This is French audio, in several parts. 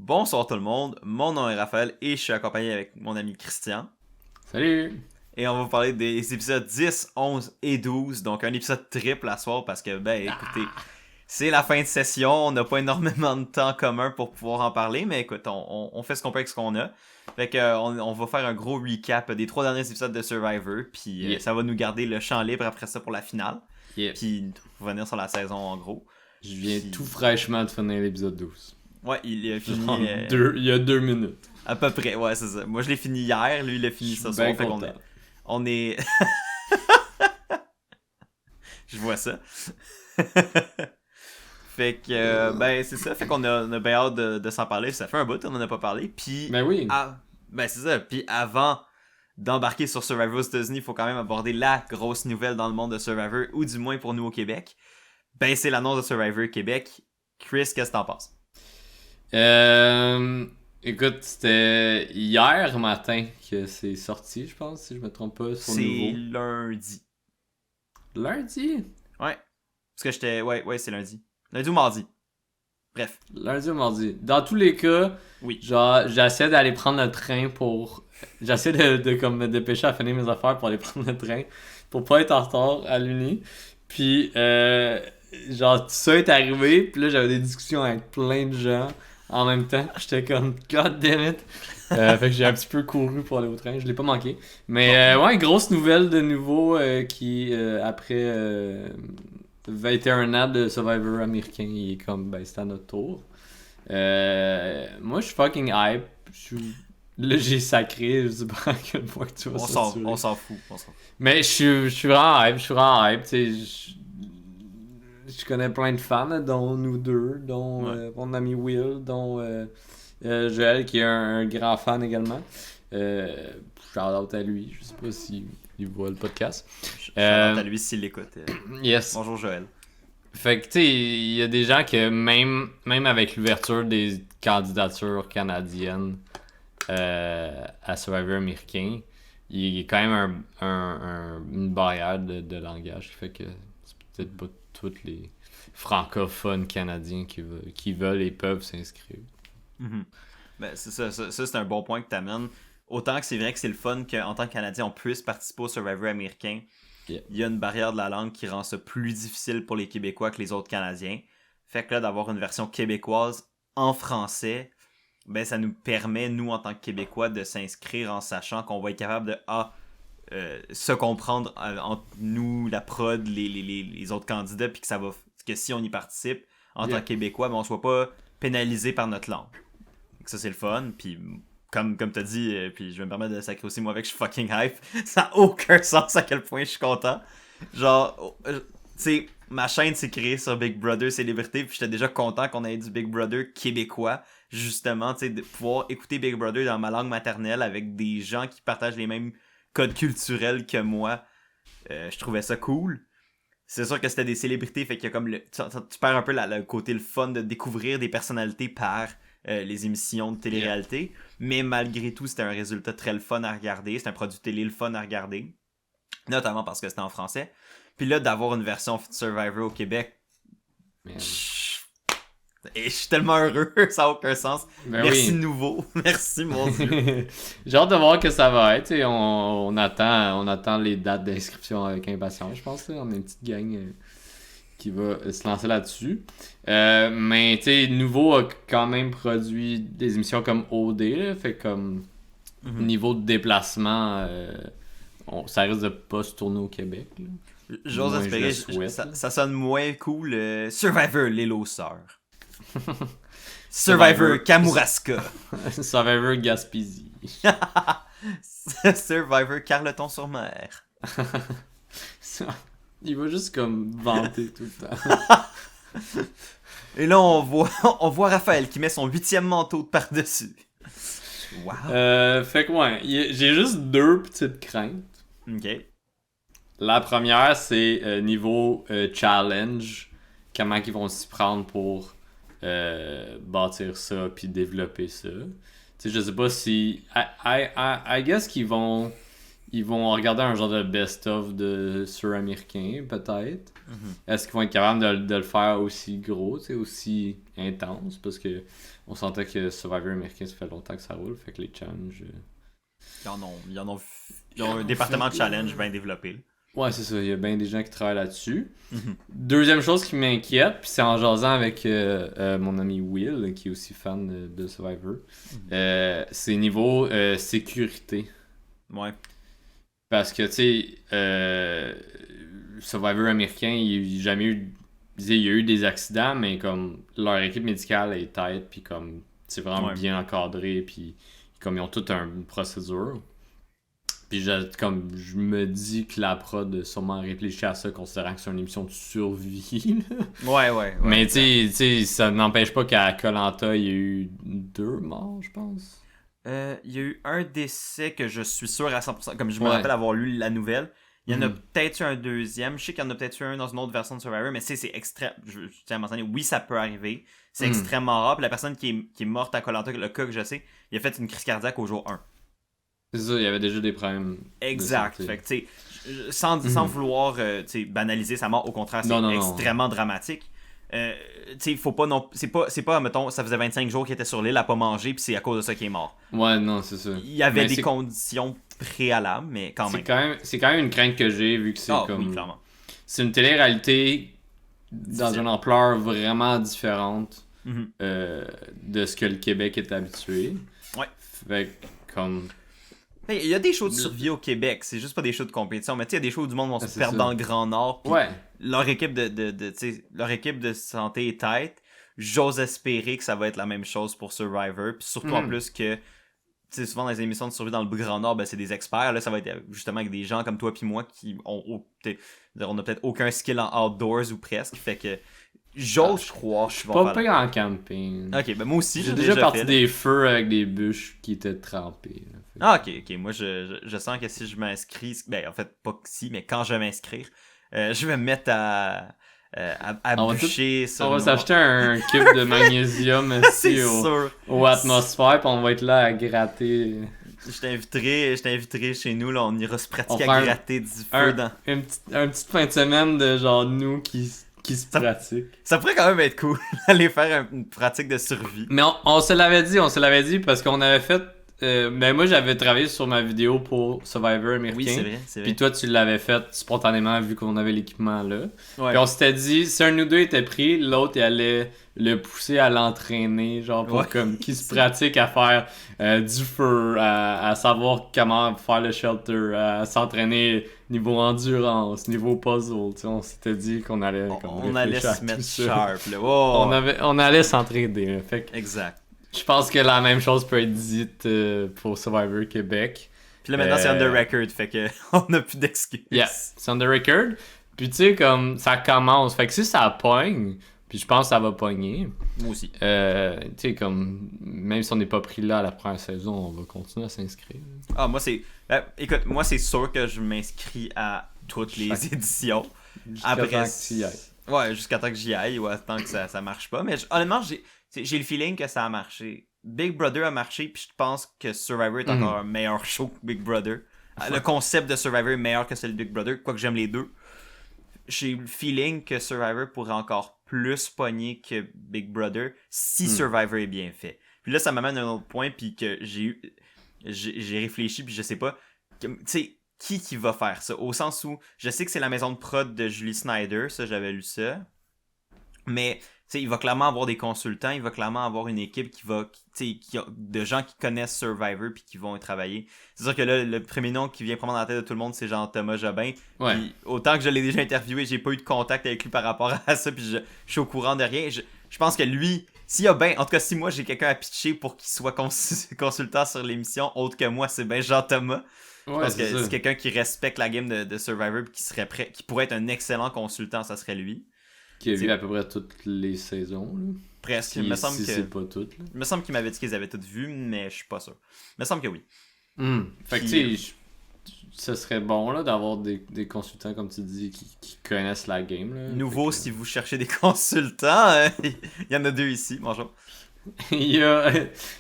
Bonsoir tout le monde, mon nom est Raphaël et je suis accompagné avec mon ami Christian. Salut! Et on va vous parler des épisodes 10, 11 et 12, donc un épisode triple à soir parce que, écoutez, c'est la fin de session, on n'a pas énormément de temps commun pour pouvoir en parler, mais écoute, on fait ce qu'on peut avec ce qu'on a. Fait que on va faire un gros recap des 3 derniers épisodes de Survivor, puis ça va nous garder le champ libre après ça pour la finale. Puis revenir sur la saison en gros. Je viens tout fraîchement de finir l'épisode 12. Ouais, il a fini... il y a 2 minutes. À peu près, ouais, c'est ça. Moi, je l'ai fini hier, lui, il l'a fini ce soir. Fait qu'on est... On est... Je vois ça. Fait que, c'est ça. Fait qu'on a bien hâte de s'en parler. Ça fait un bout, on en a pas parlé. Puis... Ben oui. c'est ça. Puis avant d'embarquer sur Survivor aux États-Unis, il faut quand même aborder la grosse nouvelle dans le monde de Survivor, ou du moins pour nous au Québec. C'est l'annonce de Survivor Québec. Chris, qu'est-ce que t'en penses? Écoute, c'était hier matin que c'est sorti, je pense, si je me trompe pas. C'est lundi. Lundi? Ouais. Parce que j'étais... Ouais, c'est lundi. Lundi ou mardi. Bref. Lundi ou mardi. Dans tous les cas, oui. Genre, j'essaie d'aller prendre le train pour... J'essaie de comme me dépêcher à finir mes affaires pour aller prendre le train. Pour pas être en retard à l'uni. Puis, genre, tout ça est arrivé. Puis là, j'avais des discussions avec plein de gens en même temps. J'étais comme, God damn it. Fait que j'ai un petit peu couru pour aller au train. Je l'ai pas manqué. Mais ouais, grosse nouvelle de nouveau qui, après 21 ans de Survivor américain, il est comme, c'est à notre tour. Moi, je suis fucking hype. Là, j'ai sacré. Je sais pas à quel point tu vas censurer. On s'en fout. Mais je suis vraiment hype. Tu sais, je connais plein de fans, dont nous deux, dont mon ami Will, dont Joël, qui est un grand fan également. Shout-out à lui. Je sais pas s'il voit le podcast. Shout-out à lui s'il l'écoute. Yes. Bonjour Joël. Fait que, tu sais, il y a des gens que même avec l'ouverture des candidatures canadiennes à Survivor américain, il y a quand même une barrière de langage qui fait que c'est peut-être pas tous les francophones canadiens qui veulent et peuvent s'inscrire. Mm-hmm. C'est ça, c'est un bon point que tu amènes. Autant que c'est vrai que c'est le fun qu'en tant que Canadien, on puisse participer au Survivor américain. Yeah. Il y a une barrière de la langue qui rend ça plus difficile pour les Québécois que les autres Canadiens. Fait que là, d'avoir une version québécoise en français, ça nous permet, nous, en tant que Québécois, de s'inscrire en sachant qu'on va être capable de se comprendre entre nous, la prod, les autres candidats, puis que si on y participe en tant que Québécois, on ne soit pas pénalisé par notre langue. Donc ça, c'est le fun, puis... Comme t'as dit, puis je vais me permettre de sacrer aussi moi avec, je suis fucking hype. Ça n'a aucun sens à quel point je suis content. Genre, tu sais, ma chaîne s'est créée sur Big Brother Célébrité, puis j'étais déjà content qu'on ait du Big Brother québécois, justement, tu sais, de pouvoir écouter Big Brother dans ma langue maternelle avec des gens qui partagent les mêmes codes culturels que moi. Je trouvais ça cool. C'est sûr que c'était des célébrités, fait qu'il y a comme tu perds un peu le côté le fun de découvrir des personnalités par les émissions de télé-réalité, mais malgré tout, c'était un résultat très le fun à regarder, c'est un produit télé le fun à regarder, notamment parce que c'était en français. Puis là, d'avoir une version Survivor au Québec, et je suis tellement heureux, ça n'a aucun sens. Merci nouveau, merci mon Dieu. J'ai hâte de voir que ça va être, on attend les dates d'inscription avec impatience, je pense, on a une petite gang... qui va se lancer là-dessus. Mais, tu sais, Nouveau a quand même produit des émissions comme OD, là, fait comme niveau de déplacement, ça risque de pas se tourner au Québec. J'ose espérer, ça sonne moins cool. Survivor, les Losseurs. Survivor, Kamouraska. Survivor, Gaspésie. Survivor, Carleton-sur-Mer. Il va juste comme vanter tout le temps. Et là, on voit Raphaël qui met son 8e manteau de par-dessus. Wow. Fait que ouais, j'ai juste 2 petites craintes. Ok. La première, c'est niveau challenge. Comment ils vont s'y prendre pour bâtir ça puis développer ça. Tu sais, je sais pas si... I guess qu'ils vont ils vont regarder un genre de best-of de Sur-Américain, peut-être. Est-ce qu'ils vont être capables de le faire aussi gros, aussi intense? Parce que on sentait que Survivor américain, ça fait longtemps que ça roule, fait que les challenges... Ils ont un département de challenge bien développé. Ouais, c'est ça, il y a bien des gens qui travaillent là-dessus. Deuxième chose qui m'inquiète, puis c'est en jasant avec mon ami Will, qui est aussi fan de Survivor, c'est niveau sécurité. Ouais. Parce que, tu sais, Survivor américain, il y a eu des accidents, mais comme leur équipe médicale est tight, puis comme c'est vraiment bien encadré, puis comme ils ont toute une procédure. Puis je me dis que la prod a sûrement réfléchi à ça, considérant que c'est une émission de survie. Ouais. Mais tu sais, ça n'empêche pas qu'à Koh-Lanta, il y a eu 2 morts, je pense. Il y a eu un décès que je suis sûr à 100%, comme je me rappelle avoir lu la nouvelle. Il y en a peut-être eu un deuxième. Je sais qu'il y en a peut-être eu un dans une autre version de Survivor, mais c'est extrêmement... Je tiens à mentionner, oui, ça peut arriver. C'est extrêmement rare. Puis la personne qui est morte à Koh-Lanta, le cas que je sais, il a fait une crise cardiaque au jour 1. C'est ça, il y avait déjà des problèmes. Exact. Fait que, tu sais, sans vouloir banaliser sa mort, au contraire, c'est extrêmement dramatique. Tu sais, faut pas non. C'est pas, mettons, ça faisait 25 jours qu'il était sur l'île, à pas manger, puis c'est à cause de ça qu'il est mort. Ouais, non, c'est ça. Il y avait des conditions préalables, mais quand même. C'est quand même une crainte que j'ai, vu que c'est comme. Oui, clairement. C'est une télé-réalité dans une ampleur vraiment différente de ce que le Québec est habitué. Ouais. Fait que, comme. Il y a des shows de survie au Québec, c'est juste pas des shows de compétition, mais tu sais, il y a des shows où du monde vont se perdre dans le Grand Nord. Pis leur équipe leur équipe de santé est tête. J'ose espérer que ça va être la même chose pour Survivor. Puis surtout en plus que, tu sais, souvent dans les émissions de survie dans le Grand Nord, ben, c'est des experts. Là, ça va être justement avec des gens comme toi puis moi qui ont on a peut-être aucun skill en outdoors ou presque. Fait que j'ose croire. Je suis pas pire en camping. Ok, ben moi aussi. J'ai déjà parti des feux avec des bûches qui étaient trempées. Là. Ok. Moi, je sens que si je m'inscris, ben en fait, pas si, mais quand je vais m'inscrire, je vais me mettre à bûcher ça. On va s'acheter un cube de magnésium ici au atmosphère, puis on va être là à gratter. Je t'inviterai chez nous, là, on ira se pratiquer à gratter du feu dans. Une petite fin de semaine de genre nous qui se pratiquent. Ça pourrait quand même être cool, aller faire une pratique de survie. Mais on se l'avait dit parce qu'on avait fait. Ben moi j'avais travaillé sur ma vidéo pour Survivor américain. Oui, c'est vrai. Puis toi tu l'avais fait spontanément vu qu'on avait l'équipement là. Ouais. Puis on s'était dit si un ou deux était pris, l'autre il allait le pousser à l'entraîner, genre pour comme qu'il se pratique à faire du feu, à savoir comment faire le shelter, à s'entraîner niveau endurance, niveau puzzle. Tu sais, on s'était dit qu'on allait on allait se mettre sharp là. Oh. On allait s'entraider. Là. Fait que, exact. Je pense que la même chose peut être dite pour Survivor Québec. Puis là, maintenant, c'est under record, fait que on n'a plus d'excuses. Yeah, c'est under record. Puis tu sais, comme ça commence. Fait que si ça pogne, puis je pense que ça va pogner. Moi aussi. Tu sais, comme, même si on n'est pas pris là à la première saison, on va continuer à s'inscrire. Ah, moi, c'est. Écoute, moi, c'est sûr que je m'inscris à toutes les éditions. Jusqu'à temps que tu y ailles. Ouais, jusqu'à temps que j'y aille, ou tant que ça marche pas. Mais honnêtement, j'ai le feeling que ça a marché. Big Brother a marché, puis je pense que Survivor est encore un meilleur show que Big Brother. Le concept de Survivor est meilleur que celui de Big Brother, quoique j'aime les deux. J'ai le feeling que Survivor pourrait encore plus pogner que Big Brother si Survivor est bien fait. Puis là, ça m'amène à un autre point, puis que j'ai réfléchi, puis je sais pas. Tu sais, qui va faire ça? Au sens où, je sais que c'est la maison de prod de Julie Snyder, ça, j'avais lu ça. Mais, tu sais, il va clairement avoir des consultants, il va clairement avoir une équipe de gens qui connaissent Survivor puis qui vont y travailler. C'est sûr que là, le premier nom qui vient prendre dans la tête de tout le monde, c'est Jean-Thomas Jobin. Ouais. Puis, autant que je l'ai déjà interviewé, j'ai pas eu de contact avec lui par rapport à ça, puis je suis au courant de rien. Je pense que lui, s'il y a en tout cas, si moi j'ai quelqu'un à pitcher pour qu'il soit consultant sur l'émission, autre que moi, c'est bien Jean-Thomas. Je pense que c'est quelqu'un qui respecte la game de Survivor et qui pourrait être un excellent consultant, ça serait lui. Qui a vu à peu près toutes les saisons. Là. Presque. Il me semble que c'est pas toutes. Là. Il me semble qu'il m'avait dit qu'ils avaient toutes vues, mais je suis pas sûr. Il me semble que oui. Fait que tu sais, ce serait bon là, d'avoir des consultants, comme tu dis, qui connaissent la game. Là. Nouveau, si vous cherchez des consultants, il y en a 2 ici. Bonjour.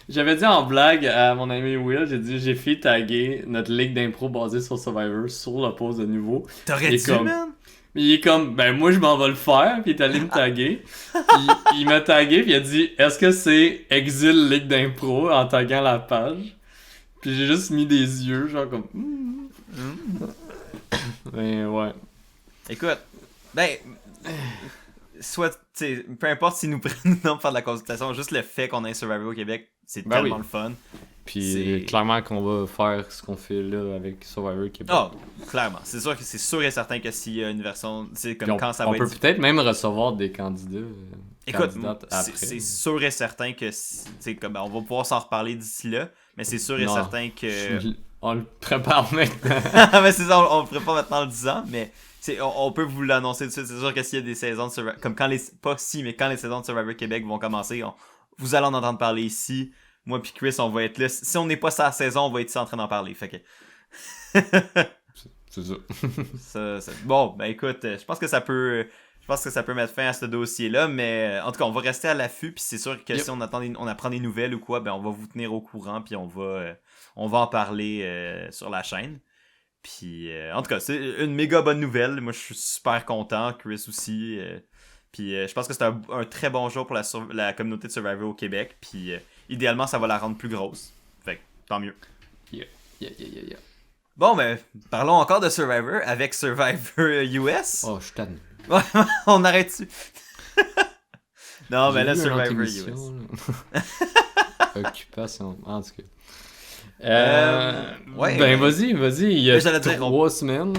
J'avais dit en blague à mon ami Will, j'ai fait taguer notre ligue d'impro basée sur Survivor sur le post de nouveau. T'aurais dû, man? Il est comme, ben moi je m'en vais le faire, puis il est allé me taguer. Puis il m'a tagué, puis il a dit, est-ce que c'est Exil Ligue d'impro en taguant la page? Puis j'ai juste mis des yeux, genre comme. Ben ouais. Écoute, ben. Soit, tu sais, peu importe s'ils nous prennent ou non pour faire de la consultation, juste le fait qu'on ait Survivor au Québec, c'est tellement le fun. Puis clairement qu'on va faire ce qu'on fait là avec Survivor Québec. Oh, clairement. C'est sûr et certain que s'il y a une version, tu sais, comme quand ça va être. On peut peut-être même recevoir des candidats. Écoute, c'est sûr et certain que, tu sais, comme on va pouvoir s'en reparler d'ici là, mais c'est sûr et certain que. On le prépare maintenant. Mais c'est ça, on le prépare maintenant en le disant, mais on peut vous l'annoncer tout de suite. C'est sûr que s'il y a des saisons de Survivor, comme quand les saisons de Survivor Québec vont commencer, vous allez en entendre parler ici. Moi puis Chris, on va être là. Si on n'est pas sur la saison, on va être ici en train d'en parler. Fait que. C'est ça. Bon, ben écoute, je pense que ça peut mettre fin à ce dossier-là, mais en tout cas, on va rester à l'affût, puis c'est sûr que si on apprend des nouvelles ou quoi, ben on va vous tenir au courant, puis on va en parler sur la chaîne. Puis en tout cas, c'est une méga bonne nouvelle. Moi, je suis super content, Chris aussi. Puis je pense que c'est un très bon jour pour la communauté de Survivor au Québec, puis idéalement, ça va la rendre plus grosse. Fait que tant mieux. Yeah. Bon, ben, parlons encore de Survivor avec Survivor US. Oh, je t'admire. Ouais, on arrête-tu? Non, mais là, Survivor US. Occupation, en tout cas. Ouais, ben, vas-y, il y a 3 semaines.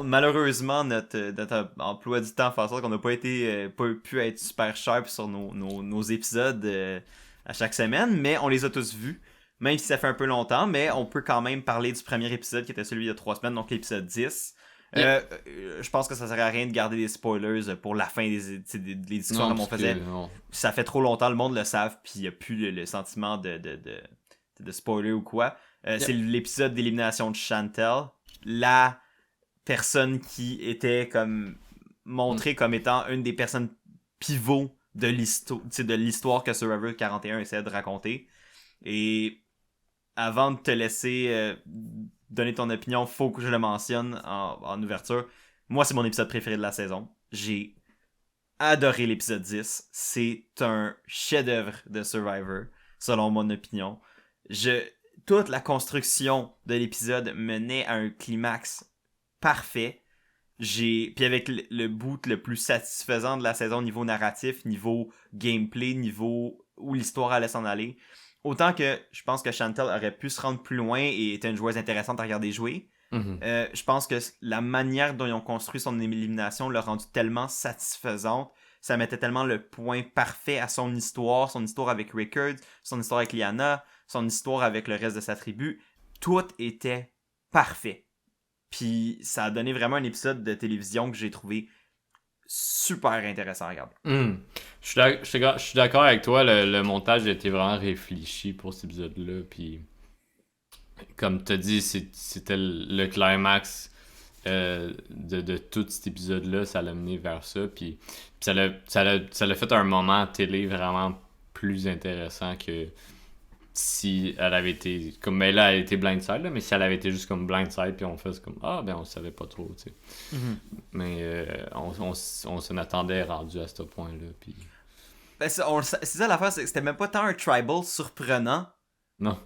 Malheureusement, notre emploi du temps fait en sorte qu'on n'a pas pu être super sharp sur nos épisodes à chaque semaine, mais on les a tous vus. Même si ça fait un peu longtemps, mais on peut quand même parler du premier épisode qui était celui de 3 semaines, donc l'épisode 10. Je pense que ça sert à rien de garder des spoilers pour la fin des discussions comme on faisait. Ça fait trop longtemps, le monde le savent, puis il n'y a plus le sentiment de spoiler ou quoi. C'est l'épisode d'élimination de Chantel. La personne qui était comme montrée comme étant une des personnes pivots de l'histoire que Survivor 41 essaie de raconter. Et avant de te laisser donner ton opinion, faut que je le mentionne en ouverture. Moi, c'est mon épisode préféré de la saison. J'ai adoré l'épisode 10. C'est un chef-d'œuvre de Survivor, selon mon opinion. Toute la construction de l'épisode menait à un climax parfait. Puis avec le bout le plus satisfaisant de la saison niveau narratif, niveau gameplay, niveau où l'histoire allait s'en aller. Autant que je pense que Chantel aurait pu se rendre plus loin et était une joueuse intéressante à regarder jouer. Je pense que la manière dont ils ont construit son élimination l'a rendu tellement satisfaisante. Ça mettait tellement le point parfait à son histoire avec Rickard, son histoire avec Liana, son histoire avec le reste de sa tribu. Tout était parfait. Puis ça a donné vraiment un épisode de télévision que j'ai trouvé super intéressant à regarder. Je suis d'accord avec toi, le montage a été vraiment réfléchi pour cet épisode-là, puis comme tu as dit, c'était le climax de tout cet épisode-là, ça l'a mené vers ça, puis ça l'a fait un moment télé vraiment plus intéressant que si elle avait été comme, mais là elle était blindside là, mais si elle avait été juste comme blindside puis on fait comme on savait pas trop, tu sais. Mais on s'en attendait rendu à ce point là, puis c'est ça l'affaire, c'est que c'était même pas tant un tribal surprenant. Non,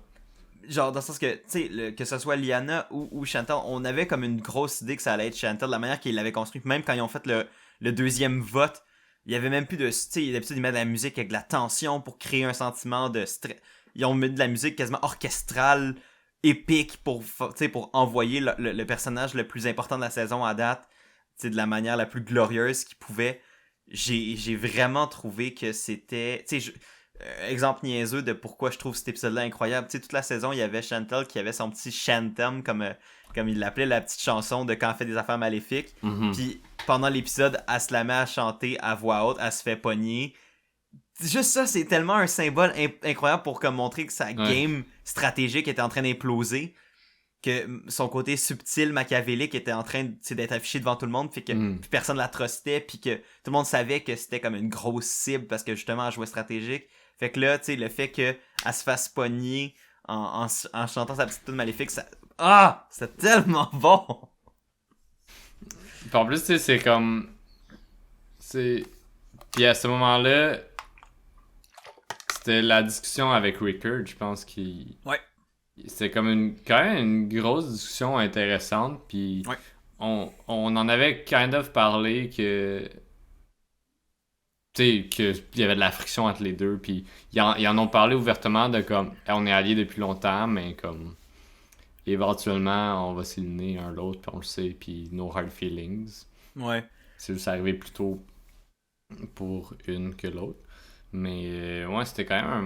genre dans le sens que tu sais que ce soit Liana ou Chantel, on avait comme une grosse idée que ça allait être Chantel, la manière qu'ils l'avaient construit. Même quand ils ont fait le deuxième vote, il y avait même plus de, tu sais, d'habitude ils mettent de la musique avec de la tension pour créer un sentiment de stress. Ils ont mis de la musique quasiment orchestrale, épique pour envoyer le personnage le plus important de la saison à date, de la manière la plus glorieuse qu'ils pouvaient. J'ai vraiment trouvé que c'était... exemple niaiseux de pourquoi je trouve cet épisode-là incroyable. Toute la saison, il y avait Chantel qui avait son petit shantam, comme il l'appelait, la petite chanson de quand elle fait des affaires maléfiques. Puis pendant l'épisode, elle se la met à chanter à voix haute, elle se fait pogner. Juste ça, c'est tellement un symbole incroyable pour comme montrer que sa game stratégique était en train d'imploser. que son côté subtil, machiavélique était en train d'être affiché devant tout le monde, puis que puis personne la trustait, puis que tout le monde savait que c'était comme une grosse cible parce que justement elle jouait stratégique. Fait que là, tu sais, le fait qu'elle se fasse pogner en chantant sa petite tune maléfique, ça... Ah! C'est tellement bon! Puis en plus, tu sais, c'est comme... Puis à ce moment-là, c'était la discussion avec Rickard, je pense, qui... Ouais. C'était comme quand même une grosse discussion intéressante, puis ouais. on en avait kind of parlé que... Tu sais, qu'il y avait de la friction entre les deux, puis ils en ont parlé ouvertement de comme, on est alliés depuis longtemps, mais comme, éventuellement, on va s'éliminer un l'autre, puis on le sait, puis no hard feelings. Ouais. C'est juste arrivé plus tôt pour une que l'autre. Mais ouais, c'était quand même un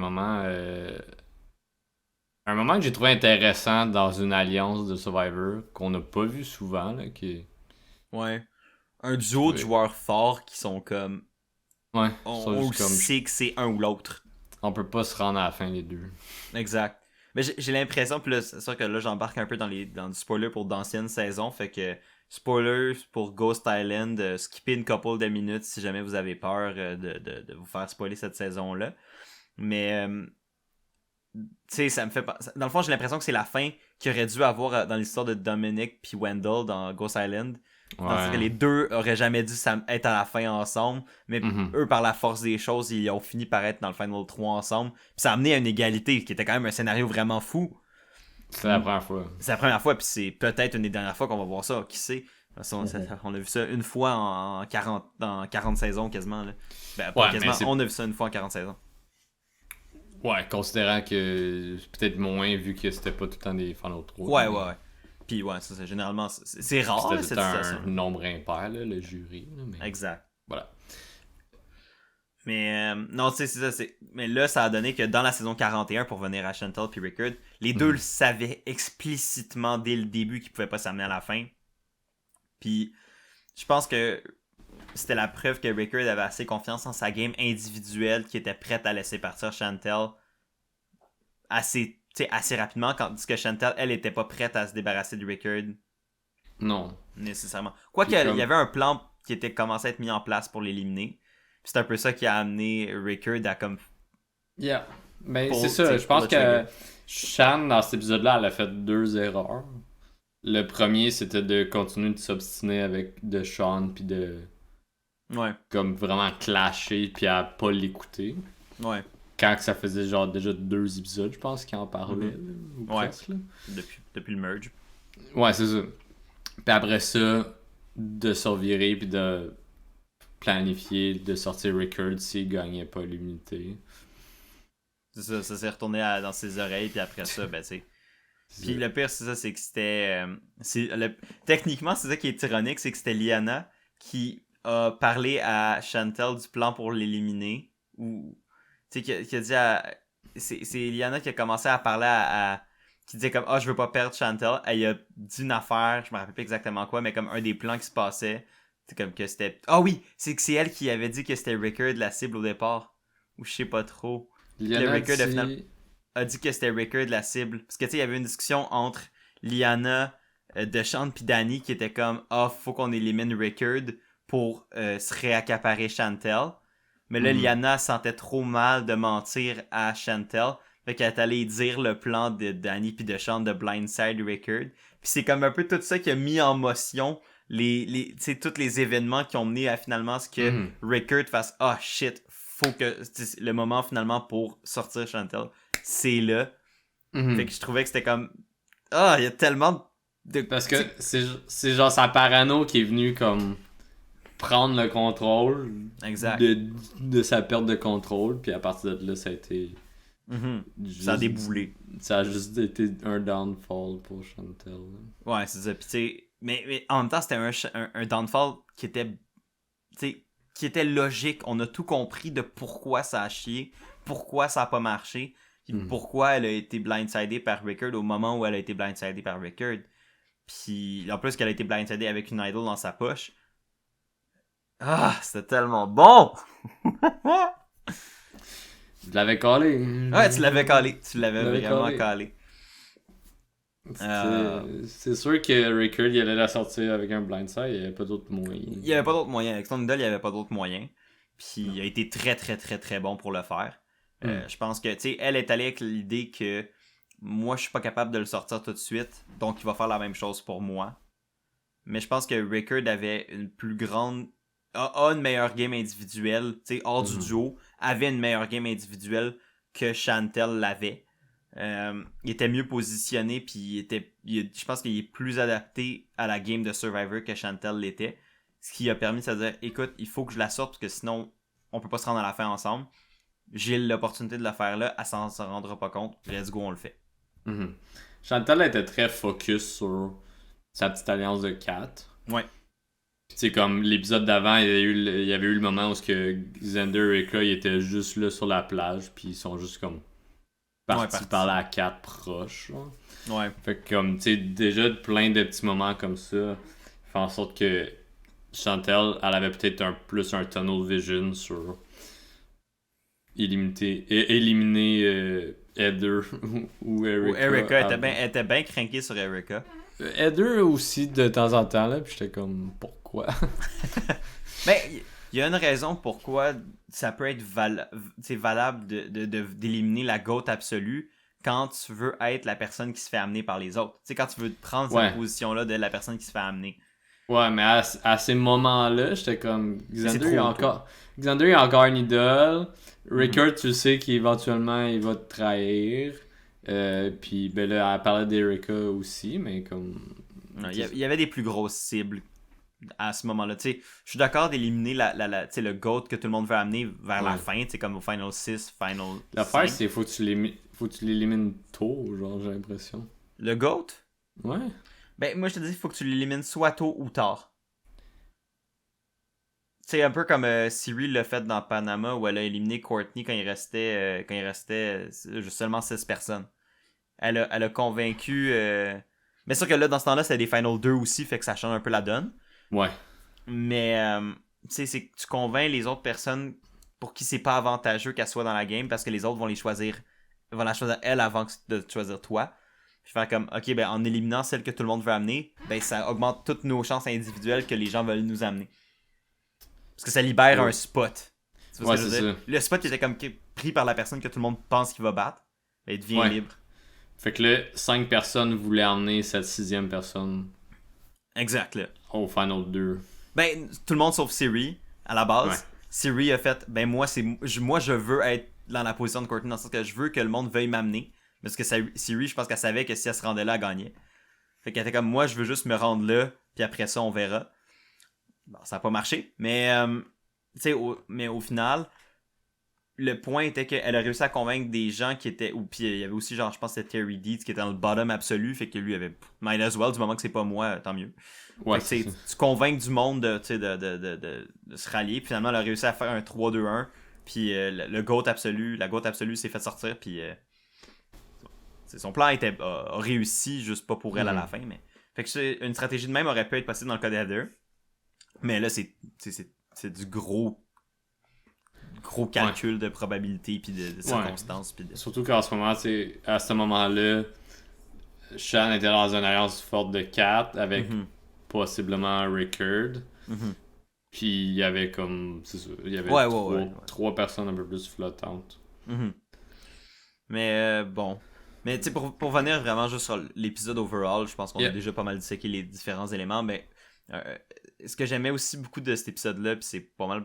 moment que j'ai trouvé intéressant dans une alliance de Survivor qu'on n'a pas vu souvent, là, qui... Ouais. Un duo de joueurs forts qui sont comme... Ouais, on sait que c'est un ou l'autre. On peut pas se rendre à la fin les deux. Exact. Mais j'ai l'impression, puis là, c'est sûr que là, j'embarque un peu dans du spoiler pour d'anciennes saisons, fait que spoilers pour Ghost Island, skipper une couple de minutes si jamais vous avez peur de vous faire spoiler cette saison-là. Mais, tu sais, ça me fait pas... Dans le fond, j'ai l'impression que c'est la fin qu'il aurait dû avoir dans l'histoire de Dominic puis Wendell dans Ghost Island. Parce que les deux auraient jamais dû être à la fin ensemble, mais eux, par la force des choses, ils ont fini par être dans le Final 3 ensemble. Puis ça a amené à une égalité, qui était quand même un scénario vraiment fou. C'est la première fois. C'est la première fois, puis c'est peut-être une des dernières fois qu'on va voir ça, qui sait. On a vu ça une fois en 40 saisons quasiment. Là. Ben, pas quasiment, on a vu ça une fois en 40 saisons. Ouais, considérant que peut-être moins, vu que c'était pas tout le temps des Final 3. Ouais. Puis ouais, ça, généralement, c'est rare, là, cette situation. C'était un nombre impair, là, le jury. Là, mais... Exact. Voilà. Mais non, tu sais, c'est ça. Mais là, ça a donné que dans la saison 41, pour venir à Chantal puis Rickard, les deux le savaient explicitement dès le début qu'ils pouvaient pas s'amener à la fin. Puis je pense que c'était la preuve que Rickard avait assez confiance en sa game individuelle, qui était prête à laisser partir Chantal assez rapidement, tandis que Chantal, elle, était pas prête à se débarrasser de Rickard. Non. Nécessairement. Quoique, il y avait un plan qui était commencé à être mis en place pour l'éliminer. Puis c'est un peu ça qui a amené Rickard à comme... Yeah. Mais c'est ça, je pense que Shan, dans cet épisode-là, elle a fait 2 erreurs. Le premier, c'était de continuer de s'obstiner avec de Sean, puis de... Ouais. Comme vraiment clasher, puis à pas l'écouter. Ouais. Quand ça faisait genre déjà 2 épisodes, je pense, qu'il en parlait. Là, ou presque, là. Depuis le merge. Ouais, c'est ça. Puis après ça, de se revirer, puis de planifier de sortir Rickard s'il gagnait pas l'immunité. C'est ça s'est retourné dans ses oreilles, puis après ça, ben tu sais. Puis le pire, c'est ça, c'est que c'était... Techniquement, c'est ça qui est ironique, c'est que c'était Liana qui a parlé à Chantal du plan pour l'éliminer. Ou... Tu sais, qui a dit à... C'est Liana qui a commencé à parler à qui disait comme je veux pas perdre Chantal. Elle a dit une affaire, je me rappelle pas exactement quoi, mais comme un des plans qui se passait, c'est comme que c'était... oui, c'est que c'est elle qui avait dit que c'était Rickard la cible au départ. Ou je sais pas trop. Liana Rickard a dit que c'était Rickard la cible. Parce que tu sais, il y avait une discussion entre Liana, Deschamps puis Danny qui était comme faut qu'on élimine Rickard pour se réaccaparer Chantal. Mais là, Liana sentait trop mal de mentir à Chantal. Fait qu'elle est allée dire le plan de Danny puis Deschamps de Blindside Rickard. Puis c'est comme un peu tout ça qui a mis en motion tous les événements qui ont mené à finalement ce que Rickard fasse shit, faut que le moment finalement pour sortir Chantal, c'est là. Fait que je trouvais que c'était comme il y a tellement de... Parce que c'est genre sa parano qui est venue comme prendre le contrôle de sa perte de contrôle, puis à partir de là ça a été ça a déboulé. Ça a juste été un downfall pour Chantal. Ouais, c'est ça. Puis tu sais, mais en même temps c'était un downfall qui était logique. On a tout compris de pourquoi ça a chié, pourquoi ça a pas marché, puis pourquoi elle a été blindsidée par Rickard au moment où elle a été blindsidée par Rickard. Puis en plus qu'elle a été blindsidée avec une idol dans sa poche. C'était tellement bon! Tu l'avais calé. Ouais, tu l'avais calé. Tu l'avais vraiment calé. C'est sûr que Rickard, il allait la sortir avec un blindside, il n'y avait pas d'autre moyen. Il n'y avait pas d'autre moyen. Avec Stone Idol, il n'y avait pas d'autre moyen. Puis il a été très, très, très, très bon pour le faire. Je pense que, tu sais, elle est allée avec l'idée que moi, je suis pas capable de le sortir tout de suite. Donc, il va faire la même chose pour moi. Mais je pense que Rickard avait une plus grande... a une meilleure game individuelle. Tu sais, hors du duo, avait une meilleure game individuelle que Chantel l'avait. Il était mieux positionné, puis je pense qu'il est plus adapté à la game de Survivor que Chantel l'était. Ce qui a permis de se dire, écoute, il faut que je la sorte, parce que sinon, on peut pas se rendre à la fin ensemble. J'ai l'opportunité de la faire là, elle s'en rendra pas compte. Let's go, on le fait. Chantal était très focus sur sa petite alliance de 4. Ouais. Tu sais, comme l'épisode d'avant, il y avait eu le moment où Xander et Rika ils étaient juste là sur la plage, puis ils sont juste comme partis parler à 4 proches. Genre. Ouais. Fait que comme, tu sais, déjà plein de petits moments comme ça fait en sorte que Chantal, elle avait peut-être plus un tunnel vision sur éliminer Heather ou Erika. Ou Erika, elle était bien craquée sur Erika. Heather aussi de temps en temps, là, puis j'étais comme, pourquoi? Ben, il y a une raison pourquoi ça peut être valable d'éliminer la GOAT absolue quand tu veux être la personne qui se fait amener par les autres. Tu sais, quand tu veux prendre cette position-là de la personne qui se fait amener. Ouais, mais à ces moments-là, j'étais comme, Xander est encore une idole. Rickard, tu sais qu'éventuellement, il va te trahir. Puis ben là, elle parlait d'Erika aussi, mais comme... Il y avait des plus grosses cibles à ce moment-là. Tu sais, je suis d'accord d'éliminer le GOAT que tout le monde veut amener vers la fin, tu sais, comme au Final 6, Final L'affaire, c'est faut que tu l'élimines tôt, genre, j'ai l'impression. Le GOAT? Ouais. Ben, moi, je te dis, il faut que tu l'élimines soit tôt ou tard. C'est un peu comme Siri l'a fait dans Panama, où elle a éliminé Courtney quand il restait seulement 6 personnes. Elle a convaincu... Mais sûr que là, dans ce temps-là, c'était des Final 2 aussi, fait que ça change un peu la donne. Ouais. Mais, tu sais, c'est que tu convaincs les autres personnes pour qui c'est pas avantageux qu'elle soit dans la game, parce que les autres vont la choisir elle avant de choisir toi. Puis faire comme, ok, ben en éliminant celle que tout le monde veut amener, ben ça augmente toutes nos chances individuelles que les gens veulent nous amener. Parce que ça libère un spot. Tu vois ce que je veux dire? Le spot qui était comme pris par la personne que tout le monde pense qu'il va battre, ben il devient libre. Fait que là, 5 personnes voulaient emmener cette 6e personne. Exact, là. Au Final 2. Ben, tout le monde sauf Siri, à la base. Ouais. Siri a fait, ben moi je veux être dans la position de Courtney, dans le sens que je veux que le monde veuille m'amener. Parce que Siri, je pense qu'elle savait que si elle se rendait là, elle gagnait. Fait qu'elle était comme, moi je veux juste me rendre là, puis après ça, on verra. Bon, ça n'a pas marché, mais tu sais, au final, le point était qu'elle a réussi à convaincre des gens qui étaient, ou puis il y avait aussi genre, je pense que c'était Terry Deeds qui était dans le bottom absolu, fait que lui avait might as well, du moment que c'est pas moi, tant mieux. Ouais, fait que tu convaincs du monde de se rallier, puis finalement elle a réussi à faire un 3-2-1, puis la GOAT absolue s'est fait sortir, puis son plan a réussi, juste pas pour elle à la fin, mais fait que une stratégie de même aurait pu être possible dans le cas d'Heather. Mais là, c'est du gros calcul de probabilité puis de circonstances. Puis surtout qu'en ce moment, à ce moment-là, Shan était dans une alliance forte de 4 avec possiblement Rickard. Puis il y avait comme... C'est ça, il y avait 3 personnes un peu plus flottantes. Mais bon... Mais tu sais, pour venir vraiment juste sur l'épisode overall, je pense qu'on a déjà pas mal disséqué les différents éléments, mais... ce que j'aimais aussi beaucoup de cet épisode-là, puis c'est pas mal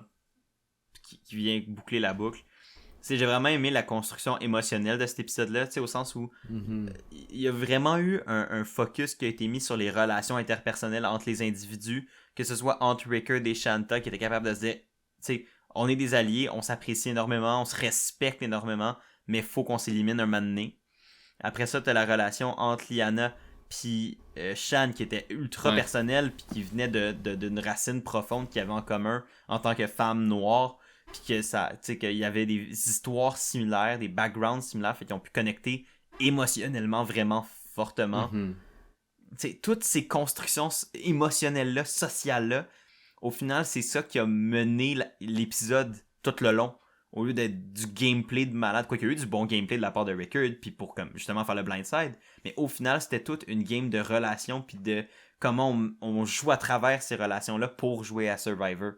qui vient boucler la boucle, c'est que j'ai vraiment aimé la construction émotionnelle de cet épisode-là, tu sais, au sens où il y a vraiment eu un focus qui a été mis sur les relations interpersonnelles entre les individus, que ce soit entre Rickard et Shanta, qui étaient capables de se dire, tu sais, on est des alliés, on s'apprécie énormément, on se respecte énormément, mais faut qu'on s'élimine un moment donné. Après ça, t'as la relation entre Liana puis Shan qui était ultra personnel puis qui venait d'une racine profonde qu'ils avaient en commun en tant que femme noire, puis que ça, tu sais, qu'il y avait des histoires similaires, des backgrounds similaires, fait qu'ils ont pu connecter émotionnellement vraiment fortement. Tu sais, toutes ces constructions émotionnelles là, sociales là, au final c'est ça qui a mené l'épisode tout le long. au lieu d'être du gameplay de malade, quoi qu'il y a eu du bon gameplay de la part de Rickard, puis pour comme justement faire le blindside, mais au final, c'était toute une game de relations, puis de comment on joue à travers ces relations-là pour jouer à Survivor,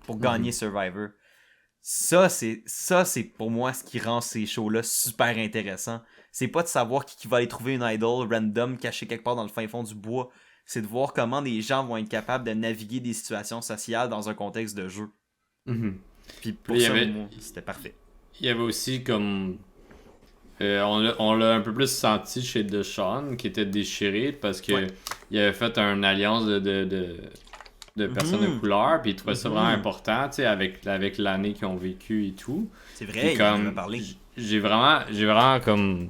pour gagner Survivor. Ça, c'est pour moi ce qui rend ces shows-là super intéressants. C'est pas de savoir qui va aller trouver une idol random cachée quelque part dans le fin fond du bois. C'est de voir comment les gens vont être capables de naviguer des situations sociales dans un contexte de jeu. Puis pour ça, moi, c'était parfait. Il y avait aussi comme... on l'a un peu plus senti chez Deshawn, qui était déchiré parce que il avait fait une alliance de personnes de couleur, puis il trouvait ça vraiment important, tu sais, avec l'année qu'ils ont vécu et tout. C'est vrai, il en a parlé. J'ai vraiment comme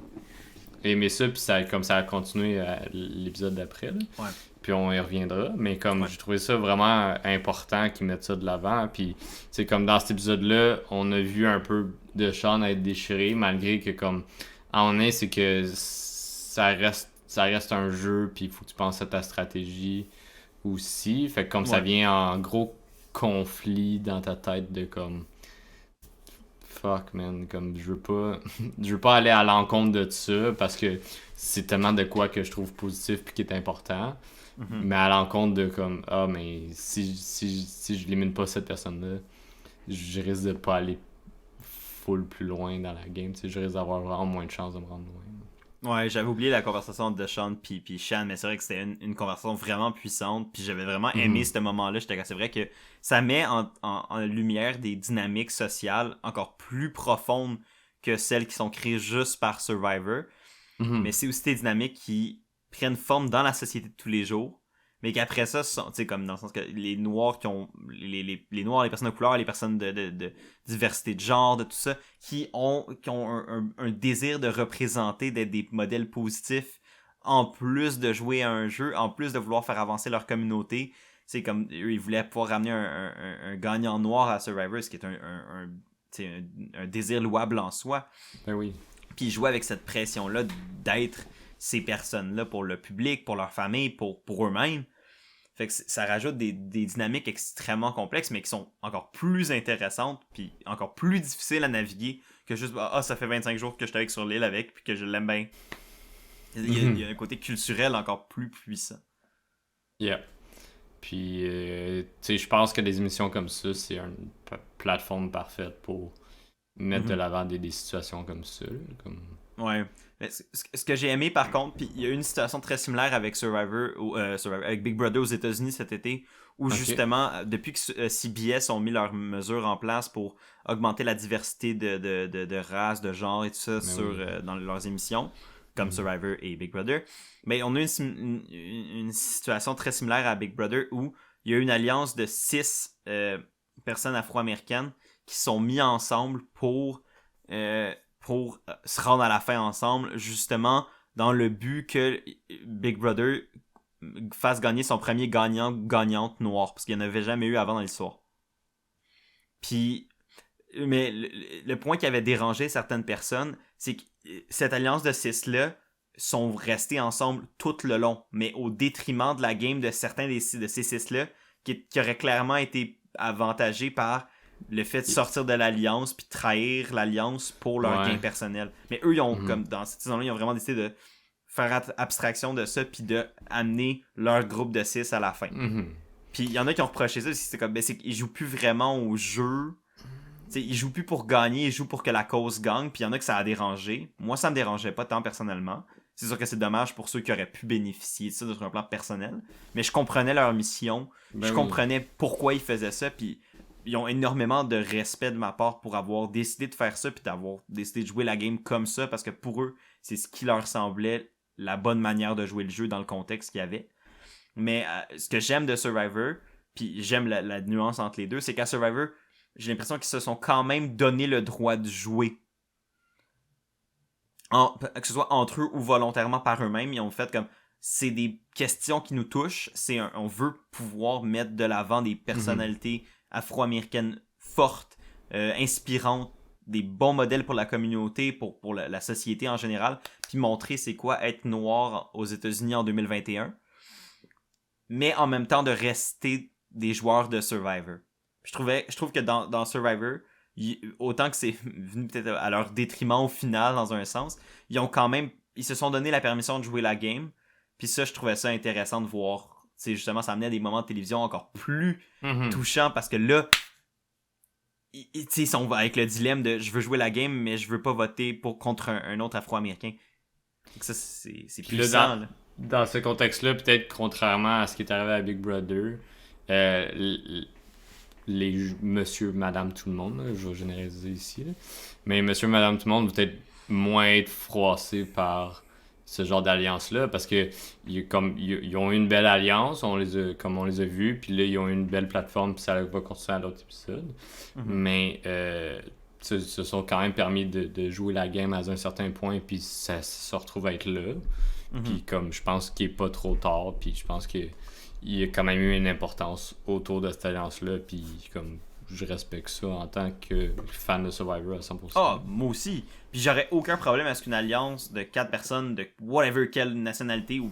aimé ça, puis ça a continué à l'épisode d'après, là. Ouais. Puis on y reviendra, mais comme j'ai trouvé ça vraiment important qu'ils mettent ça de l'avant, puis c'est comme dans cet épisode-là, on a vu un peu de Sean être déchiré, malgré que comme en est, c'est que ça reste un jeu, puis il faut que tu penses à ta stratégie aussi, fait que comme ça vient en gros conflit dans ta tête de comme fuck man, comme je veux pas aller à l'encontre de ça parce que c'est tellement de quoi que je trouve positif puis qui est important. Mais à l'encontre de comme mais si je l'élimine pas cette personne-là, je risque de pas aller full plus loin dans la game, tu sais, je risque d'avoir vraiment moins de chances de me rendre loin. Ouais, j'avais oublié la conversation de Sean puis Shan, mais c'est vrai que c'était une conversation vraiment puissante, puis j'avais vraiment aimé ce moment-là. C'est vrai que ça met en lumière des dynamiques sociales encore plus profondes que celles qui sont créées juste par Survivor. Mais c'est aussi des dynamiques qui prennent forme dans la société de tous les jours, mais qu'après ça, tu sais, comme dans le sens que les Noirs qui ont les Noirs, les personnes de couleur, les personnes de diversité de genre, de tout ça, qui ont un désir de représenter, d'être des modèles positifs, en plus de jouer à un jeu, en plus de vouloir faire avancer leur communauté. C'est comme eux, ils voulaient pouvoir ramener un gagnant noir à Survivor, ce qui est un désir louable en soi. Ben oui. Puis jouer avec cette pression-là d'être ces personnes-là pour le public, pour leur famille, pour eux-mêmes. Fait que ça rajoute des dynamiques extrêmement complexes, mais qui sont encore plus intéressantes, puis encore plus difficiles à naviguer que juste ça fait 25 jours que je suis avec sur l'île avec, puis que je l'aime bien. Il y a un côté culturel encore plus puissant. Yeah. Puis, tu sais, je pense que des émissions comme ça, c'est une plateforme parfaite pour mettre de l'avant des situations comme ça. Ouais. Mais ce que j'ai aimé par contre, puis il y a eu une situation très similaire avec Survivor, avec Big Brother aux États-Unis cet été, où justement, depuis que CBS ont mis leurs mesures en place pour augmenter la diversité de races, de genres et tout ça dans leurs émissions, comme Survivor et Big Brother, mais on a une situation très similaire à Big Brother où il y a une alliance de 6 personnes afro-américaines qui sont mis ensemble pour se rendre à la fin ensemble, justement dans le but que Big Brother fasse gagner son premier gagnante noire, parce qu'il n'y en avait jamais eu avant dans l'histoire. Puis, mais le point qui avait dérangé certaines personnes, c'est que cette alliance de 6-là sont restés ensemble tout le long, mais au détriment de la game de certains de ces 6-là, qui auraient clairement été avantagés par le fait de sortir de l'alliance puis trahir l'alliance pour leur gain personnel. Mais eux, ils ont, comme dans cette saison-là, ils ont vraiment décidé de faire abstraction de ça puis de amener leur groupe de 6 à la fin. Puis il y en a qui ont reproché ça, c'est comme, c'est qu'ils jouent plus vraiment au jeu. T'sais, ils jouent plus pour gagner, ils jouent pour que la cause gagne, puis il y en a que ça a dérangé. Moi, ça me dérangeait pas tant personnellement. C'est sûr que c'est dommage pour ceux qui auraient pu bénéficier de ça sur un plan personnel. Mais je comprenais leur mission, je comprenais pourquoi ils faisaient ça, puis ils ont énormément de respect de ma part pour avoir décidé de faire ça puis d'avoir décidé de jouer la game comme ça parce que pour eux, c'est ce qui leur semblait la bonne manière de jouer le jeu dans le contexte qu'il y avait. Mais ce que j'aime de Survivor, puis j'aime la nuance entre les deux, c'est qu'à Survivor, j'ai l'impression qu'ils se sont quand même donné le droit de jouer. Que ce soit entre eux ou volontairement par eux-mêmes, ils ont fait comme c'est des questions qui nous touchent, on veut pouvoir mettre de l'avant des personnalités afro-américaines fortes, inspirantes, des bons modèles pour la communauté, pour la société en général, puis montrer c'est quoi être noir aux États-Unis en 2021, mais en même temps de rester des joueurs de Survivor. Je trouve que dans Survivor, autant que c'est venu peut-être à leur détriment au final, dans un sens, ils se sont donné la permission de jouer la game. Puis ça, je trouvais ça intéressant de voir. Justement, ça amenait à des moments de télévision encore plus touchants parce que là, ils sont avec le dilemme de je veux jouer la game, mais je veux pas voter contre un autre Afro-Américain. Donc ça, c'est puissant. Dans ce contexte-là, peut-être contrairement à ce qui est arrivé à Big Brother, les monsieur, madame, tout le monde, là, je vais généraliser ici, là, mais monsieur, madame, tout le monde vont peut-être moins être froissés par ce genre d'alliance-là parce que ils ont eu une belle alliance, comme on les a vus, puis là, ils ont eu une belle plateforme, puis ça va continuer à l'autre épisode. Mais se sont quand même permis de jouer la game à un certain point, puis ça se retrouve à être là. Puis comme je pense qu'il est pas trop tard, puis je pense qu'il y a quand même eu une importance autour de cette alliance-là, puis comme je respecte ça en tant que fan de Survivor à 100%. Ah, moi aussi. Puis j'aurais aucun problème à ce qu'une alliance de 4 personnes de whatever quelle nationalité ou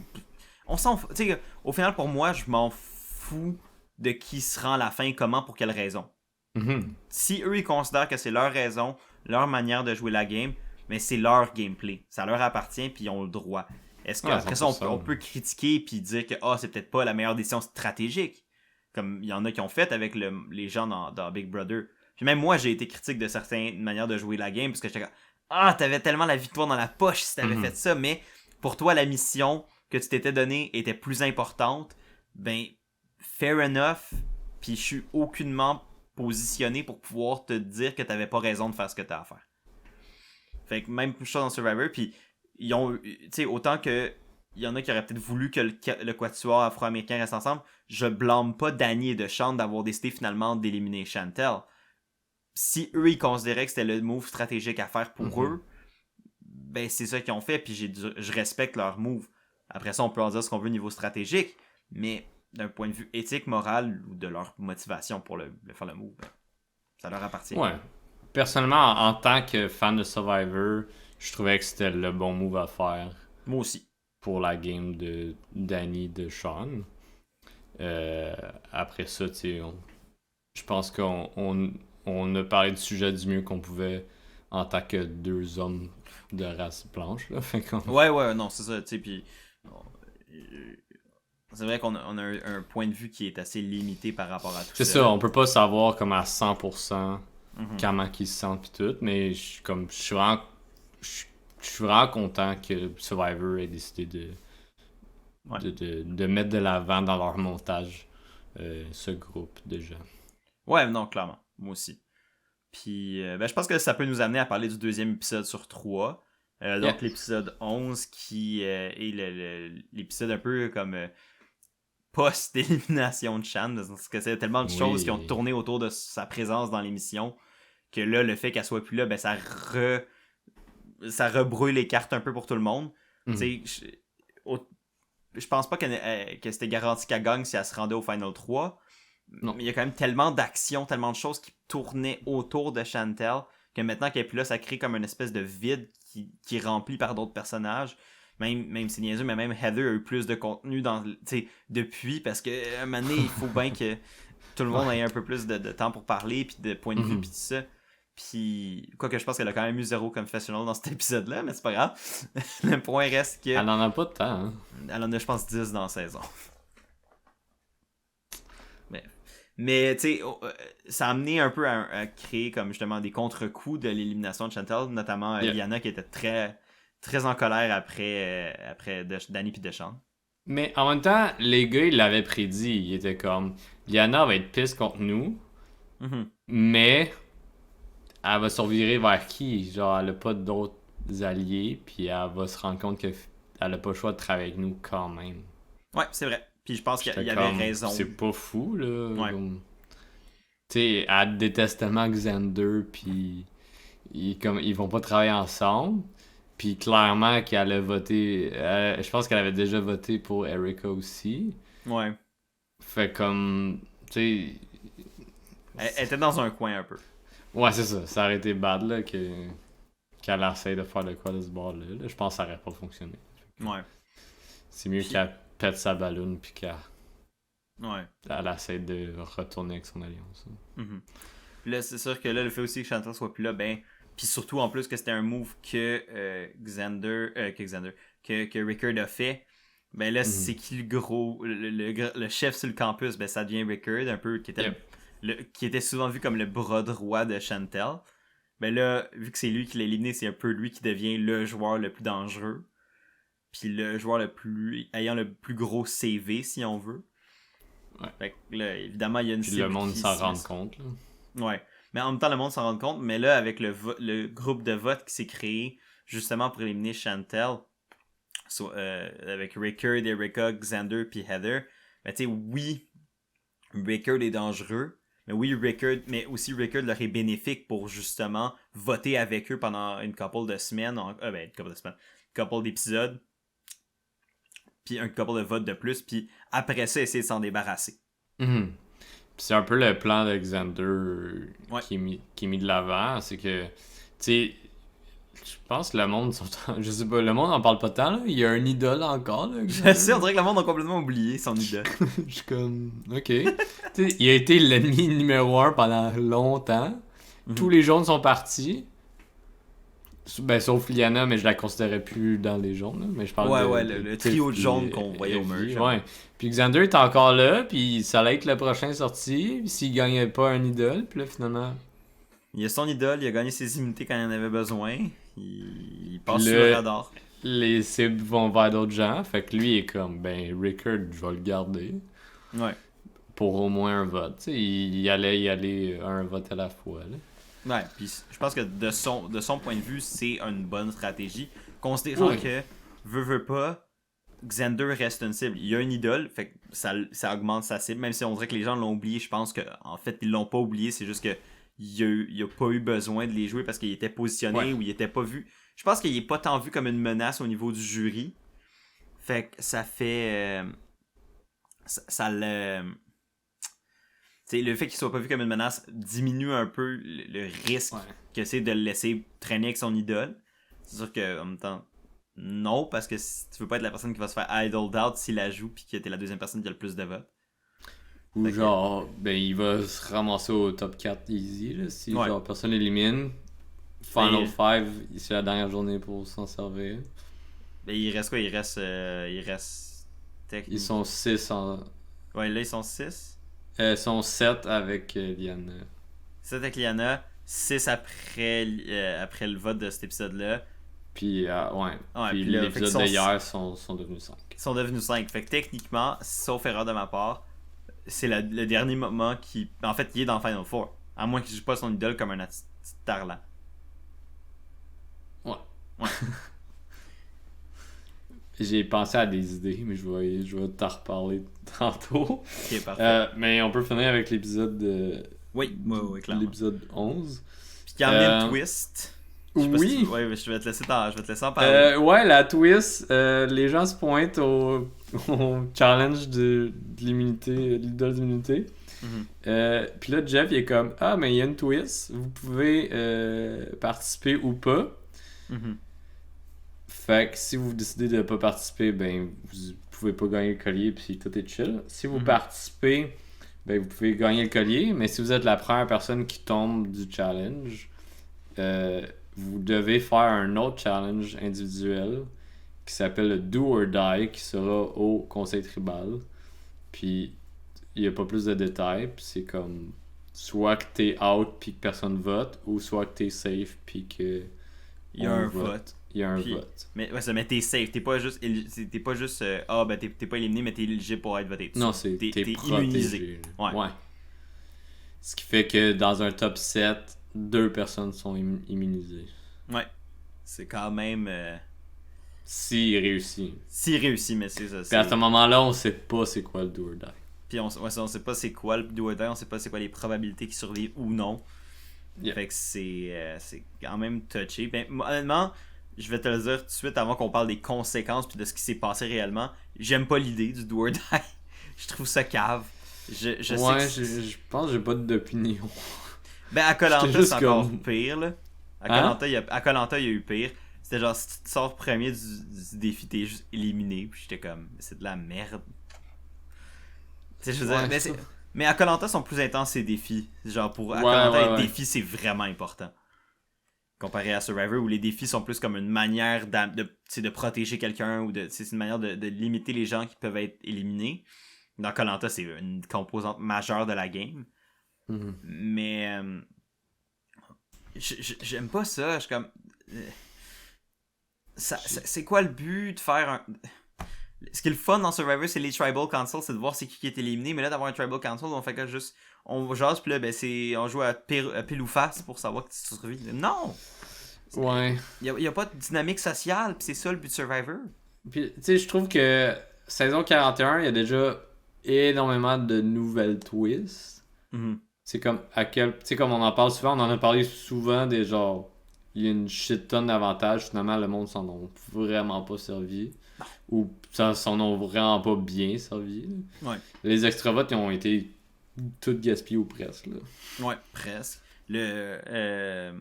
on s'en fout. Tu sais, au final pour moi, je m'en fous de qui se rend à la fin, comment, pour quelle raison. Si eux ils considèrent que c'est leur raison, leur manière de jouer la game, mais c'est leur gameplay. Ça leur appartient puis ils ont le droit. Est-ce qu'après ça, on peut critiquer puis dire que c'est peut-être pas la meilleure décision stratégique, comme il y en a qui ont fait avec les gens dans Big Brother. Puis même moi, j'ai été critique de certaines manières de jouer la game, parce que j'étais comme t'avais tellement la victoire dans la poche si t'avais fait ça, mais pour toi, la mission que tu t'étais donnée était plus importante, ben, fair enough, puis je suis aucunement positionné pour pouvoir te dire que t'avais pas raison de faire ce que t'as à faire. Fait que même chose dans Survivor, puis ils ont, tu sais, autant que il y en a qui auraient peut-être voulu que le quatuor afro-américain reste ensemble, je blâme pas Danny et DeShawn d'avoir décidé finalement d'éliminer Chantel. Si eux, ils considéraient que c'était le move stratégique à faire pour eux, ben c'est ça qu'ils ont fait, puis je respecte leur move. Après ça, on peut en dire ce qu'on veut au niveau stratégique, mais d'un point de vue éthique, moral, ou de leur motivation pour faire le move, ben, ça leur appartient. Ouais. Personnellement, en tant que fan de Survivor, je trouvais que c'était le bon move à faire. Moi aussi. Pour la game de Danny de Sean. Après ça, tu sais, je pense qu'on a parlé du sujet du mieux qu'on pouvait en tant que deux hommes de race blanche. Là. Ouais, non, c'est ça, tu sais, puis c'est vrai qu'on a un point de vue qui est assez limité par rapport à tout ça. C'est ça, on peut pas savoir comme à 100% comment ils se sentent pis tout, mais je suis vraiment content que Survivor ait décidé de mettre de l'avant dans leur montage ce groupe de gens. Ouais, non, clairement. Moi aussi. Puis, je pense que ça peut nous amener à parler du deuxième épisode sur 3. Donc, l'épisode 11 qui est l'épisode un peu comme post-élimination de Shan. Parce que c'est tellement de choses qui ont tourné autour de sa présence dans l'émission que là, le fait qu'elle soit plus là, ben ça rebrouille les cartes un peu pour tout le monde. Tu sais, je pense pas que c'était garanti qu'elle gagne si elle se rendait au Final 3. Non. Mais il y a quand même tellement d'actions, tellement de choses qui tournaient autour de Chantel que maintenant qu'elle est plus là, ça crée comme une espèce de vide qui est rempli par d'autres personnages. Même c'est niaiseux, mais même Heather a eu plus de contenu depuis, parce que un moment donné, il faut bien que tout le monde ait un peu plus de temps pour parler, puis de point de vue, puis tout ça. Puis, quoique je pense qu'elle a quand même eu 0 confessional dans cet épisode-là, mais c'est pas grave. Le point reste que... Elle en a pas de temps, hein? Elle en a, je pense, 10 dans la saison. Mais tu sais, ça a amené un peu à créer comme justement des contre-coups de l'élimination de Chantel, notamment Liana qui était très, très en colère après Danny puis DeShawn. Mais en même temps, les gars, ils l'avaient prédit. Ils étaient comme, Liana va être pisse contre nous, mais elle va se revirer vers qui? Genre, elle a pas d'autres alliés, puis elle va se rendre compte qu'elle a pas le choix de travailler avec nous quand même. Ouais, c'est vrai. Puis je pense qu'il y avait raison. C'est pas fou, là. Ouais. Tu sais, elle déteste tellement Xander, puis ils vont pas travailler ensemble. Puis clairement qu'elle a voté... je pense qu'elle avait déjà voté pour Erika aussi. Ouais. Fait comme... Tu sais... Elle était dans un coin un peu. Ouais, c'est ça. Ça aurait été bad, là, qu'elle essaye de faire de quoi de ce bord-là. Là. Je pense que ça aurait pas fonctionné. Ouais. C'est mieux qu'elle pète sa balloune puis qu'elle essaie de retourner avec son alliance. Puis là, c'est sûr que là, le fait aussi que Chantel soit plus là, ben... Puis surtout, en plus, que c'était un move que que Rickard a fait. Ben là, c'est qui le gros... Le chef sur le campus, ben ça devient Rickard, un peu, qui était souvent vu comme le bras droit de Chantel. Ben là, vu que c'est lui qui l'a éliminé, c'est un peu lui qui devient le joueur le plus dangereux. Puis le joueur ayant le plus gros CV, si on veut. Ouais. Fait que là, évidemment, il y a une puis le monde s'en rend compte. Là. Ouais. Mais en même temps, le monde s'en rend compte. Mais là, avec le groupe de vote qui s'est créé justement pour éliminer Chantel, avec Rickard, Erika, Xander puis Heather, ben tu sais, oui, Rickard est dangereux. Mais aussi Rickard leur est bénéfique pour justement voter avec eux pendant une couple de semaines. Une couple d'épisodes. Puis un couple de votes de plus, puis après ça, essayer de s'en débarrasser. Mm-hmm. C'est un peu le plan d'Alexander qui est mis de l'avant, c'est que, tu sais, je pense que le monde, je sais pas, le monde en parle pas tant, là. Il y a un idole encore, là. Je sais, on dirait que le monde a complètement oublié son idole. Je suis comme, ok. T'sais, il a été l'ennemi numéro 1 pendant longtemps. Mm-hmm. Tous les jaunes sont partis. Ben, sauf Liana, mais je la considérais plus dans les jaunes. Là. Mais je parle le trio de jaunes qu'on voyait au merge. Ouais. Puis Xander est encore là, puis ça allait être le prochain sorti. S'il gagnait pas un idole, puis là, finalement... Il a son idole, il a gagné ses immunités quand il en avait besoin. Il passe sur le radar. Les cibles vont vers d'autres gens, fait que lui est comme, ben, Rickard, je vais le garder. Ouais. Pour au moins un vote. Tu sais, il allait y aller un vote à la fois, là. Ouais, puis je pense que de son point de vue, c'est une bonne stratégie. Considérant que, veut pas, Xander reste une cible. Il y a une idole, fait que ça augmente sa cible, même si on dirait que les gens l'ont oublié. Je pense qu'en fait, ils l'ont pas oublié, c'est juste que il a pas eu besoin de les jouer parce qu'il était positionné ou il était pas vu. Je pense qu'il est pas tant vu comme une menace au niveau du jury. Fait que ça fait... le fait qu'il soit pas vu comme une menace diminue un peu le risque que c'est de le laisser traîner avec son idole. C'est sûr que en même temps, non, parce que tu veux pas être la personne qui va se faire idled out s'il la joue puis que t'es la deuxième personne qui a le plus de votes. Ou genre, ben il va se ramasser au top 4 easy, là, si genre personne l'élimine. Final 5, c'est la dernière journée pour s'en servir. Ben il reste quoi? Il reste Ils sont 6 en... Ouais, là ils sont 6. Ils sont 7 avec Liana. 7 avec Liana, 6 après le vote de cet épisode-là. Puis, puis l'épisode d'hier sont devenus 5. Ils sont devenus 5. Fait que techniquement, sauf erreur de ma part, c'est le dernier moment qui... En fait, il est dans Final Four. À moins qu'il joue pas son idole comme un tarlant. Ouais. J'ai pensé à des idées, mais je vais t'en reparler tantôt. Ok, parfait. Mais on peut finir avec l'épisode de... Oui, clairement. L'épisode 11. Puis quand même le twist... Oui. Je vais te laisser en parler. La twist, les gens se pointent au challenge de l'immunité, l'idole d'immunité. Mm-hmm. Puis là, Jeff, il est comme, mais il y a une twist, vous pouvez participer ou pas. Mm-hmm. Fait que si vous décidez de pas participer, ben vous pouvez pas gagner le collier puis tout est chill. Si vous participez, ben vous pouvez gagner le collier, mais si vous êtes la première personne qui tombe du challenge, vous devez faire un autre challenge individuel qui s'appelle le Do or Die, qui sera au conseil tribal. Puis il y a pas plus de détails, puis c'est comme soit que t'es out puis que personne vote, ou soit que t'es safe puis que il y a un vote. Il y a un vote. Mais t'es safe, t'es pas juste t'es pas éliminé, mais t'es éligible pour être voté. Non, t'es immunisé. Ouais. Ce qui fait que dans un top 7, 2 personnes sont immunisées. Ouais. C'est quand même... S'il réussit. S'il réussit, mais c'est ça. Puis à ce moment-là, on sait pas c'est quoi le do or die. Puis on sait pas c'est quoi le do or die, on sait pas c'est quoi les probabilités qu'il survive ou non. Yeah. Fait que c'est quand même touché. Ben, honnêtement, je vais te le dire tout de suite avant qu'on parle des conséquences puis de ce qui s'est passé réellement. J'aime pas l'idée du do or die. Je trouve ça cave. Je pense que j'ai pas d'opinion. Ben à Koh-Lanta, c'est encore pire là. À Koh-Lanta, il y a eu pire. C'était genre si tu te sors premier du défi, t'es juste éliminé. Puis j'étais comme, c'est de la merde. Tu sais, je veux dire, Mais à Koh-Lanta sont plus intenses ces défis. Genre pour à Koh-Lanta, les défis c'est vraiment important. Comparé à Survivor où les défis sont plus comme une manière de protéger quelqu'un ou c'est une manière de limiter les gens qui peuvent être éliminés. Dans Koh-Lanta, c'est une composante majeure de la game. Mm-hmm. Mais j'aime pas ça. Je suis comme c'est quoi le but de faire un... Ce qui est le fun dans Survivor, c'est les Tribal Council, c'est de voir c'est qui est éliminé. Mais là, d'avoir un Tribal Council, on fait que juste... On jase, puis là, on joue à pile ou face pour savoir que tu survis. Non! Ouais. Il y a pas de dynamique sociale, puis c'est ça le but de Survivor. Puis, tu sais, je trouve que saison 41, il y a déjà énormément de nouvelles twists. Mm-hmm. C'est comme, tu sais, comme on en parle souvent, on en a parlé souvent des genre... Il y a une shit tonne d'avantages, finalement, le monde s'en ont vraiment pas servi. Ou ça s'en ont vraiment pas bien servi. Ouais. Les extravotes, ils ont été tout gaspillés ou presque. Là. Ouais, presque. Le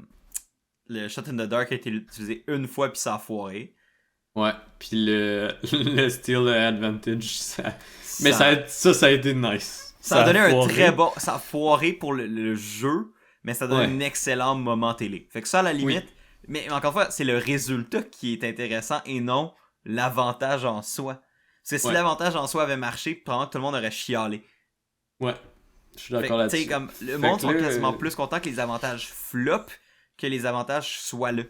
Shot in the Dark a été utilisé une fois puis ça a foiré. Ouais, puis le Steal Advantage, mais ça a été nice. Ça a donné un très bon... Ça a foiré pour le jeu, mais ça donne un excellent moment télé. Fait que ça, à la limite... Oui. Mais encore une fois, c'est le résultat qui est intéressant et non l'avantage en soi. Parce que si l'avantage en soi avait marché, probablement que tout le monde aurait chialé. Ouais, je suis d'accord là-dessus. Comme, le monde sont quasiment plus contents que les avantages flop que les avantages soient là.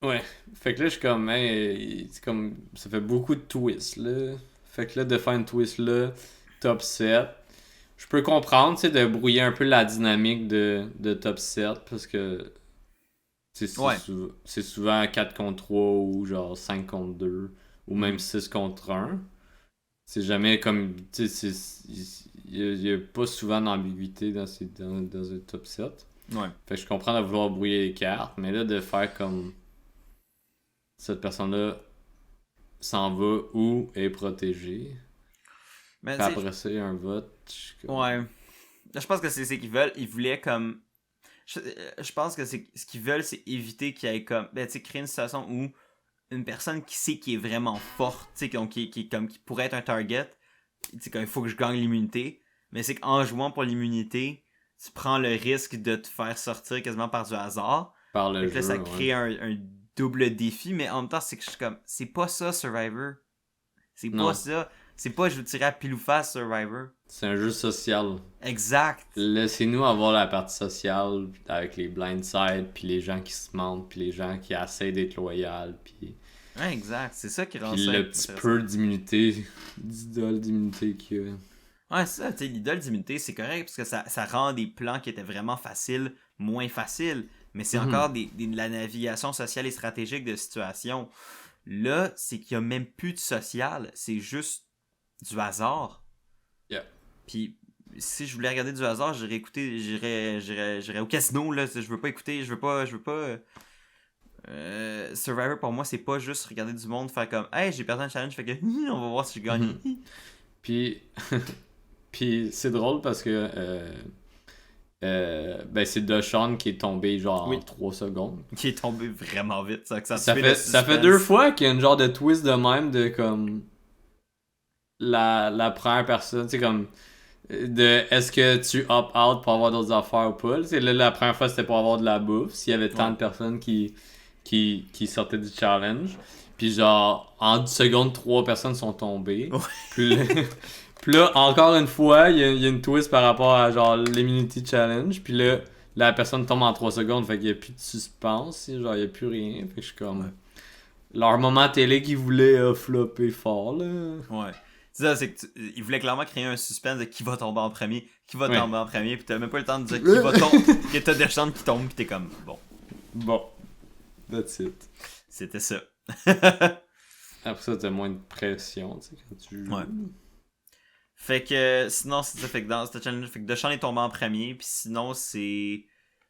Ouais, fait que là, je suis comme, c'est comme, ça fait beaucoup de twists, là. Fait que là, de faire une twist là, top 7, je peux comprendre, tu sais, de brouiller un peu la dynamique de top 7, parce que c'est souvent 4 contre 3 ou genre 5 contre 2, ou même 6 contre 1. C'est jamais comme, tu sais, il y a pas souvent d'ambiguïté dans un top 7. Ouais. Fait que je comprends de vouloir brouiller les cartes, mais là, de faire comme cette personne-là s'en va ou est protégée. Mais après ça, il y a un vote. Ouais. Je pense que c'est ce qu'ils veulent. Ils voulaient comme... Je pense que ce qu'ils veulent, c'est éviter qu'il y ait comme... Ben, tu sais, créer une situation où une personne qui sait qui est vraiment forte, tu sais, qui pourrait être un target, tu sais, il faut que je gagne l'immunité. Mais c'est qu'en jouant pour l'immunité, tu prends le risque de te faire sortir quasiment par du hasard. Par le jeu, là, ça crée un double défi, mais en même temps, c'est que je suis comme... C'est pas ça, Survivor. C'est pas ça. C'est pas je veux tirer à pile ou face, Survivor. C'est un jeu social. Exact. Laissez-nous avoir la partie sociale avec les blindsides, puis les gens qui se mentent, puis les gens qui essaient d'être loyaux, puis... Ouais, exact. C'est ça qui rend puis ça le petit peu d'idole d'immunité qu'il y a. Ouais, c'est ça. Tu sais, l'idole d'immunité, c'est correct, parce que ça rend des plans qui étaient vraiment faciles moins faciles. Mais c'est encore de la navigation sociale et stratégique de situation. Là, c'est qu'il n'y a même plus de social. C'est juste du hasard. Yeah. Puis, si je voulais regarder du hasard, j'irais au casino, là. Je veux pas écouter, je veux pas... Survivor, pour moi, c'est pas juste regarder du monde, faire comme « Hey, j'ai perdu un challenge, fait que on va voir si je gagne. » Puis c'est drôle parce que... ben c'est Deshaun qui est tombé genre en 3 secondes. Qui est tombé vraiment vite. Ça fait 2 fois qu'il y a une genre de twist de même de comme la première personne, tu sais comme de est-ce que tu opt-out pour avoir d'autres affaires ou pas. T'sais, là, la première fois c'était pour avoir de la bouffe. S'il y avait tant de personnes qui sortaient du challenge. Puis genre en 10 secondes 3 personnes sont tombées. Puis là, encore une fois, il y a une twist par rapport à genre l'immunity challenge. Puis là, la personne tombe en 3 secondes, fait qu'il n'y a plus de suspense. Genre, il n'y a plus rien. Fait que je suis comme... Ouais. Leur moment télé qu'ils voulaient flopper fort, là. Ouais. C'est ça, c'est qu'ils voulaient clairement créer un suspense de qui va tomber en premier. Qui va tomber en premier. Puis t'as même pas le temps de dire qui va tomber. Que t'as des chances qui tombent, puis t'es comme... Bon. That's it. C'était ça. Après ça, t'as moins de pression, tu sais, quand tu joues. Ouais. Fait que sinon c'est ça, fait que dans ce challenge, fait que Deshaun est tombé en premier, puis sinon c'est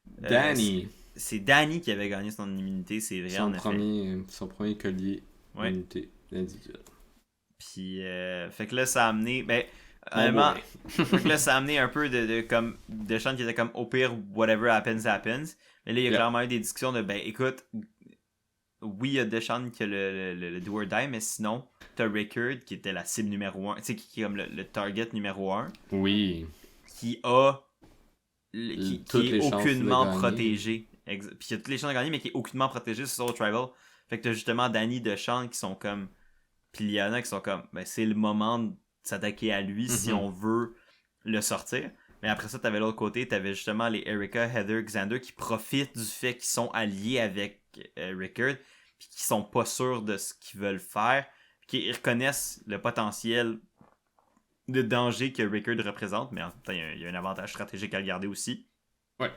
Danny. C'est Danny qui avait gagné son immunité, c'est vrai en effet. Son premier collier immunité individuelle. Puis fait que là ça a amené honnêtement, fait que là ça a amené un peu de comme Deshaun qui était comme au pire whatever happens. Mais là il y a clairement eu des discussions de écoute, oui, il y a Deshaun qui a le do or die, mais sinon, t'as Rickard qui était la cible numéro 1, tu sais, qui est comme le target numéro 1. Oui. qui Toutes est les chances de aucunement gagner. protégé. Puis il a toutes les chances de gagner, mais qui est aucunement protégé sur Solo Tribal. Fait que t'as justement Danny DeShawn qui sont comme. Puis Liana qui sont comme. Ben, c'est le moment de s'attaquer à lui si on veut le sortir. Mais après ça, t'avais l'autre côté, t'avais justement les Erika, Heather, Xander qui profitent du fait qu'ils sont alliés avec Rickard, puis qui sont pas sûrs de ce qu'ils veulent faire, puis qui reconnaissent le potentiel de danger que Rickard représente, mais en même temps, il y a un avantage stratégique à le garder aussi. Ouais.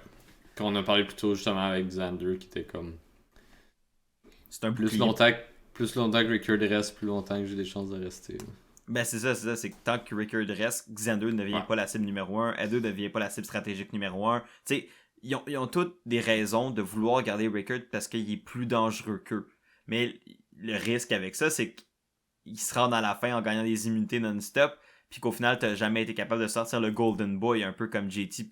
Qu'on a parlé plus tôt justement avec Xander qui était comme. C'est un plus longtemps que Rickard reste, plus longtemps que j'ai des chances de rester. Là. Ben c'est ça, c'est que tant que Rickard reste, Xander ne devient pas la cible numéro 1, Heather ne devient pas la cible stratégique numéro 1. Tu sais, ils ont toutes des raisons de vouloir garder Rickard parce qu'il est plus dangereux qu'eux. Mais le risque avec ça, c'est qu'il se rend à la fin en gagnant des immunités non-stop, puis qu'au final, t'as jamais été capable de sortir le Golden Boy, un peu comme JT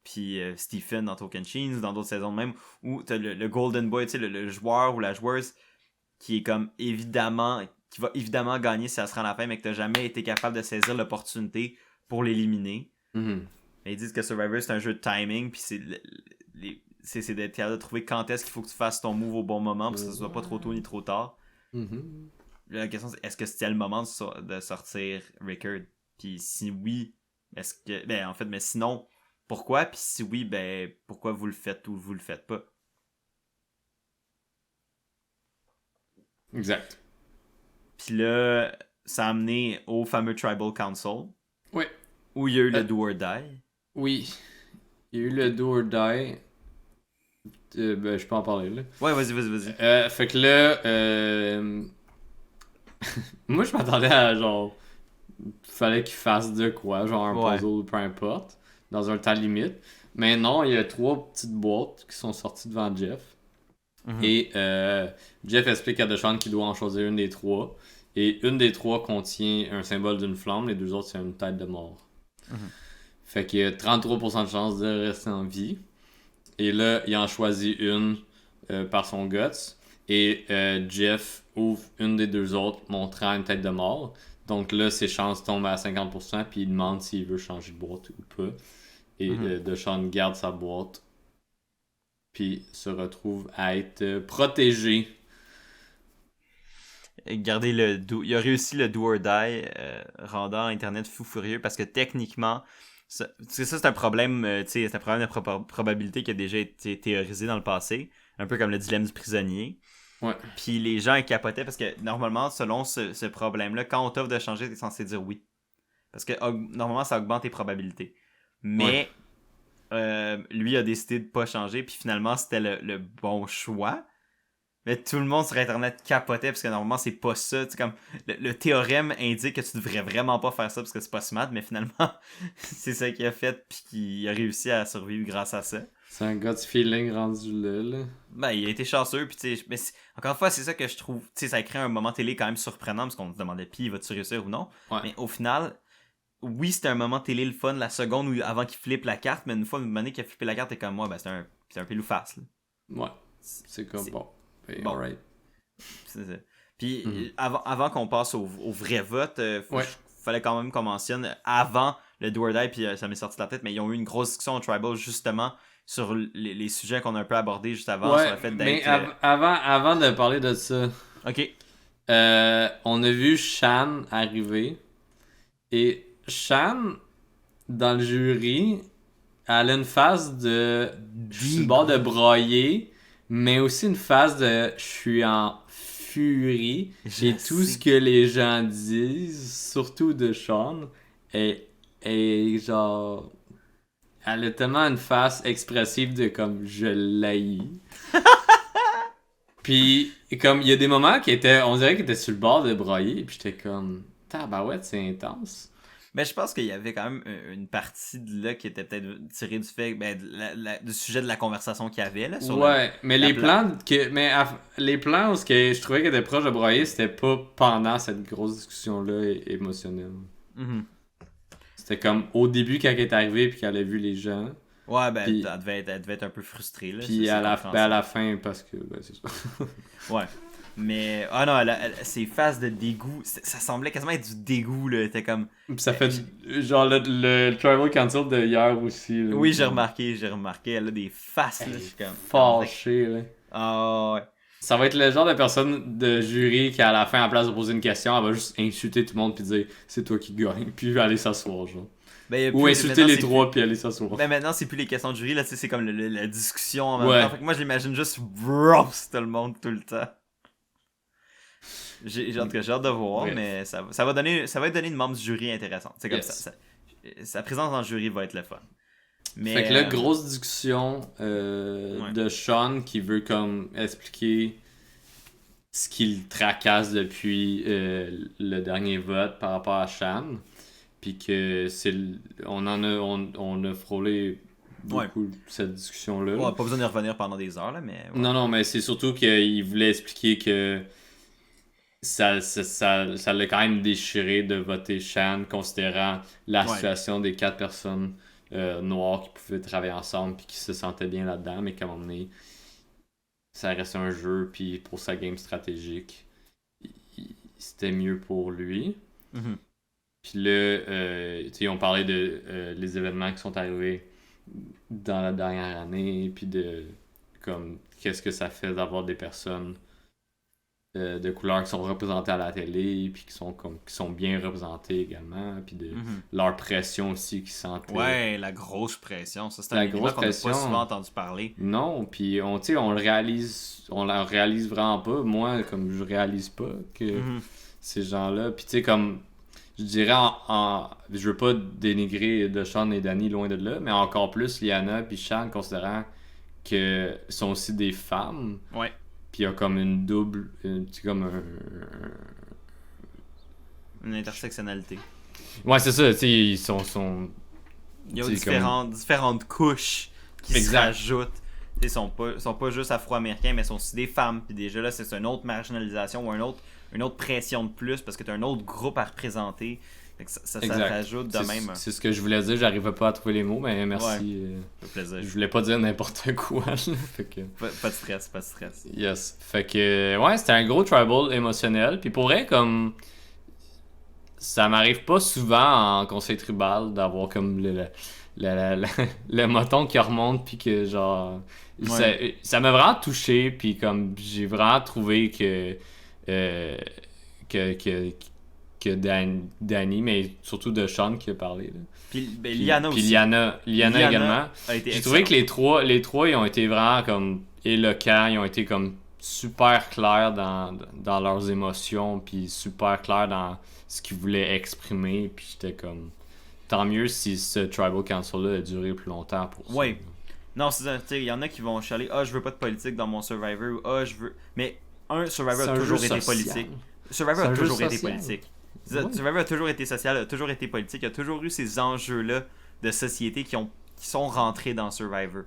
puis Stephen dans Token Chains, dans d'autres saisons même, où t'as le Golden Boy, tu sais, le joueur ou la joueuse qui est comme qui va évidemment gagner si ça se rend à la fin, mais que t'as jamais été capable de saisir l'opportunité pour l'éliminer. Mm-hmm. Mais ils disent que Survivor, c'est un jeu de timing, puis c'est d'être capable de trouver quand est-ce qu'il faut que tu fasses ton move au bon moment, pour que ce soit pas trop tôt ni trop tard. Mm-hmm. La question, c'est est-ce que c'était le moment de sortir Rickard? Puis si oui, est-ce que... Ben, en fait, mais sinon, pourquoi? Puis si oui, ben, pourquoi vous le faites ou vous le faites pas? Exact. Puis là, ça a amené au fameux Tribal Council. Oui. Où il y a eu le Do or Die. Oui. Il y a eu le Do or Die. Ben, je peux en parler, là. Ouais, vas-y. Fait que là, moi, je m'attendais à, genre, fallait qu'il fasse de quoi, genre un puzzle ou peu importe, dans un temps limite. Mais non, il y a 3 petites boîtes qui sont sorties devant Jeff. Mm-hmm. Et Jeff explique à DeShawn qu'il doit en choisir une des 3. Et une des 3 contient un symbole d'une flamme, les 2 autres, c'est une tête de mort. Mm-hmm. Fait qu'il y a 33% de chance de rester en vie. Et là, il en choisit une par son guts. Et Jeff ouvre une des 2 autres, montrant une tête de mort. Donc là, ses chances tombent à 50%, puis il demande s'il veut changer de boîte ou pas. Et DeShawn garde sa boîte, puis se retrouve à être protégé. Il a réussi le Do or Die, rendant Internet fou furieux, parce que techniquement, c'est un problème, c'est un problème de probabilité qui a déjà été théorisé dans le passé, un peu comme le dilemme du prisonnier. Ouais. Puis les gens ils capotaient parce que normalement, selon ce problème-là, quand on t'offre de changer, t'es censé dire oui. Parce que normalement, ça augmente tes probabilités. Mais lui a décidé de pas changer, puis finalement, c'était le bon choix. Mais tout le monde sur Internet capotait parce que normalement, c'est pas ça. Tu sais, comme le théorème indique que tu devrais vraiment pas faire ça parce que c'est pas smart, mais finalement, c'est ça qu'il a fait, puis qu'il a réussi à survivre grâce à ça. C'est un gut feeling rendu là. Ben, il a été chanceux, puis tu sais, mais encore une fois, c'est ça que je trouve, tu sais, ça a créé un moment télé quand même surprenant, parce qu'on se demandait, puis va-tu réussir ou non? Ouais. Mais au final, oui, c'était un moment télé le fun, la seconde où, avant qu'il flippe la carte, mais une fois, une année qu'il a flippé la carte, t'es comme moi, ben, c'est un pilou face, là. Ouais, c'est comme bon. Bon. Alright. C'est ça. Puis, avant qu'on passe au vrai vote, fallait quand même qu'on mentionne, avant le Do or Die, puis ça m'est sorti de la tête, mais ils ont eu une grosse discussion au Tribal, justement, sur les sujets qu'on a un peu abordés juste avant, sur le fait d'être... Mais avant de parler de ça, ok. On a vu Shan arriver, et Shan, dans le jury, elle a une phase de... Je suis sur le bord de broyer, mais aussi une phase de... Je suis en furie, et tout ce que les gens disent, surtout de Sean, est genre... Elle a tellement une face expressive de comme je l'haïs. Puis comme il y a des moments qui étaient, on dirait qu'elle était sur le bord de broyer, puis j'étais comme tabarouette, c'est intense. Mais je pense qu'il y avait quand même une partie de là qui était peut-être tirée du fait du sujet de la conversation qu'il y avait là sur mais les plans les plans où je trouvais qu'elle était proche de broyer, c'était pas pendant cette grosse discussion là émotionnelle. Mm-hmm. C'était comme au début quand elle est arrivée puis qu'elle a vu les gens. Ouais, ben puis, elle devait être un peu frustrée là. Puis à la fin parce que c'est ça. Ouais. Mais, non, ses phases de dégoût, ça semblait quasiment être du dégoût, là. T'es comme. Puis ça fait genre le Tribal Council de hier aussi. Là, oui, j'ai remarqué. Elle a des faces, là. Je suis comme. Fâché, là. Ah, ouais. Ça va être le genre de personne de jury qui, à la fin, à la place de poser une question, elle va juste insulter tout le monde puis dire c'est toi qui gagne, puis aller s'asseoir, genre. Ou insulter les trois puis aller s'asseoir. Ben maintenant, c'est plus les questions de jury, là, c'est comme la discussion en même temps. Fait que moi, je l'imagine juste roast tout le monde tout le temps. J'ai hâte de voir, mais ça va être donné une membre du jury intéressante. C'est comme ça. Sa présence dans le jury va être le fun. Mais, fait que là, grosse discussion de Sean qui veut comme expliquer ce qu'il tracasse depuis le dernier vote par rapport à Shan. Puis que on a frôlé beaucoup cette discussion-là. Ouais, pas besoin de revenir pendant des heures, là, mais... Ouais. Non, mais c'est surtout qu'il voulait expliquer que ça l'a quand même déchiré de voter Shan, considérant la situation des 4 personnes noires qui pouvaient travailler ensemble puis qui se sentaient bien là-dedans, mais qu'à un moment donné, ça reste un jeu, puis pour sa game stratégique, c'était mieux pour lui. Mm-hmm. Puis là, on parlait de les événements qui sont arrivés dans la dernière année, puis de comme qu'est-ce que ça fait d'avoir des personnes de couleur qui sont représentées à la télé, puis qui sont bien représentées également, puis de leur pression aussi qui sentent. Ouais, la grosse pression, ça c'est un élément qu'on n'a pas souvent entendu parler. Non, puis on le réalise vraiment pas. Moi, comme je réalise pas que ces gens-là, puis tu sais comme je dirais je veux pas dénigrer de Sean et Danny loin de là, mais encore plus Liana puis Sean, considérant que sont aussi des femmes. Ouais. Puis il y a comme une double, comme une intersectionnalité. Ouais, c'est ça, tu sais, ils sont il y a différentes couches qui se rajoutent. Ils sont pas juste afro-américains, mais sont aussi des femmes. Puis déjà là, c'est une autre marginalisation ou une autre pression de plus parce que tu as un autre groupe à représenter. Ça rajoute de même. C'est ce que je voulais dire, j'arrivais pas à trouver les mots, mais merci. Ouais, ça fait plaisir. Je voulais pas dire n'importe quoi. Là, fait que... pas de stress. Yes. Fait que, ouais, c'était un gros tribal émotionnel. Puis pour vrai, comme. Ça m'arrive pas souvent en conseil tribal d'avoir comme le moton qui remonte, puis que genre. Ouais. Ça m'a vraiment touché, puis comme j'ai vraiment trouvé que Danny, mais surtout de Sean qui a parlé. Là. Puis Liana aussi. Puis Liana également. J'ai trouvé que les trois ils ont été vraiment comme éloquents, ils ont été comme super clairs dans leurs émotions, puis super clairs dans ce qu'ils voulaient exprimer, puis j'étais comme tant mieux si ce Tribal Council-là a duré plus longtemps pour ça. Oui. Non, c'est ça, il y en a qui vont chialer « je veux pas de politique dans mon Survivor » ou « je veux... » Mais Survivor a toujours été politique. Survivor a toujours été politique. Survivor a toujours été social, a toujours été politique, il y a toujours eu ces enjeux-là de société qui sont rentrés dans Survivor.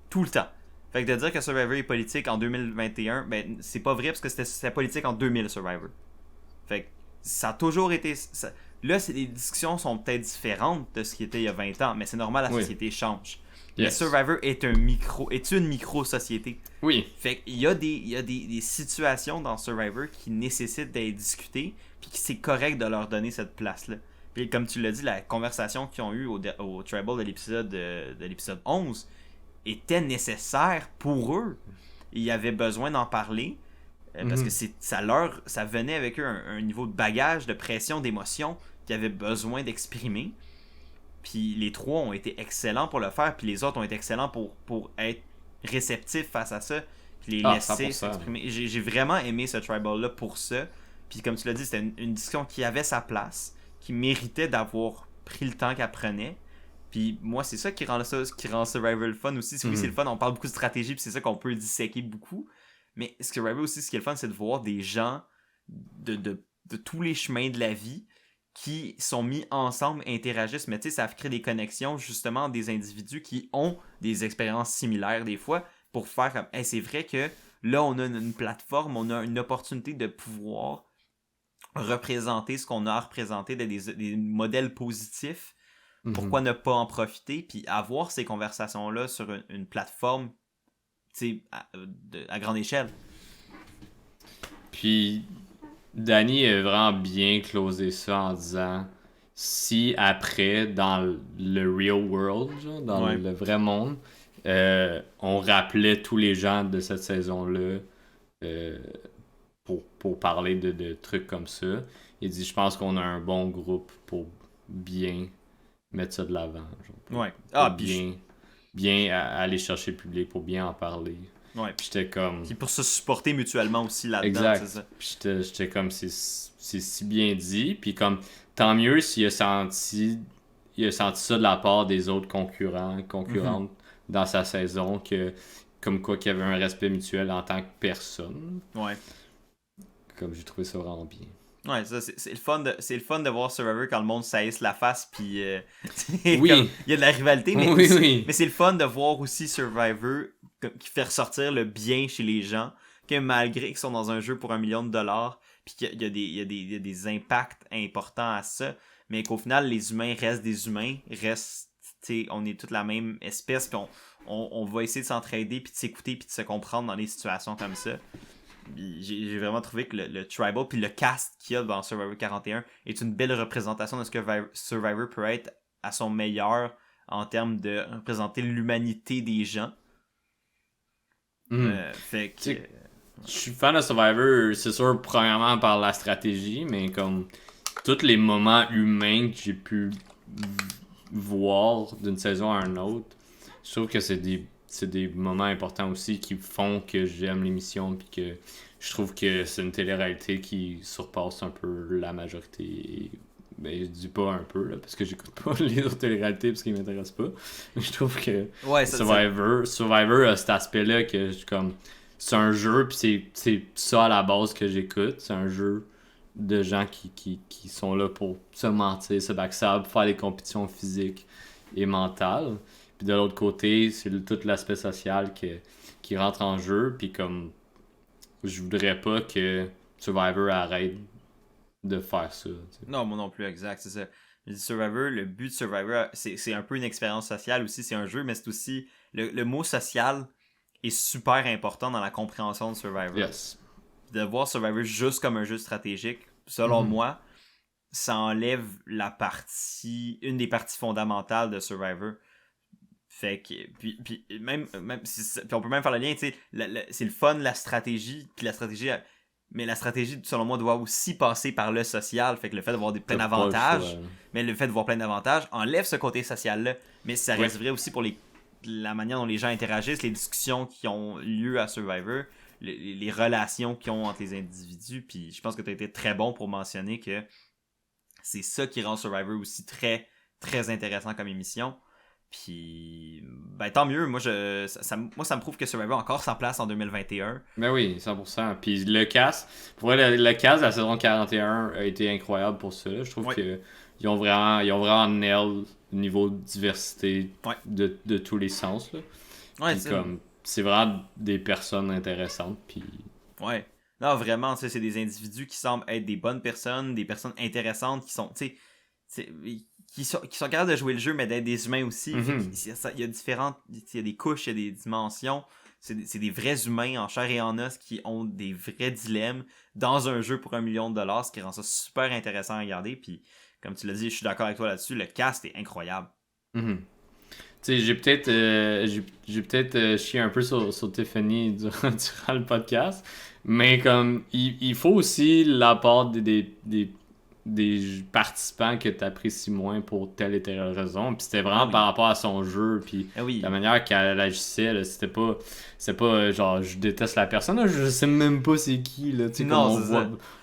Tout le temps. Fait que de dire que Survivor est politique en 2021, ben c'est pas vrai parce que c'était politique en 2000 Survivor. Fait que ça a toujours été... Là, les discussions sont peut-être différentes de ce qui était il y a 20 ans, mais c'est normal, la société change. Mais Survivor est une micro-société. Oui. Fait qu'il y a des situations dans Survivor qui nécessitent d'être discutées, puis que c'est correct de leur donner cette place-là. Puis comme tu l'as dit, la conversation qu'ils ont eue au Tribal de l'épisode 11 était nécessaire pour eux. Ils avaient besoin d'en parler, parce que ça venait avec eux un niveau de bagage, de pression, d'émotion qu'ils avaient besoin d'exprimer. Puis les trois ont été excellents pour le faire, puis les autres ont été excellents pour être réceptifs face à ça, puis les laisser s'exprimer. J'ai vraiment aimé ce tribal-là pour ça. Puis comme tu l'as dit, c'était une discussion qui avait sa place, qui méritait d'avoir pris le temps qu'elle prenait. Puis moi, c'est ça qui rend Survivor le fun aussi. Oui, c'est le fun, on parle beaucoup de stratégie, puis c'est ça qu'on peut disséquer beaucoup. Mais Survivor aussi, ce qui est le fun, c'est de voir des gens de tous les chemins de la vie qui sont mis ensemble, interagissent, mais tu sais, ça crée des connexions justement des individus qui ont des expériences similaires des fois pour faire comme, hey, c'est vrai que là, on a une plateforme, on a une opportunité de pouvoir représenter ce qu'on a à représenter, des modèles positifs. Pourquoi ne pas en profiter, puis avoir ces conversations-là sur une plateforme, tu sais, à grande échelle. Puis Danny a vraiment bien closé ça en disant si après, dans le real world, genre, dans le vrai monde, on rappelait tous les gens de cette saison-là pour parler de trucs comme ça, il dit je pense qu'on a un bon groupe pour bien mettre ça de l'avant. Genre, bien aller chercher le public, pour bien en parler. Ouais. Puis j'étais comme... Puis pour se supporter mutuellement aussi là-dedans, exact. c'est ça. Puis j'étais comme, c'est si bien dit. Puis comme, tant mieux s'il a senti ça de la part des autres concurrentes dans sa saison, que comme quoi qu'il y avait un respect mutuel en tant que personne. Ouais. Comme j'ai trouvé ça vraiment bien. Ouais, ça, c'est le fun de voir Survivor quand le monde saillisse la face, puis oui. Il y a de la rivalité, mais, mais c'est le fun de voir aussi Survivor qui fait ressortir le bien chez les gens, que malgré qu'ils sont dans un jeu pour $1 million, puis qu'il y a des impacts importants à ça, mais qu'au final, les humains restent des humains, on est toute la même espèce, puis on va essayer de s'entraider, puis de s'écouter, puis de se comprendre dans des situations comme ça. J'ai vraiment trouvé que le Tribal puis le cast qu'il y a dans Survivor 41 est une belle représentation de ce que Survivor peut être à son meilleur en termes de représenter l'humanité des gens. Fait que... Je suis fan de Survivor, c'est sûr, premièrement par la stratégie, mais comme tous les moments humains que j'ai pu voir d'une saison à une autre, je trouve que c'est des moments importants aussi qui font que j'aime l'émission, puis que je trouve que c'est une télé-réalité qui surpasse un peu la majorité. Ben, je dis pas un peu, là, parce que j'écoute pas les autres télé-réalités parce qu'ils m'intéressent pas. Je trouve que Survivor a cet aspect-là que comme c'est un jeu, puis c'est ça à la base que j'écoute. C'est un jeu de gens qui sont là pour se mentir, se backstab, faire des compétitions physiques et mentales. Puis de l'autre côté, c'est tout l'aspect social qui rentre en jeu. Puis comme je voudrais pas que Survivor arrête de faire ça. T'sais. Non, moi non plus, exact, c'est ça. Survivor, le but de Survivor, c'est un peu une expérience sociale aussi, c'est un jeu, mais c'est aussi... Le mot social est super important dans la compréhension de Survivor. Yes. De voir Survivor juste comme un jeu stratégique, selon moi, ça enlève une des parties fondamentales de Survivor. Fait que, puis même si puis on peut même faire le lien, tu sais, c'est le fun, la stratégie, puis la stratégie, mais la stratégie, selon moi, doit aussi passer par le social, fait que le fait d'avoir plein d'avantages, mais le fait de voir plein d'avantages enlève ce côté social-là, mais ça reste vrai aussi pour la manière dont les gens interagissent, les discussions qui ont lieu à Survivor, les relations qu'ils ont entre les individus, puis je pense que tu as été très bon pour mentionner que c'est ça qui rend Survivor aussi très, très intéressant comme émission. Puis, ben tant mieux. Moi, ça me prouve que Survivor a encore sa place en 2021. Ben oui, 100%. Puis le cast, pour vrai, le cast de la saison 41 a été incroyable pour ça. Je trouve que ils ont vraiment nail le niveau de diversité de tous les sens. Là. Ouais, c'est vraiment des personnes intéressantes. Puis... ouais. Non, vraiment, c'est des individus qui semblent être des bonnes personnes, des personnes intéressantes qui sont, qui sont capables de jouer le jeu, mais d'être des humains aussi. Il y a des couches, il y a des dimensions. C'est des vrais humains en chair et en os qui ont des vrais dilemmes dans un jeu pour $1 million, ce qui rend ça super intéressant à regarder. Puis, comme tu l'as dit, je suis d'accord avec toi là-dessus, le cast est incroyable. Tu sais, j'ai peut-être chié un peu sur Tiffany durant le podcast, mais comme il faut aussi l'apport des participants que tu apprécies moins pour telle et telle raison. Puis c'était vraiment par rapport à son jeu, puis la manière qu'elle agissait, là, c'est pas genre je déteste la personne, là, je sais même pas c'est qui, là,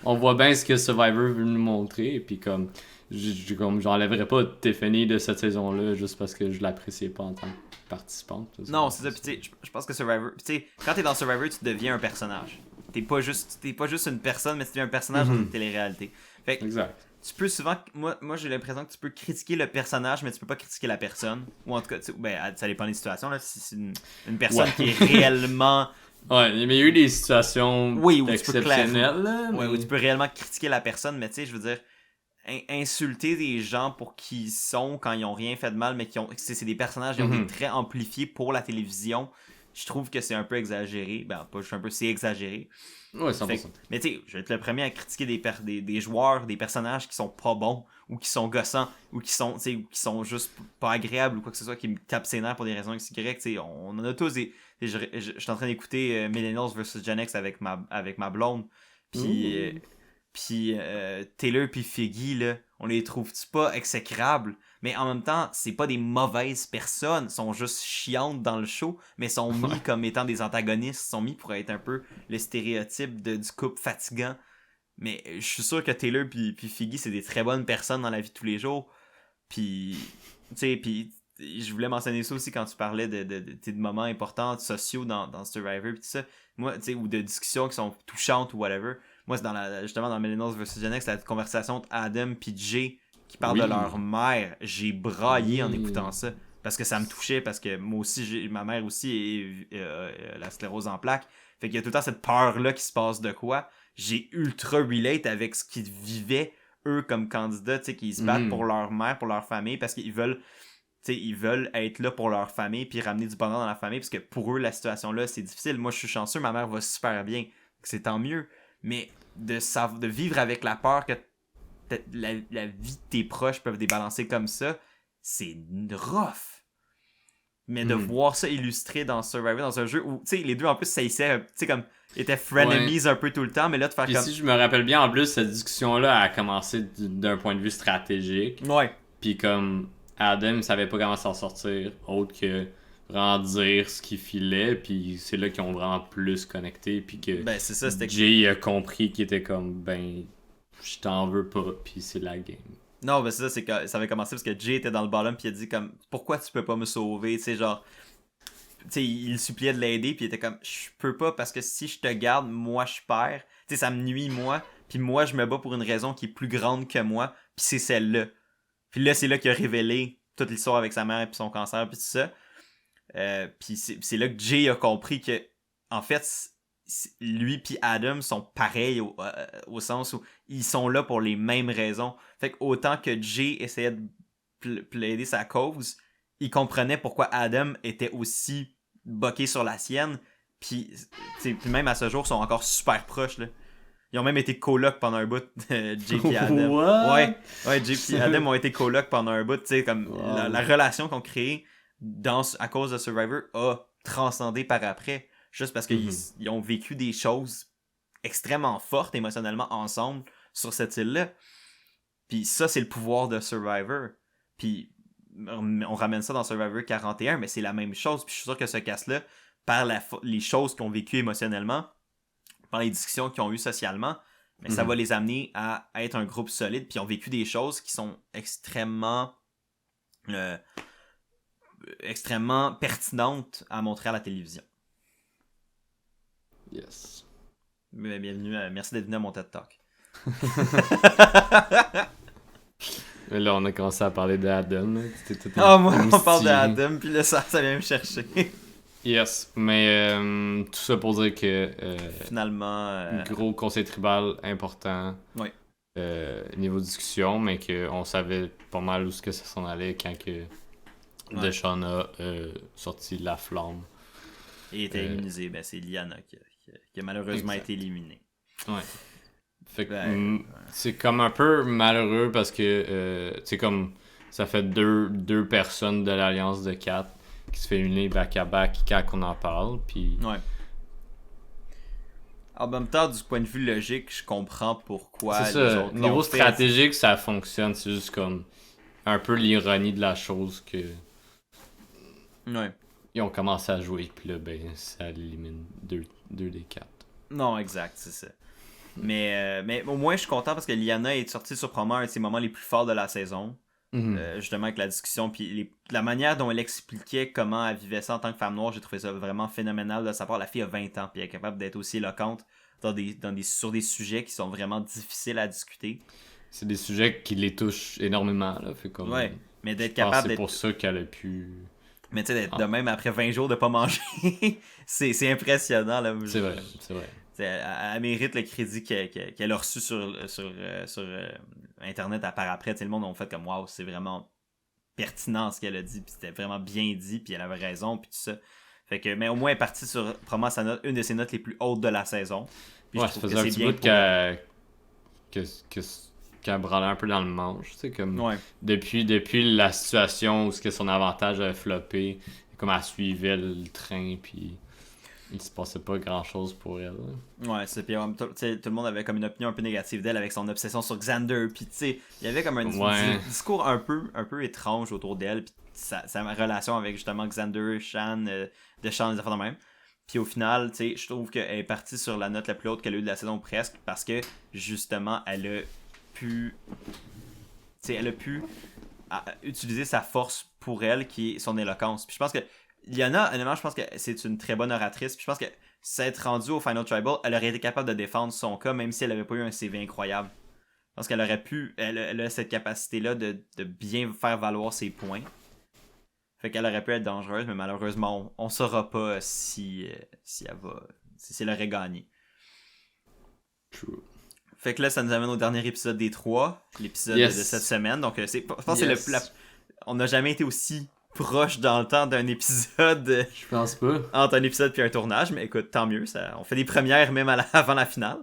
on voit bien ce que Survivor veut nous montrer, et puis comme j'enlèverais pas Tiffany de cette saison-là juste parce que je l'appréciais pas en tant que participante. Non, c'est ça, puis tu sais, je pense que Survivor, tu sais, quand t'es dans Survivor, tu deviens un personnage. T'es pas juste une personne, mais tu deviens un personnage dans une télé-réalité. Fait que exact. Tu peux souvent... Moi j'ai l'impression que tu peux critiquer le personnage, mais tu peux pas critiquer la personne. Ou en tout cas, ça dépend des situations. Là. Si c'est une personne qui est réellement... Ouais, mais il y a eu des situations exceptionnelles. Où tu peux réellement critiquer la personne, mais tu sais, je veux dire, insulter des gens pour qui ils sont quand ils ont rien fait de mal, mais c'est des personnages qui ont des traits amplifiés pour la télévision. je trouve que c'est un peu exagéré. Ben, pas juste un peu, c'est exagéré. Ouais, 100%. Mais tu sais, je vais être le premier à critiquer des joueurs, des personnages qui sont pas bons, ou qui sont gossants, ou qui sont juste pas agréables, ou quoi que ce soit, qui me tapent ses nerfs pour des raisons XY. Tu sais, on en a tous des. Je suis en train d'écouter Millennials vs Gen X avec ma blonde. Puis Taylor puis Figgy, là, on les trouve-tu pas exécrables? Mais en même temps, c'est pas des mauvaises personnes. Ils sont juste chiantes dans le show, mais sont mis comme étant des antagonistes. Ils sont mis pour être un peu le stéréotype du couple fatigant. Mais je suis sûr que Taylor puis Figgy, c'est des très bonnes personnes dans la vie de tous les jours. Puis, tu sais, puis je voulais mentionner ça aussi quand tu parlais de moments importants sociaux dans Survivor pis tout ça. Moi, tu sais, ou de discussions qui sont touchantes ou whatever. Moi, c'est justement dans Millennials vs Gen X, la conversation entre Adam puis Jay qui parlent de leur mère. J'ai braillé en écoutant ça. Parce que ça me touchait, parce que moi aussi, ma mère aussi est la sclérose en plaques. Fait qu'il y a tout le temps cette peur-là qui se passe de quoi. J'ai ultra relate avec ce qu'ils vivaient, eux, comme candidats, tu sais, qui se battent pour leur mère, pour leur famille, parce qu'ils veulent, tu sais, ils veulent être là pour leur famille, puis ramener du bonheur dans la famille, parce que pour eux, la situation-là, c'est difficile. Moi, je suis chanceux, ma mère va super bien, c'est tant mieux. Mais de vivre avec la peur que la vie de tes proches peuvent débalancer comme ça, c'est rough. Mais de voir ça illustré dans Survivor, dans un jeu où, tu sais, les deux en plus s'haïssaient, tu sais, comme, étaient frenemies un peu tout le temps, mais là, de faire Puis comme. si je me rappelle bien, en plus, cette discussion-là a commencé d'un point de vue stratégique. Ouais. Puis comme Adam, il savait pas comment s'en sortir, autre que vraiment dire ce qu'il filait, puis c'est là qu'ils ont vraiment plus connecté, puis que Ben, c'est ça, c'était. Jay a compris qu'il était comme, ben, je t'en veux pas, puis c'est la game. Non, ben c'est ça, c'est que ça avait commencé parce que Jay était dans le bottom puis il a dit comme pourquoi tu peux pas me sauver, tu sais genre tu sais il suppliait de l'aider puis il était comme je peux pas parce que si je te garde, moi je perds. Tu sais ça me nuit moi, puis moi je me bats pour une raison qui est plus grande que moi, puis c'est celle-là. Puis là c'est là qu'il a révélé toute l'histoire avec sa mère puis son cancer puis tout ça. Puis c'est là que Jay a compris que en fait lui puis Adam sont pareils au sens où ils sont là pour les mêmes raisons. Fait que autant que Jay essayait de plaider sa cause, il comprenait pourquoi Adam était aussi boqué sur la sienne. Puis même à ce jour, ils sont encore super proches. Là. Ils ont même été colocs pendant un bout, Jay et Adam. What? Ouais, Jay et Adam ont été colocs pendant un bout. Comme la relation qu'on crée à cause de Survivor a transcendé par après. Juste parce qu'ils ont vécu des choses extrêmement fortes émotionnellement ensemble sur cette île-là. Puis ça, c'est le pouvoir de Survivor. Puis on ramène ça dans Survivor 41, mais c'est la même chose. Puis je suis sûr que ce cast-là, par les choses qu'ils ont vécues émotionnellement, par les discussions qu'ils ont eues socialement, mais ça va les amener à être un groupe solide. Puis ils ont vécu des choses qui sont extrêmement pertinentes à montrer à la télévision. Yes. Bienvenue, merci d'être venu à mon TED Talk. Et là, on a commencé à parler d'Adam. Moi, on parle d'Adam, puis là, ça vient me chercher. Yes, mais tout ça pour dire que finalement, gros conseil tribal important. Oui. Niveau discussion, mais qu'on savait pas mal où ce que ça s'en allait quand que Deshaun a sorti la flamme. Et était immunisé. Ben, c'est Liana qui a malheureusement été éliminée. Ouais. Fait que c'est comme un peu malheureux parce que c'est comme ça fait deux personnes de l'Alliance de 4 qui se fait éliminer back-à-back quand on en parle. Puis... Ouais. En même temps, du point de vue logique, je comprends pourquoi. C'est ça. Niveau stratégique, ça fonctionne. C'est juste comme un peu l'ironie de la chose que. Ouais. Ils ont commencé à jouer, puis là, ben, ça élimine 2 des 4. Non, exact, c'est ça. Mais au moins, je suis content parce que Liana est sortie sur probablement un de ses moments les plus forts de la saison. Justement, avec la discussion. Puis la manière dont elle expliquait comment elle vivait ça en tant que femme noire, j'ai trouvé ça vraiment phénoménal de sa part. La fille a 20 ans, puis elle est capable d'être aussi éloquente sur des sujets qui sont vraiment difficiles à discuter. C'est des sujets qui les touchent énormément, là. Fait comme, ouais, mais d'être capable c'est pour ça qu'elle a pu... Mais tu sais, d'être de même après 20 jours de pas manger, c'est impressionnant, là. C'est vrai. Elle mérite le crédit qu'elle a reçu sur Internet par après. T'sais, le monde a fait comme waouh, c'est vraiment pertinent ce qu'elle a dit, puis c'était vraiment bien dit, puis elle avait raison, puis tout ça. Fait que, mais au moins, elle est partie sur probablement une de ses notes les plus hautes de la saison. Puis Ouais, ça faisait un petit bout qu'elle branlait un peu dans le manche, tu sais, comme depuis la situation où son avantage avait floppé, comme elle suivait le train, puis il se passait pas grand-chose pour elle. Ouais, c'est puis tout le monde avait comme une opinion un peu négative d'elle avec son obsession sur Xander, puis tu sais, il y avait comme un discours un peu étrange autour d'elle, puis sa relation avec justement Xander, Shan, de Shan, des affaires de même. Puis au final, tu sais, je trouve qu'elle est partie sur la note la plus haute qu'elle a eu de la saison presque, parce que justement, elle a pu utiliser sa force pour elle, qui est son éloquence. Puis je pense que Liana, honnêtement, je pense que c'est une très bonne oratrice. Puis je pense que s'être rendue au Final Tribal, elle aurait été capable de défendre son cas, même si elle n'avait pas eu un CV incroyable. Je pense qu'elle aurait pu, elle a cette capacité-là de bien faire valoir ses points. Fait qu'elle aurait pu être dangereuse, mais malheureusement, on saura pas si elle aurait gagné. True. Fait que là, ça nous amène au dernier épisode des 3, l'épisode de cette semaine. Donc, je pense que on n'a jamais été aussi proche dans le temps d'un épisode. Je pense pas. Entre un épisode puis un tournage, mais écoute, tant mieux. On fait des premières même avant la finale.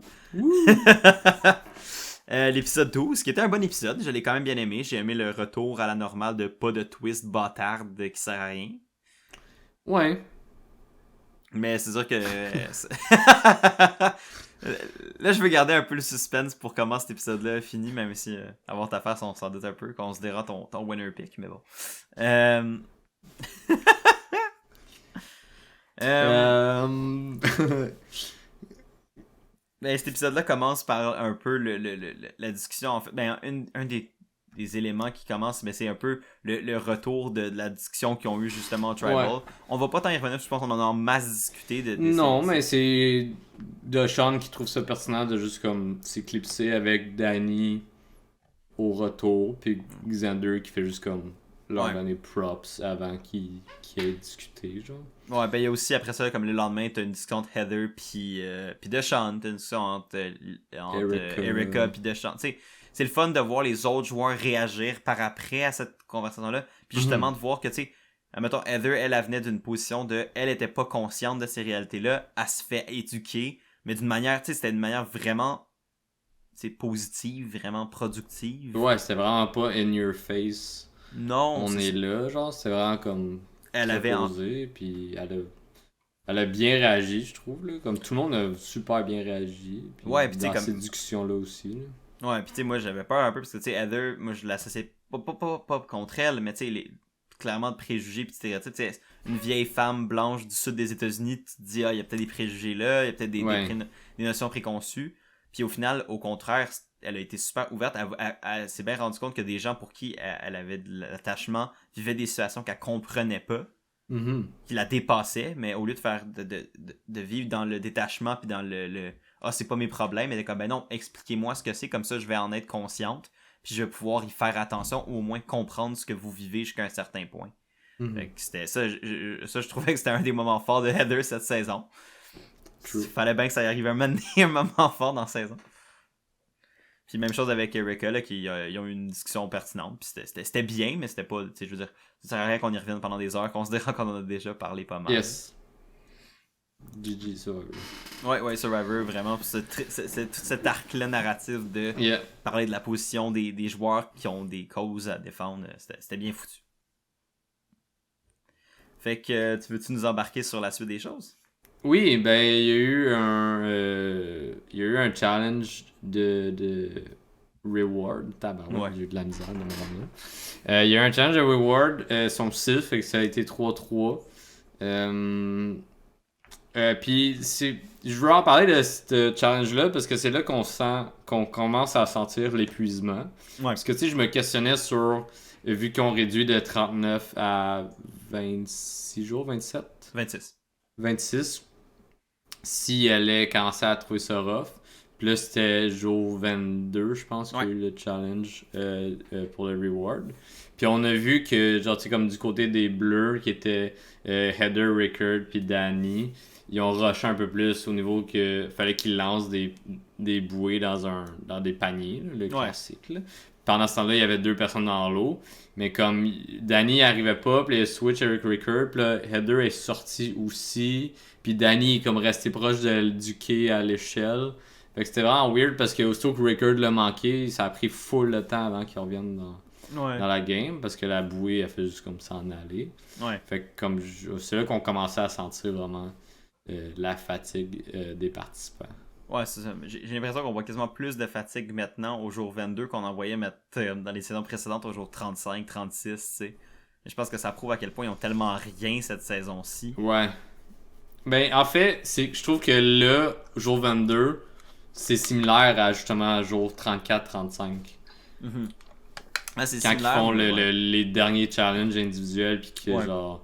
L'épisode 12, qui était un bon épisode, je l'ai quand même bien aimé. J'ai aimé le retour à la normale de pas de twist bâtarde qui sert à rien. Ouais. Mais c'est sûr que... Là, je veux garder un peu le suspense pour comment cet épisode-là finit, même si avant ta face, on s'en doute un peu, qu'on se dira ton winner pick, mais bon. Ben, cet épisode-là commence par un peu la discussion. En fait, ben, un des éléments qui commence, mais c'est un peu le retour de la discussion qu'ils ont eu justement au Tribal. Ouais. On va pas t'en y revenir, je pense qu'on en a masse discuté. Non, mais c'est de Sean qui trouve ça pertinent de juste comme s'éclipser avec Danny au retour, puis Xander qui fait juste comme leur donner props avant qu'il ait discuté, genre. Ouais, ben il y a aussi après ça, comme le lendemain, t'as une discussion entre Heather puis Deshawn, t'as une discussion entre Erica puis Deshawn. Tu sais, c'est le fun de voir les autres joueurs réagir par après à cette conversation-là. Puis justement de voir que, tu sais, admettons, Heather, elle venait d'une position de... Elle était pas consciente de ces réalités-là. Elle se fait éduquer. Mais d'une manière, tu sais, c'était une manière vraiment... C'est positive, vraiment productive. Ouais, c'était vraiment pas in your face. Non. On est là, genre, c'est vraiment comme... Elle avait posé, puis elle a bien réagi, je trouve, là. Comme tout le monde a super bien réagi. Puis ouais, puis dans ces discussions-là aussi, là. Ouais, puis tu sais, moi j'avais peur un peu parce que tu sais, Heather, moi je l'associais pas contre elle, mais tu sais, clairement de préjugés puis stéréotypes. Tu sais, une vieille femme blanche du sud des États-Unis, tu te dis, il y a peut-être des préjugés là, il y a peut-être des notions préconçues. Puis au final, au contraire, elle a été super ouverte. Elle s'est bien rendue compte que des gens pour qui elle avait de l'attachement vivaient des situations qu'elle comprenait pas, qui la dépassaient, mais au lieu de faire de vivre dans le détachement puis dans le c'est pas mes problèmes, elle est comme ben non, expliquez-moi ce que c'est, comme ça je vais en être consciente, puis je vais pouvoir y faire attention ou au moins comprendre ce que vous vivez jusqu'à un certain point. Fait que c'était ça, je trouvais que c'était un des moments forts de Heather cette saison. Il fallait bien que ça y arrive un moment fort dans la saison. Puis même chose avec Erica, là, ils ont eu une discussion pertinente. Puis c'était bien, mais c'était pas, tu sais, je veux dire, ça sert à rien qu'on y revienne pendant des heures, considérant qu'on en a déjà parlé pas mal. Yes. GG Survivor. Ouais, Survivor, vraiment. C'est tout cet arc-là narratif de parler de la position des joueurs qui ont des causes à défendre. C'était bien foutu. Fait que, tu veux-tu nous embarquer sur la suite des choses? Oui, ben il y a eu un challenge de reward. Tabarouette, j'ai eu de la misère de me rendre. Il y a eu un challenge de reward, son style, fait que ça a été 3-3. Puis je veux en parler de ce challenge-là parce que c'est là qu'on commence à sentir l'épuisement. Ouais. Parce que tu sais, je me questionnais sur, vu qu'on réduit de 39 à 26 jours, 27? 26. Si elle allait commencer à trouver ça rough. Puis là, c'était jour 22, je pense, qu'il y a eu le challenge pour le reward. Puis on a vu que, genre, tu sais, comme du côté des Bleus, qui étaient Heather, Rickard, puis Danny, ils ont rushé un peu plus au niveau que fallait qu'ils lancent des bouées dans des paniers, là, le classique. Là. pendant ce temps-là, il y avait 2 personnes dans l'eau. Mais comme Danny arrivait pas, puis il a switch avec Ricker, puis là, Heather est sorti aussi. Puis Danny est comme resté proche du quai à l'échelle. Fait que c'était vraiment weird parce que aussitôt que Ricker l'a manqué, ça a pris full le temps avant qu'il revienne dans la game. Parce que la bouée a fait juste comme s'en aller. Ouais. Fait que comme c'est là qu'on commençait à sentir vraiment la fatigue des participants. Ouais, c'est ça. J'ai l'impression qu'on voit quasiment plus de fatigue maintenant au jour 22 qu'on en voyait dans les saisons précédentes au jour 35, 36, tu sais. Et je pense que ça prouve à quel point ils ont tellement rien cette saison-ci. Ouais. Ben, en fait, je trouve que là, jour 22, c'est similaire à justement jour 34-35. Mm-hmm. Ah, c'est quand similaire, ils font ouais. les derniers challenges individuels, puis que Ouais. genre.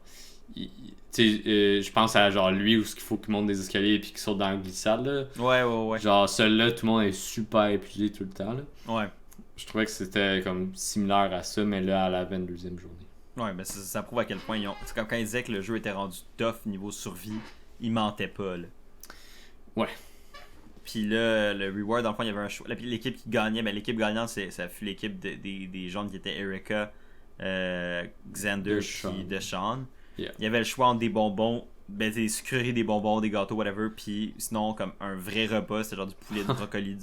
Je pense à genre lui où il faut qu'il monte des escaliers puis qu'il saute dans la glissade. Là. Ouais. Genre, celui-là, tout le monde est super épuisé tout le temps. Là. Ouais. Je trouvais que c'était comme similaire à ça, mais là, à la 22e journée. Ouais, mais ça prouve à quel point ils ont. C'est comme quand ils disaient que le jeu était rendu tough niveau survie, ils mentaient pas, là. Ouais. Puis là, le reward, dans le fond, il y avait un choix. L'équipe qui gagnait, ben l'équipe gagnante, ça fut l'équipe des jaunes qui étaient Erika, Xander puis Deshawn. Yeah. Il y avait le choix entre des bonbons, ben des sucreries, des bonbons, des gâteaux, whatever, puis sinon, comme un vrai repas, c'était genre du poulet, du brocoli.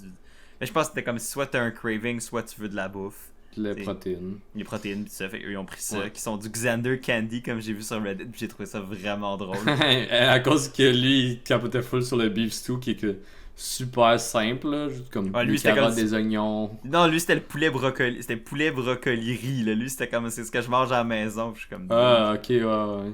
Mais je pense que c'était comme soit t'as un craving, soit tu veux de la bouffe. Les protéines. Les protéines, pis ça, fait qu'eux ils ont pris ça, Ouais. qui sont du Xander Candy, comme j'ai vu sur Reddit, pis j'ai trouvé ça vraiment drôle. À cause que lui, il capotait full sur le beef stew, qui est que super simple, là, juste comme Ouais, lui, des c'était carottes, comme- des oignons. Non, lui c'était le poulet brocoli, c'était poulet brocoli riz, là. Lui c'était comme, c'est ce que je mange à la maison, pis je suis comme... Ah, ok, ouais.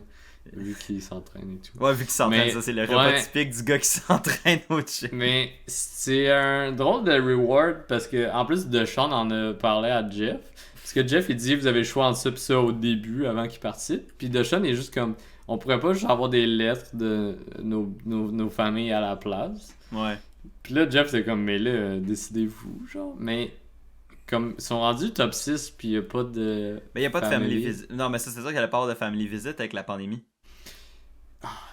Vu qu'il s'entraîne et tout. Ouais, vu qu'il s'entraîne, Mais, ça c'est le repas ouais. typique du gars qui s'entraîne au gym. Mais c'est un drôle de reward parce que en plus de Sean en a parlé à Jeff. Parce que Jeff il dit vous avez le choix entre ça et ça au début avant qu'il participe. Puis Deshaun est juste comme on pourrait pas juste avoir des lettres de nos familles à la place. Ouais. Puis là Jeff c'est comme mais là décidez-vous genre. Mais comme ils sont rendus top 6 puis y a pas de. Mais y a pas de family Family. visit. Non, mais ça c'est sûr qu'il allait pas avoir de family visit avec la pandémie.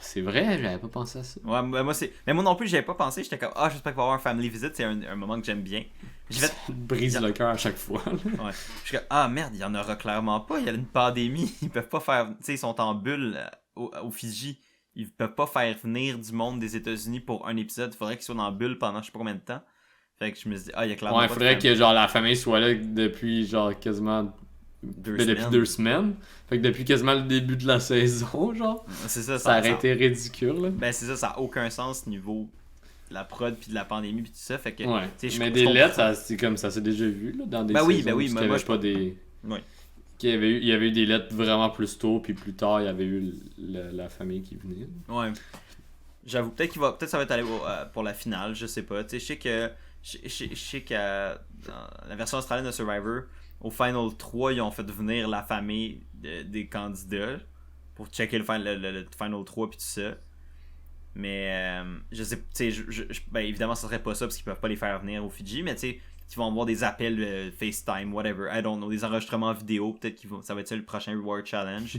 C'est vrai, j'avais pas pensé à ça. Ouais, mais moi non plus, j'avais pas pensé, j'étais comme, ah, j'espère qu'il va y avoir un family visit, c'est un moment que j'aime bien. J'ai fait, Ça brise le cœur à chaque fois. là. ouais. Je suis comme, ah merde, il y en aura clairement pas. Il y a une pandémie. Ils peuvent pas faire. Tu sais, ils sont en bulle au Fidji. Ils peuvent pas faire venir du monde des États-Unis pour un épisode. Il faudrait qu'ils soient en bulle pendant je sais pas combien de temps. Fait que je me suis dit, ah, il y a clairement Ouais, il pas faudrait de que genre la famille soit là depuis genre quasiment depuis 2 semaines. Fait que depuis quasiment le début de la saison, genre. C'est ça, Ça aurait été ridicule. Là. Ben, c'est ça, ça a aucun sens niveau de la prod puis de la pandémie puis tout ça. Fait que, Ouais. tu sais, Mais je des comprends. lettres, c'est comme ça s'est déjà vu là, dans des Ben oui, saisons ben oui, où moi, il y avait je pas pense- des. Ouais. Il y avait eu des lettres vraiment plus tôt, puis plus tard, il y avait eu la famille qui venait. Ouais. J'avoue, peut-être ça va être allé pour la finale, je sais pas. Tu sais, je sais que dans la version australienne de Survivor, au Final 3, ils ont fait venir la famille des candidats pour checker le Final 3 puis tout ça. Mais je sais, tu sais, ben évidemment, ça serait pas ça parce qu'ils peuvent pas les faire venir au Fidji, mais tu sais, ils vont avoir des appels FaceTime, whatever, I don't know, des enregistrements vidéo, peut-être ça va être ça le prochain Reward Challenge.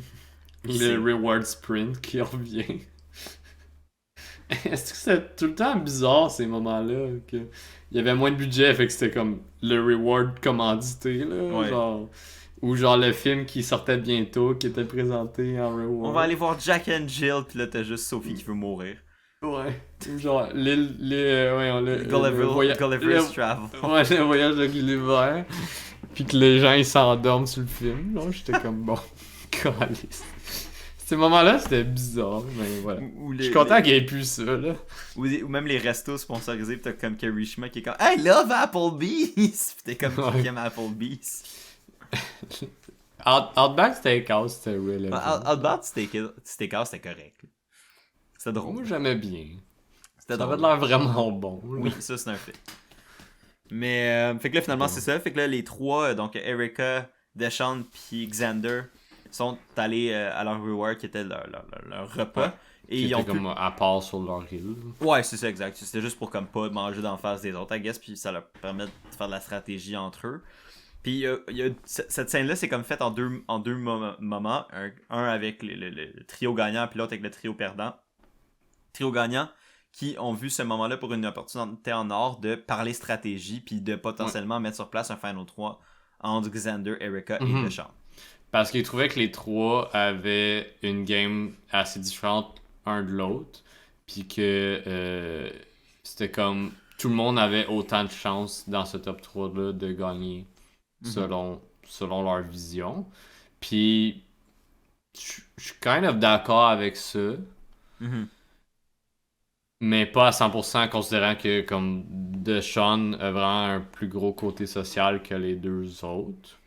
Le reward sprint qui revient. Est-ce que c'était tout le temps bizarre ces moments-là que il y avait moins de budget fait que c'était comme le reward commandité là, Ouais. genre ou genre le film qui sortait bientôt qui était présenté en reward. On va aller voir Jack and Jill, puis là t'as juste Sophie qui veut mourir. Ouais. Ou genre le Gulliver's Travel. Ouais, le voyage de Gulliver. Puis que les gens ils s'endorment sur le film. Là, j'étais comme bon, calice. Ces moments-là, c'était bizarre, mais voilà. Je suis content qu'il n'y ait plus ça, là. Ou même les restos sponsorisés, pis t'as comme Karishma qui est comme I love Applebee's! Pis t'es comme Ouais. qui aime Applebee's. Outback Steakhouse, c'était relevant. Outback Steakhouse, c'était correct. C'était drôle. Moi, j'aimais bien. C'était Ça avait drôle. l'air vraiment bon. là. Oui, ça c'est un fait. Mais, fait que là, finalement, c'est ça. Fait que là, les trois, donc Erika, Deshawn puis Xander, sont allés à leur reward qui était leur repas. Ouais. Et Qui ils ont était pu... comme à part sur leur île. Ouais, c'est ça, exact. C'était juste pour comme pas manger d'en face des autres, I guess, puis ça leur permet de faire de la stratégie entre eux. Puis cette scène-là, c'est comme fait en deux moments. Un avec le trio gagnant, puis l'autre avec le trio perdant. Trio gagnant qui ont vu ce moment-là pour une opportunité en or de parler stratégie, puis de potentiellement mettre sur place un Final 3 entre Xander, Erika et Deshaun. Parce qu'ils trouvaient que les trois avaient une game assez différente un de l'autre. Puis que c'était comme tout le monde avait autant de chances dans ce top 3-là de gagner selon leur vision. Puis je suis kind of d'accord avec ça. Mais pas à 100% considérant que comme Deshaun a vraiment un plus gros côté social que les deux autres.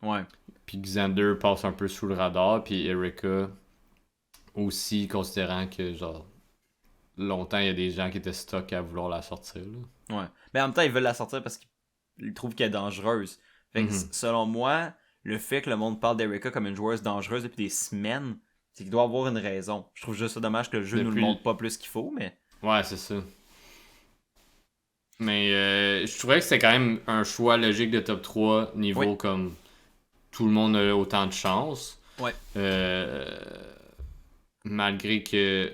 Ouais. Puis Xander passe un peu sous le radar. Puis Erika aussi considérant que genre longtemps il y a des gens qui étaient stuck à vouloir la sortir. Là. Ouais. Mais en même temps ils veulent la sortir parce qu'ils trouvent qu'elle est dangereuse. Fait que selon moi, le fait que le monde parle d'Erika comme une joueuse dangereuse depuis des semaines, c'est qu'il doit avoir une raison. Je trouve juste ça dommage que le jeu nous le montre pas plus qu'il faut, mais... Ouais, c'est ça. Mais je trouvais que c'était quand même un choix logique de top 3 niveau comme tout le monde a autant de chance. Ouais. Malgré que...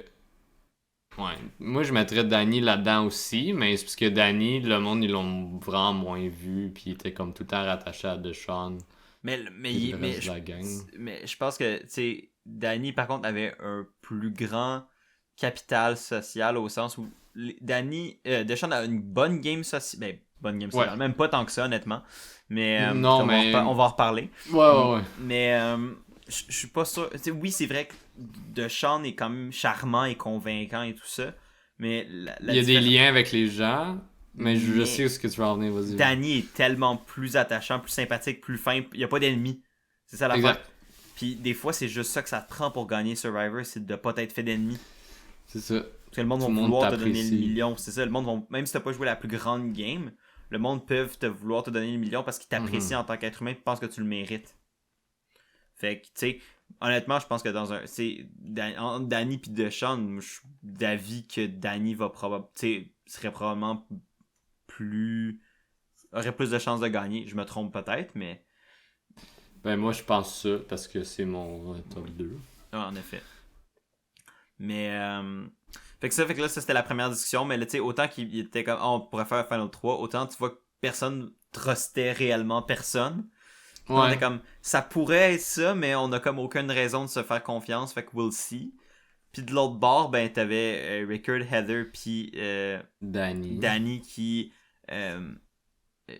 Ouais. Moi, je mettrais Danny là-dedans aussi, mais c'est parce que Danny, le monde, ils l'ont vraiment moins vu, puis il était comme tout le temps rattaché à Deshaun. Mais je pense que, tu sais, Danny, par contre, avait un plus grand capital social au sens où Deshaun a une bonne game sociale. Ben, bonne game sociale. Même pas tant que ça, honnêtement. Mais, non, on va en reparler. Ouais. Mais, je suis pas sûr. T'sais, oui, c'est vrai que Deshaun est quand même charmant et convaincant et tout ça. Mais il y a des liens avec les gens. Mais je sais où ce que tu vas en venir, vas-y. Danny est tellement plus attachant, plus sympathique, plus fin. Il n'y a pas d'ennemis. C'est ça l'affaire. Puis des fois, c'est juste ça que ça te prend pour gagner Survivor, c'est de pas être fait d'ennemis. C'est ça. Parce que le monde va vouloir te donner le million. C'est ça, le monde va, même si t'as pas joué la plus grande game, le monde peut vouloir te donner le million parce qu'il t'apprécie en tant qu'être humain et pense que tu le mérites. Fait que, tu sais, honnêtement, je pense que dans un... entre Danny et Deshaun, je suis d'avis que Danny serait probablement aurait plus de chances de gagner. Je me trompe peut-être, mais... Ben moi, je pense ça, parce que c'est mon top 2. Ah, en effet. Mais... Fait que là, ça c'était la première discussion, mais là, tu sais, autant qu'il était comme, on pourrait faire Final 3, autant tu vois que personne trustait réellement personne. Ouais. On était comme, ça pourrait être ça, mais on a comme aucune raison de se faire confiance, fait que we'll see. Puis de l'autre bord, ben, t'avais Rickard, Heather, puis Danny qui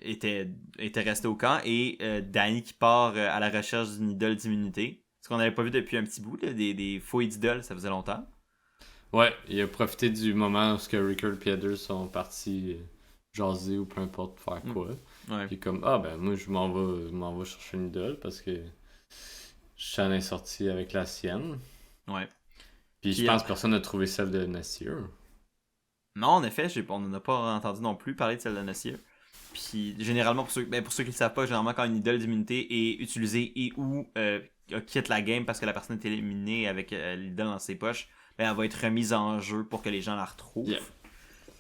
était resté au camp, et Danny qui part à la recherche d'une idole d'immunité. Ce qu'on n'avait pas vu depuis un petit bout, là, des faux idoles, ça faisait longtemps. Ouais, il a profité du moment où Rickard et Heather sont partis jaser ou peu importe faire quoi. Ouais. Puis comme, moi je m'en vais chercher une idole parce que Shan est sorti avec la sienne. Ouais. Puis je pense que personne n'a trouvé celle de Nasir. Non, en effet, on n'en a pas entendu non plus parler de celle de Nasir. Puis généralement, pour ceux qui ne le savent pas, généralement quand une idole d'immunité est utilisée et ou quitte la game parce que la personne est éliminée avec l'idole dans ses poches, ben, elle va être remise en jeu pour que les gens la retrouvent. Yeah.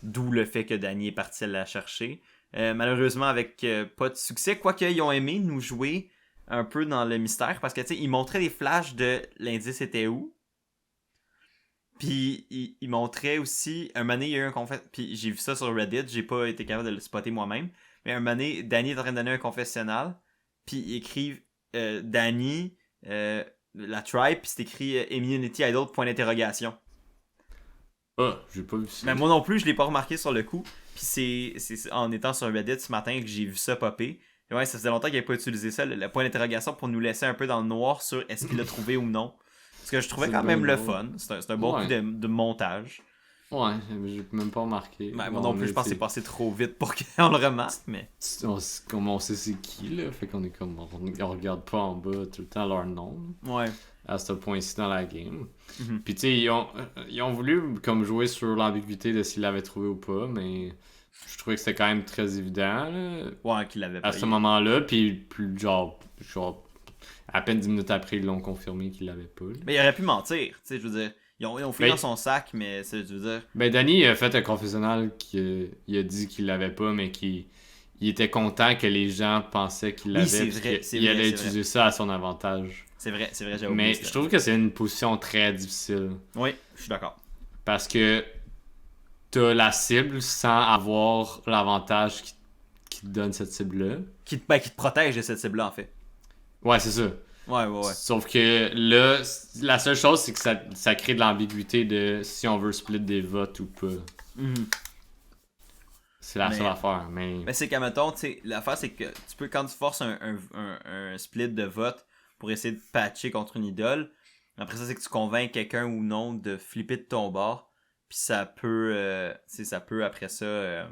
D'où le fait que Danny est parti la chercher. Malheureusement, avec pas de succès, quoique ils ont aimé nous jouer un peu dans le mystère parce que tu sais, ils montraient des flashs de l'indice était où. Puis ils montraient aussi, un moment donné, il y a eu un confessionnal. Puis j'ai vu ça sur Reddit, j'ai pas été capable de le spotter moi-même. Mais un moment donné, Danny est en train de donner un confessionnal. Puis ils écrivent Danny, la tribe, puis c'est écrit Immunity Idol, point d'interrogation. Ah, j'ai pas vu ça. Mais moi non plus, je l'ai pas remarqué sur le coup. Puis c'est en étant sur Reddit ce matin que j'ai vu ça popper. Et ouais, ça faisait longtemps qu'il n'avait pas utilisé ça, le point d'interrogation, pour nous laisser un peu dans le noir sur est-ce qu'il l'a trouvé ou non. Parce que je trouvais quand même le fun. C'est un bon coup de montage. Ouais, j'ai même pas remarqué. Ben, moi non plus, je pense que c'est passé trop vite pour qu'on le remarque, mais... Comme on sait c'est qui, là, fait qu'on est comme... On regarde pas en bas tout le temps leur nom. Ouais. À ce point-ci dans la game. Mm-hmm. Puis tu sais, ils ont voulu comme jouer sur l'ambiguïté de s'ils l'avaient trouvé ou pas, mais je trouvais que c'était quand même très évident, là. Ouais, qu'ils l'avaient pas. À ce moment-là, puis plus genre... À peine 10 minutes après, ils l'ont confirmé qu'ils l'avaient pas. Là. Mais il aurait pu mentir, tu sais, je veux dire. Ils ont fouillé dans son sac, mais je veux dire... Ben, Danny a fait un confessionnal qu'il a dit qu'il l'avait pas, mais qu'il était content que les gens pensaient qu'il l'avait. Oui, c'est vrai. Il allait utiliser ça à son avantage. C'est vrai, j'ai oublié. Mais je trouve que c'est une position très difficile. Oui, je suis d'accord. Parce que t'as la cible sans avoir l'avantage qui te donne cette cible-là. Qui te protège de cette cible-là, en fait. Ouais, c'est ça. Ouais. Sauf que là, la seule chose, c'est que ça crée de l'ambiguïté de si on veut split des votes ou pas. C'est la seule affaire. Mais c'est qu'à mettons, tu sais, l'affaire, c'est que tu peux, quand tu forces un split de vote pour essayer de patcher contre une idole, après ça, c'est que tu convaincs quelqu'un ou non de flipper de ton bord, puis ça peut, après ça,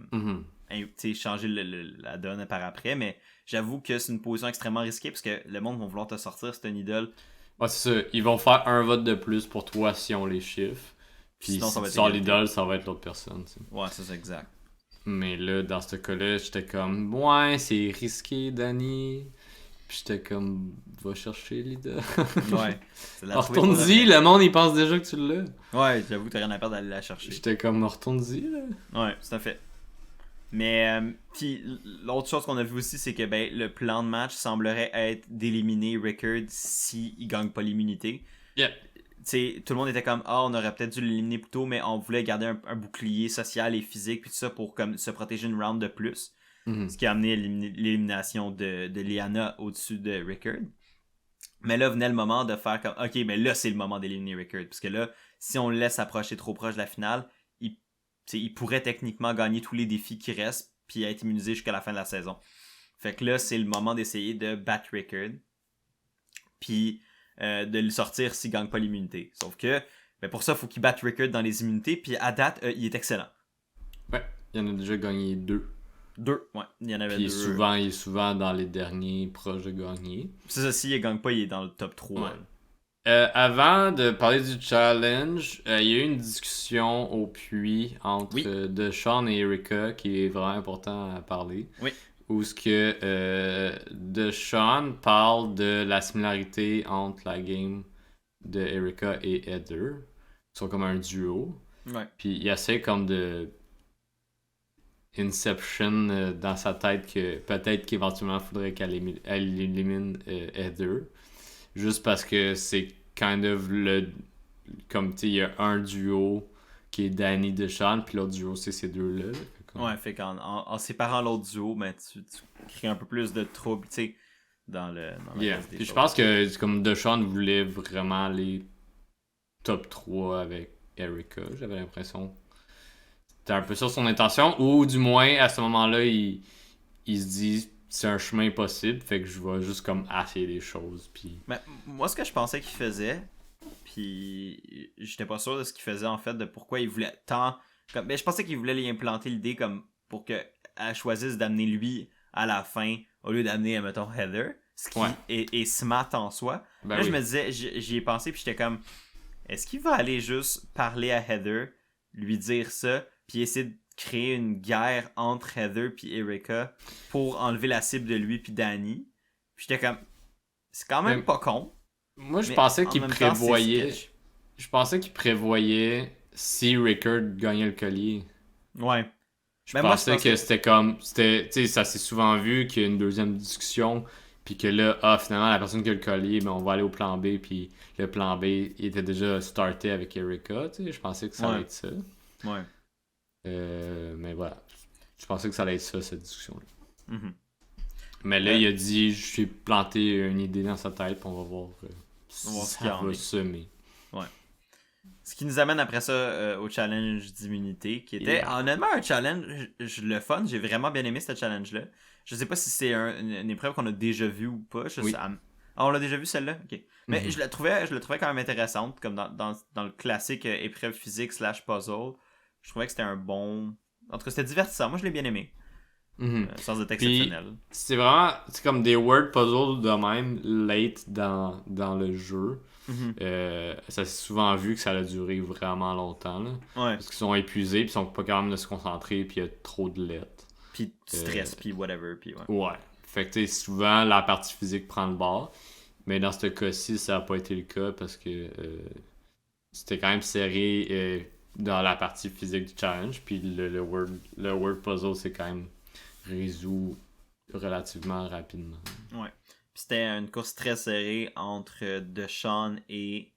changer la donne par après, mais j'avoue que c'est une position extrêmement risquée, parce que le monde va vouloir te sortir, c'est une idole. Ouais, c'est ça. Ils vont faire un vote de plus pour toi si on les chiffre. Puis sinon, si tu sors l'idole, ça va être l'autre personne. T'sais. Ouais, c'est ça, exact. Mais là, dans ce cas-là, j'étais comme, ouais, c'est risqué, Danny. Puis j'étais comme, va chercher l'idole. Ouais. Retourne-y, le monde, il pense déjà que tu l'as. Ouais, j'avoue, t'as rien à perdre d'aller la chercher. J'étais comme, retourne-y, là. Ouais, tout à fait. Mais, puis l'autre chose qu'on a vu aussi, c'est que le plan de match semblerait être d'éliminer Rickard s'il gagne pas l'immunité. Yeah. T'sais, tout le monde était comme on aurait peut-être dû l'éliminer plus tôt, mais on voulait garder un bouclier social et physique puis tout ça pour comme se protéger une round de plus. Ce qui a amené l'élimination de Liana au-dessus de Rickard. Mais là venait le moment de faire comme ok, mais là c'est le moment d'éliminer Rickard, parce que là si on le laisse approcher trop proche de la finale, il pourrait techniquement gagner tous les défis qui restent puis être immunisé jusqu'à la fin de la saison. Fait que là c'est le moment d'essayer de battre Rickard puis de le sortir s'il gagne pas l'immunité. Sauf que pour ça, il faut qu'il batte Rickard dans les immunités, puis à date, il est excellent. Ouais, il en a déjà gagné 2. 2, ouais, il y en avait 2. Puis il est souvent dans les derniers proches de gagner. C'est ça, s'il ne gagne pas, il est dans le top 3. Ouais. Avant de parler du challenge, il y a eu une discussion au puits entre Deshawn et Erika qui est vraiment important à parler. Oui. Où ce que Deshawn parle de la similarité entre la game de Erika et Heather. Ils sont comme un duo. Ouais. Puis il essaie comme de Inception dans sa tête que peut-être qu'éventuellement il faudrait qu'elle élimine Heather. Juste parce que c'est kind of le... Comme tu sais, il y a un duo qui est Danny Deshawn, puis l'autre duo c'est ces deux-là. Ouais, fait qu'en séparant l'autre duo, tu crées un peu plus de trouble, tu sais, dans le reste des Puis choses. je pense que comme Deshawn voulait vraiment aller top 3 avec Erika, j'avais l'impression. C'était un peu ça son intention, ou du moins à ce moment-là, il se dit c'est un chemin possible, fait que je vais juste comme essayer des choses. Puis... Mais moi, ce que je pensais qu'il faisait, puis j'étais pas sûr de ce qu'il faisait en fait, de pourquoi il voulait tant... je pensais qu'il voulait lui implanter l'idée comme pour qu'elle choisisse d'amener lui à la fin au lieu d'amener, mettons, Heather, ce qui est smart en soi. Là, je me disais, j'y ai pensé, puis j'étais comme, est-ce qu'il va aller juste parler à Heather, lui dire ça, puis essayer de créer une guerre entre Heather puis Erika pour enlever la cible de lui puis Danny? Puis j'étais comme, c'est quand même pas con. Moi, je pensais qu'il prévoyait... Je pensais qu'il prévoyait si Rickard gagnait le collier. Ouais. Je pensais que c'était comme... Tu sais, ça s'est souvent vu qu'il y a une deuxième discussion, puis que là, finalement, la personne qui a le collier, on va aller au plan B, puis le plan B, il était déjà starté avec Erika, tu sais. Je pensais que ça allait être ça. Ouais. Mais voilà. Je pensais que ça allait être ça, cette discussion-là. Mm-hmm. Mais là, il a dit, j'ai planté une idée dans sa tête, puis on va voir si ça va semer. Ouais. Ce qui nous amène après ça au challenge d'immunité, qui était honnêtement un challenge, le fun. J'ai vraiment bien aimé ce challenge-là. Je sais pas si c'est une épreuve qu'on a déjà vue ou pas. On l'a déjà vu celle-là? Ok. Mais je la trouvais quand même intéressante, comme dans le classique épreuve physique / puzzle. Je trouvais que c'était un bon... En tout cas, c'était divertissant. Moi, je l'ai bien aimé. Sans être exceptionnel. Puis, c'est vraiment... C'est comme des word puzzles de même, late dans le jeu. Ça s'est souvent vu que ça a duré vraiment longtemps. Là, parce qu'ils sont épuisés, puis ils sont pas capables de se concentrer, puis il y a trop de lettres. Puis stress, puis whatever. Puis ouais. Fait que souvent, la partie physique prend le bord. Mais dans ce cas-ci, ça n'a pas été le cas parce que c'était quand même serré dans la partie physique du challenge. Puis le word puzzle, c'est quand même résolu relativement rapidement. Ouais. Puis c'était une course très serrée entre Deshawn et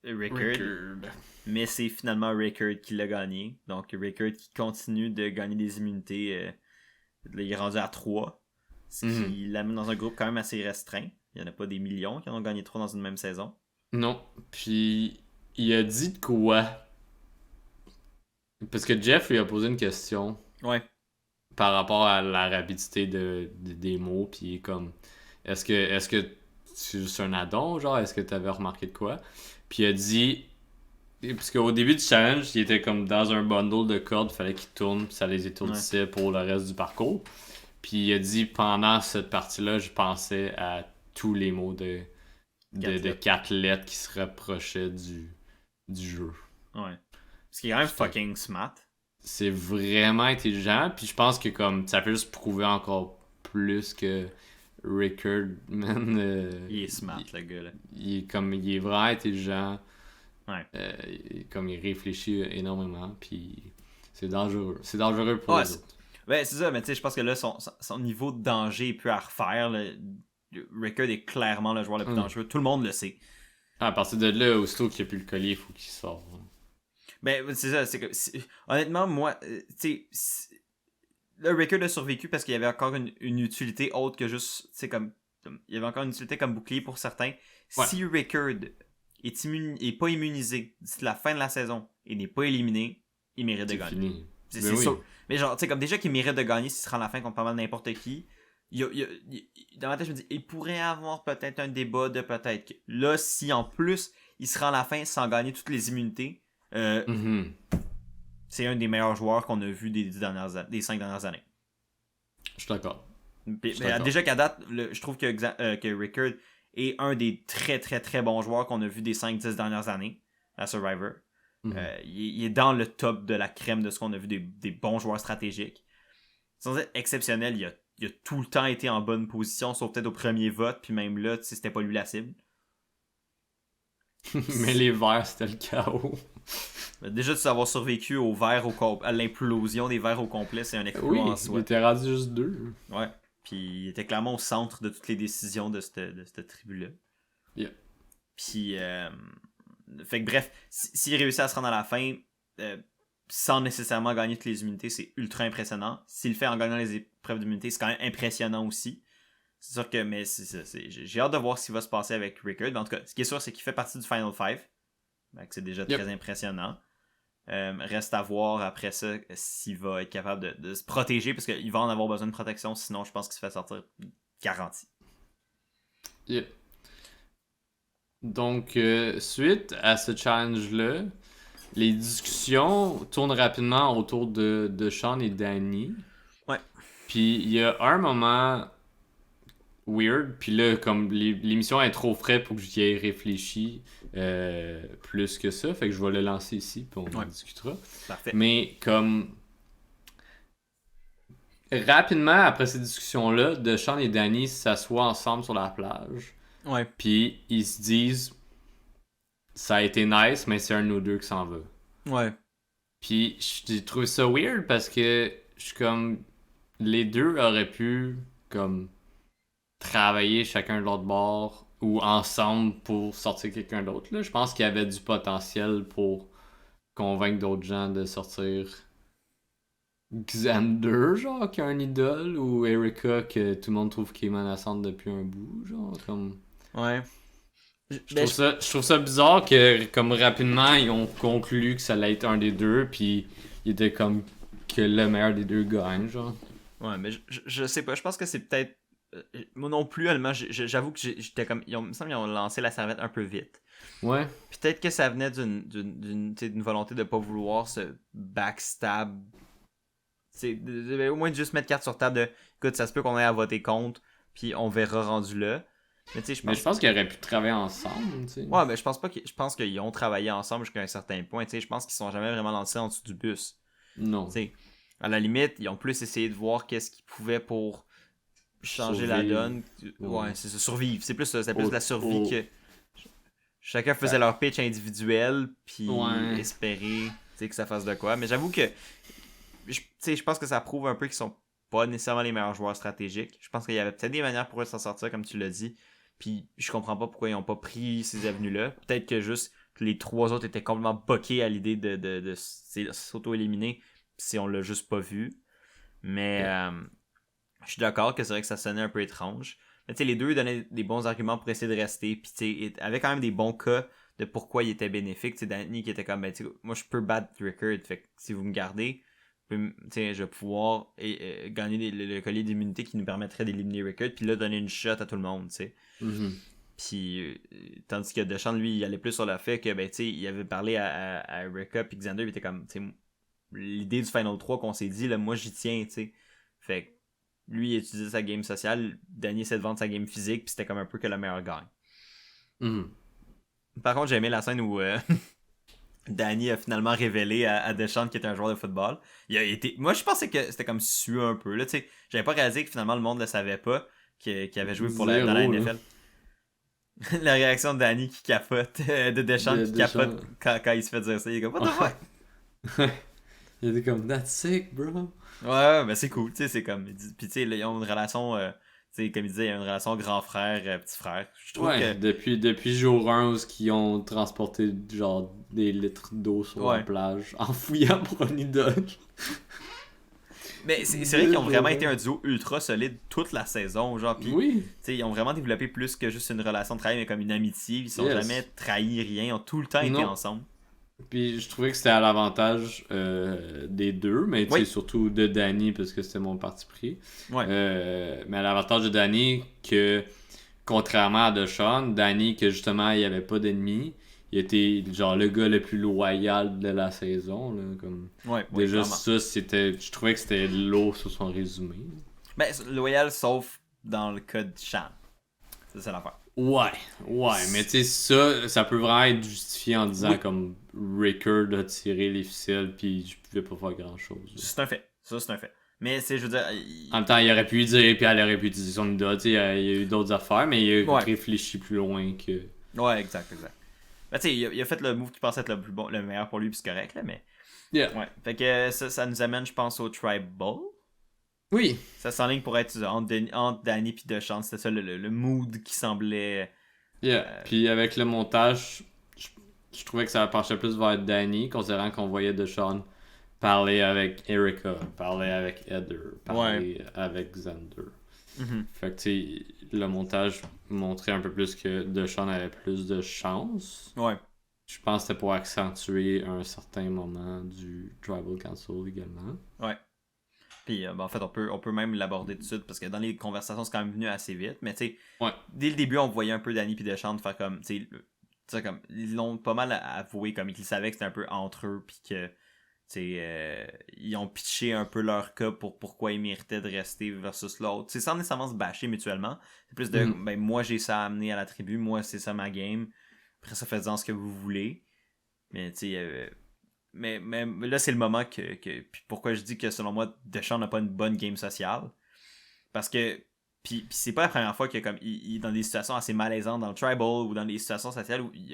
Rickard. Mais c'est finalement Rickard qui l'a gagné. Donc Rickard qui continue de gagner des immunités Là, il est rendu à 3. Ce qui l'amène dans un groupe quand même assez restreint. Il n'y en a pas des millions qui en ont gagné 3 dans une même saison. Non. Puis, il a dit de quoi? Parce que Jeff lui a posé une question. Ouais. Par rapport à la rapidité des mots, puis comme, est-ce que c'est juste un addon, genre, est-ce que tu avais remarqué de quoi? Puis il a dit, parce qu'au début du challenge, il était comme dans un bundle de cordes, il fallait qu'il tourne, puis ça les étourdissait pour le reste du parcours. Puis il a dit, pendant cette partie-là, je pensais à tous les mots de 4 lettres qui se rapprochaient du jeu. Ouais. Ce qui est quand même fucking smart. C'est vraiment intelligent, puis je pense que comme ça peut juste prouver encore plus que Rickard, man, il est smart, le gars, là. Il est vraiment intelligent. Ouais. Comme il réfléchit énormément, puis c'est dangereux. C'est dangereux pour les autres. Ouais, c'est ça, mais tu sais, je pense que là, son niveau de danger est plus à refaire. Là. Rickard est clairement le joueur le plus dangereux. Tout le monde le sait. À partir de là, aussitôt qu'il n'y a plus le collier, il faut qu'il sorte. Ben, c'est ça, c'est que... honnêtement, moi, tu sais... Le Rickard a survécu parce qu'il y avait encore une utilité autre que juste... Tu sais, comme... Il y avait encore une utilité comme bouclier pour certains. Ouais. Si Rickard est pas immunisé d'ici la fin de la saison et n'est pas éliminé, il mérite de gagner. Fini. C'est sûr. Mais genre, tu sais, comme déjà qu'il mérite de gagner s'il se rend à la fin contre pas mal n'importe qui, dans ma tête, je me dis, il pourrait avoir peut-être un débat de peut-être que... Là, si en plus, il se rend à la fin sans gagner toutes les immunités... c'est un des meilleurs joueurs qu'on a vu des 5 dernières années. Je suis d'accord. Déjà qu'à date, je trouve que Rickard est un des très très très bons joueurs qu'on a vu des 5-10 dernières années à Survivor. Il est dans le top de la crème de ce qu'on a vu des bons joueurs stratégiques. Sans être exceptionnel, il a tout le temps été en bonne position, sauf peut-être au premier vote, puis même là, c'était pas lui la cible. Mais les verts, c'était le chaos. Déjà, de savoir survécu au verre à l'implosion des verres au complet, c'est un exploit en soi. Il était rendu juste 2. Ouais. Puis il était clairement au centre de toutes les décisions de cette tribu-là. Yeah. Puis, fait que bref, s'il réussit à se rendre à la fin sans nécessairement gagner toutes les immunités, c'est ultra impressionnant. S'il le fait en gagnant les épreuves d'immunité, c'est quand même impressionnant aussi. C'est sûr que, mais j'ai hâte de voir ce qui va se passer avec Rickard. En tout cas, ce qui est sûr, c'est qu'il fait partie du Final Five. Donc, c'est déjà très impressionnant. Reste à voir après ça s'il va être capable de se protéger, parce qu'il va en avoir besoin de protection, sinon je pense qu'il se fait sortir garanti. Yeah. Donc, suite à ce challenge-là, les discussions tournent rapidement autour de Sean et Danny. Ouais. Puis il y a un moment weird, puis là, comme l'émission est trop frais pour que j'y ai réfléchi plus que ça, fait que je vais le lancer ici, puis on en discutera. Parfait. Mais comme rapidement, après ces discussions-là, Sean et Danny s'assoient ensemble sur la plage. Ouais. Puis ils se disent, ça a été nice, mais c'est un de nous deux qui s'en va. Ouais. Puis j'ai trouvé ça weird parce que je suis comme, les deux auraient pu comme travailler chacun de l'autre bord ou ensemble pour sortir quelqu'un d'autre. Là. Je pense qu'il y avait du potentiel pour convaincre d'autres gens de sortir Xander, genre, qui a un idole, ou Erika, que tout le monde trouve qui est menaçante depuis un bout, genre, comme... Ouais. Je trouve ça bizarre que, comme rapidement, ils ont conclu que ça allait être un des deux, puis il était comme que le meilleur des deux gagne, genre. Ouais, mais je sais pas, je pense que c'est peut-être... moi non plus, honnêtement, j'avoue que j'étais comme... Il me semble qu'ils ont lancé la serviette un peu vite. Ouais. Peut-être que ça venait d'une volonté de pas vouloir se backstab. Au moins de juste mettre carte sur table de... Écoute, ça se peut qu'on ait à voter contre, puis on verra rendu là. Mais je pense qu'ils auraient pu travailler ensemble, tu sais. Ouais, mais je pense qu'ils ont travaillé ensemble jusqu'à un certain point, tu sais. Je pense qu'ils sont jamais vraiment lancés en dessous du bus. Non. Tu sais, à la limite, ils ont plus essayé de voir qu'est-ce qu'ils pouvaient pour changer la donne. Ouais, c'est survivre. C'est plus de la survie que chacun faisait leur pitch individuel, puis espérer que ça fasse de quoi. Mais j'avoue que je pense que ça prouve un peu qu'ils sont pas nécessairement les meilleurs joueurs stratégiques. Je pense qu'il y avait peut-être des manières pour eux de s'en sortir, comme tu l'as dit. Puis je comprends pas pourquoi ils ont pas pris ces avenues-là. Peut-être que juste les trois autres étaient complètement boqués à l'idée de s'auto-éliminer. Si on l'a juste pas vu. Mais Je suis d'accord que c'est vrai que ça sonnait un peu étrange. Mais tu sais, les deux donnaient des bons arguments pour essayer de rester. Puis tu sais, avait quand même des bons cas de pourquoi il était bénéfique. Tu sais, Danny qui était comme, ben, tu sais, moi je peux battre Rickard. Fait que si vous me gardez, tu sais, je vais pouvoir gagner le collier d'immunité qui nous permettrait d'éliminer Rickard. Puis là, donner une shot à tout le monde, tu sais. Mm-hmm. Puis, tandis que Deschamps, lui, il allait plus sur le fait que, ben, tu sais, il avait parlé à Rickard. Puis Xander, il était comme, tu sais, l'idée du Final 3 qu'on s'est dit, là, moi j'y tiens, tu sais. Fait que lui, il utilisait sa game sociale, Danny essaie de vendre sa game physique, puis c'était comme un peu que le meilleur gagne. Mm-hmm. Par contre, j'ai aimé la scène où Danny a finalement révélé à Deschamps qu'il était un joueur de football. Moi, je pensais que c'était comme sué un peu, là, tu sais. J'avais pas réalisé que finalement le monde le savait pas, qu'il avait joué dans la NFL. La réaction de Danny qui capote, de Deschamps qui capote quand il se fait dire ça, il est comme, what the fuck? Il était comme, that's sick, bro. Ouais, ben c'est cool, tu sais, c'est comme. Puis tu sais, ils ont une relation, tu sais, comme il disait, il y a une relation grand frère, petit frère. Je trouve que. Depuis jour 1 où ils ont transporté genre des litres d'eau sur la plage en fouillant pour un idole. Mais c'est vrai qu'ils ont vraiment été un duo ultra solide toute la saison, genre. Pis, tu sais, ils ont vraiment développé plus que juste une relation de travail, mais comme une amitié. Ils sont jamais trahi rien, ils ont tout le temps été ensemble. Puis je trouvais que c'était à l'avantage des deux, mais tu sais, surtout de Danny parce que c'était mon parti pris. Ouais. Mais à l'avantage de Danny que, contrairement à Deschamps, Danny que justement il n'y avait pas d'ennemis, il était genre le gars le plus loyal de la saison. Là, comme... Déjà ça, je trouvais que c'était l'eau sur son résumé. Ben, loyal sauf dans le cas de Sean. C'est l'affaire. Ouais, mais tu sais, ça peut vraiment être justifié en disant comme Rickard a tiré les ficelles puis je pouvais pas faire grand chose. C'est un fait, ça c'est un fait. Mais c'est, je veux dire. En même temps, il aurait pu lui dire puis elle aurait pu utiliser son idole, tu sais, il y a eu d'autres affaires, mais il a réfléchi plus loin que. Ouais, exact. Ben, tu sais, il a fait le move qui pensait être le meilleur pour lui, puis c'est correct, là, mais. Yeah. Ouais. Fait que ça nous amène, je pense, au Tribal. Oui. Ça s'enligne pour être entre Danny et Deschamps. C'était ça le mood qui semblait. Yeah. Puis avec le montage, je trouvais que ça penchait plus vers Danny, considérant qu'on voyait Deschamps parler avec Erica, parler avec Heather, parler avec Xander. Mm-hmm. Fait que tu sais, le montage montrait un peu plus que Deschamps avait plus de chance. Ouais. Je pense que c'était pour accentuer un certain moment du Tribal Council également. Ouais. Puis en fait, on peut même l'aborder tout de suite parce que dans les conversations, c'est quand même venu assez vite. Mais tu sais, dès le début, on voyait un peu Danny et Deschamps faire comme, tu sais, comme, ils l'ont pas mal avoué, comme ils savaient que c'était un peu entre eux, puis que, tu sais, ils ont pitché un peu leur cas pour pourquoi ils méritaient de rester versus l'autre. C'est sans nécessairement se bâcher mutuellement. C'est plus de, ben, moi j'ai ça à amener à la tribu, moi c'est ça ma game. Après ça, faites-en ce que vous voulez. Mais tu sais, mais là, c'est le moment puis pourquoi je dis que selon moi, Deschamps n'a pas une bonne game sociale. Parce que, puis c'est pas la première fois qu'il est dans des situations assez malaisantes dans le tribal ou dans des situations sociales où il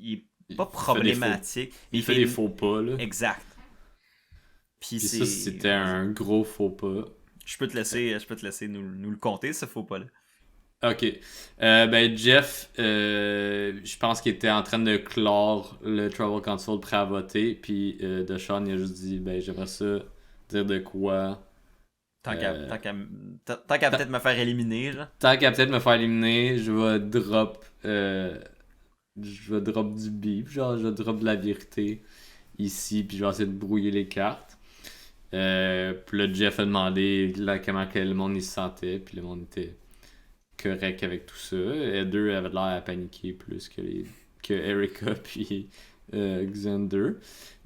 est pas problématique. Il fait des faux pas, là. Exact. Puis ça, c'était un gros faux pas. Je peux te laisser nous le compter, ce faux pas-là. Ok. Ben, Jeff, je pense qu'il était en train de clore le Tribal Council prêt à voter. Puis Deschamps, il a juste dit, ben, j'aimerais ça dire de quoi. Tant qu'à peut-être me faire éliminer, là. Tant qu'à peut-être me faire éliminer, je vais drop du beef, genre, je vais drop de la vérité ici, puis je vais essayer de brouiller les cartes. Puis là, Jeff a demandé là, comment que le monde il se sentait, puis le monde était correct avec tout ça. Heather avait l'air à paniquer plus que Erica puis Xander.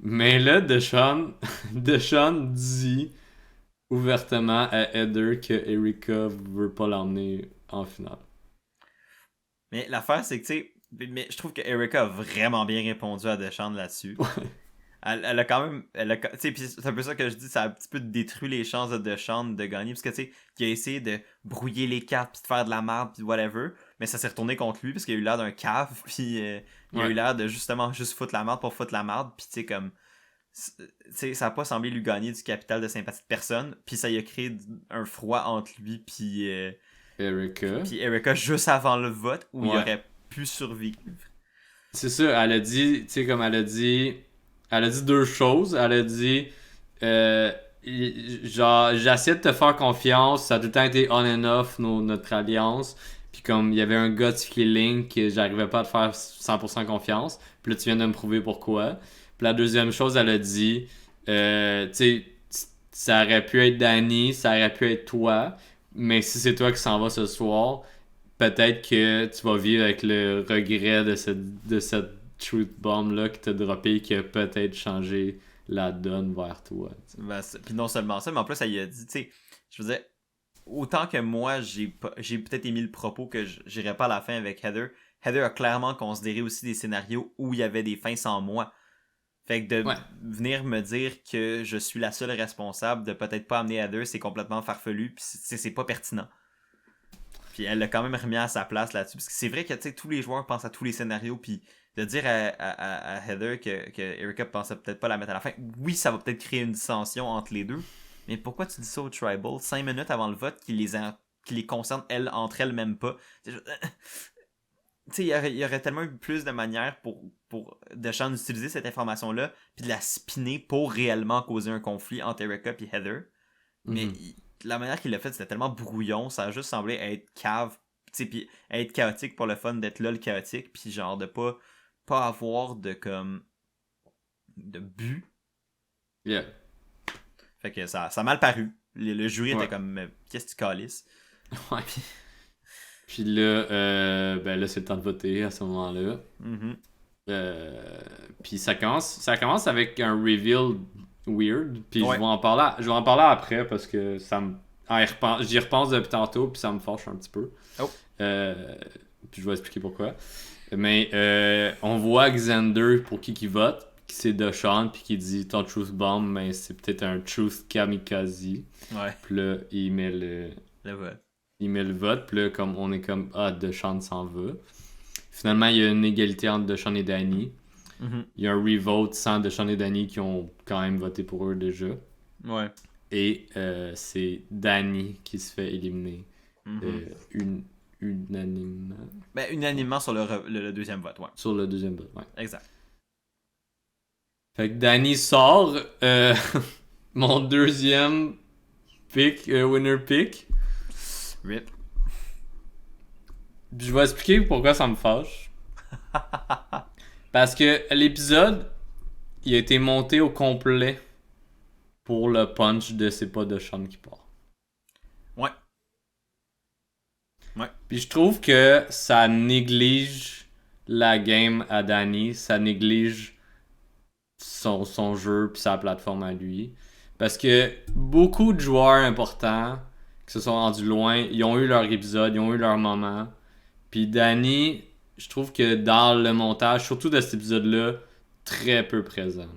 Mais là, Deschamps dit ouvertement à Heather que Erica veut pas l'emmener en finale. Mais l'affaire, c'est que, tu sais, mais je trouve que Erica a vraiment bien répondu à Deschamps là-dessus. Elle a quand même. Tu sais, puis c'est un peu ça que je dis, ça a un petit peu détruit les chances de Deschamps de gagner. Parce que, tu sais, il a essayé de brouiller les cartes, puis de faire de la merde, puis whatever. Mais ça s'est retourné contre lui, parce qu'il a eu l'air d'un cave, puis il a eu l'air de justement juste foutre la merde pour foutre la merde. Puis, tu sais, comme. Tu sais, ça a pas semblé lui gagner du capital de sympathie de personne. Puis ça y a créé un froid entre lui, puis. Erica. Puis Erica juste avant le vote, où il aurait pu survivre. C'est ça, elle a dit, tu sais, comme elle a dit deux choses. Elle a dit genre, j'essaie de te faire confiance. Ça a tout le temps été on and off, notre alliance. Puis comme il y avait un gut feeling que j'arrivais pas à te faire 100% confiance. Puis là, tu viens de me prouver pourquoi. Puis la deuxième chose, elle a dit, tu sais, ça aurait pu être Danny, ça aurait pu être toi. Mais si c'est toi qui s'en va ce soir, peut-être que tu vas vivre avec le regret de cette truth bomb là qui t'a droppé qui a peut-être changé la donne vers toi. Ben, puis non seulement ça, mais en plus, elle lui a dit, tu sais, je veux dire, autant que moi, j'ai peut-être émis le propos que j'irais pas à la fin avec Heather, Heather a clairement considéré aussi des scénarios où il y avait des fins sans moi. Fait que de Ouais. venir me dire que je suis la seule responsable de peut-être pas amener Heather, c'est complètement farfelu, puis c'est pas pertinent. Puis elle l'a quand même remis à sa place là-dessus. Parce que c'est vrai que tous les joueurs pensent à tous les scénarios. Puis de dire à Heather que Erika pensait peut-être pas la mettre à la fin, oui, ça va peut-être créer une dissension entre les deux. Mais pourquoi tu dis ça au Tribal 5 minutes avant le vote qui les concerne elles entre elles même pas? Il y aurait tellement eu plus de manières pour Deschamps d'utiliser cette information-là puis de la spinner pour réellement causer un conflit entre Erika et Heather. Mais la manière qu'il l'a fait, c'était tellement brouillon, ça a juste semblé être cave, puis être chaotique pour le fun d'être là le chaotique, puis genre de pas avoir de comme de but. Yeah. Fait que ça a mal paru. Le jury Ouais. était comme qu'est-ce que tu calisses? Ouais. Puis là, ben là, c'est le temps de voter à ce moment-là. Puis ça commence avec un reveal weird. Puis Ouais. je vais en parler après parce que ça me. J'y repense depuis tantôt, puis ça me fâche un petit peu. Oh. Puis je vais expliquer pourquoi. Mais on voit Xander pour qui vote, qui c'est Deshaun, puis qui dit ton truth bomb, mais c'est peut-être un truth kamikaze. Ouais. Puis là, il met le vote. Il met le vote, puis là, comme, on est comme ah, Deshaun s'en va. Finalement, il y a une égalité entre Deshaun et Danny. Il y a un revote sans Deshaun et Danny qui ont quand même voté pour eux déjà. Ouais. Et c'est Danny qui se fait éliminer unanimement. Ben, unanimement sur le deuxième vote, ouais. Sur le deuxième vote, ouais. Exact. Fait que Danny sort. Mon deuxième pick, winner pick. RIP. Je vais expliquer pourquoi ça me fâche. Parce que l'épisode, il a été monté au complet pour le punch de c'est pas Deshaun qui part. Ouais. Ouais. Puis je trouve que ça néglige la game à Danny, ça néglige son jeu puis sa plateforme à lui. Parce que beaucoup de joueurs importants qui se sont rendus loin, ils ont eu leur épisode, ils ont eu leur moment. Puis Danny, je trouve que dans le montage, surtout de cet épisode-là, très peu présent.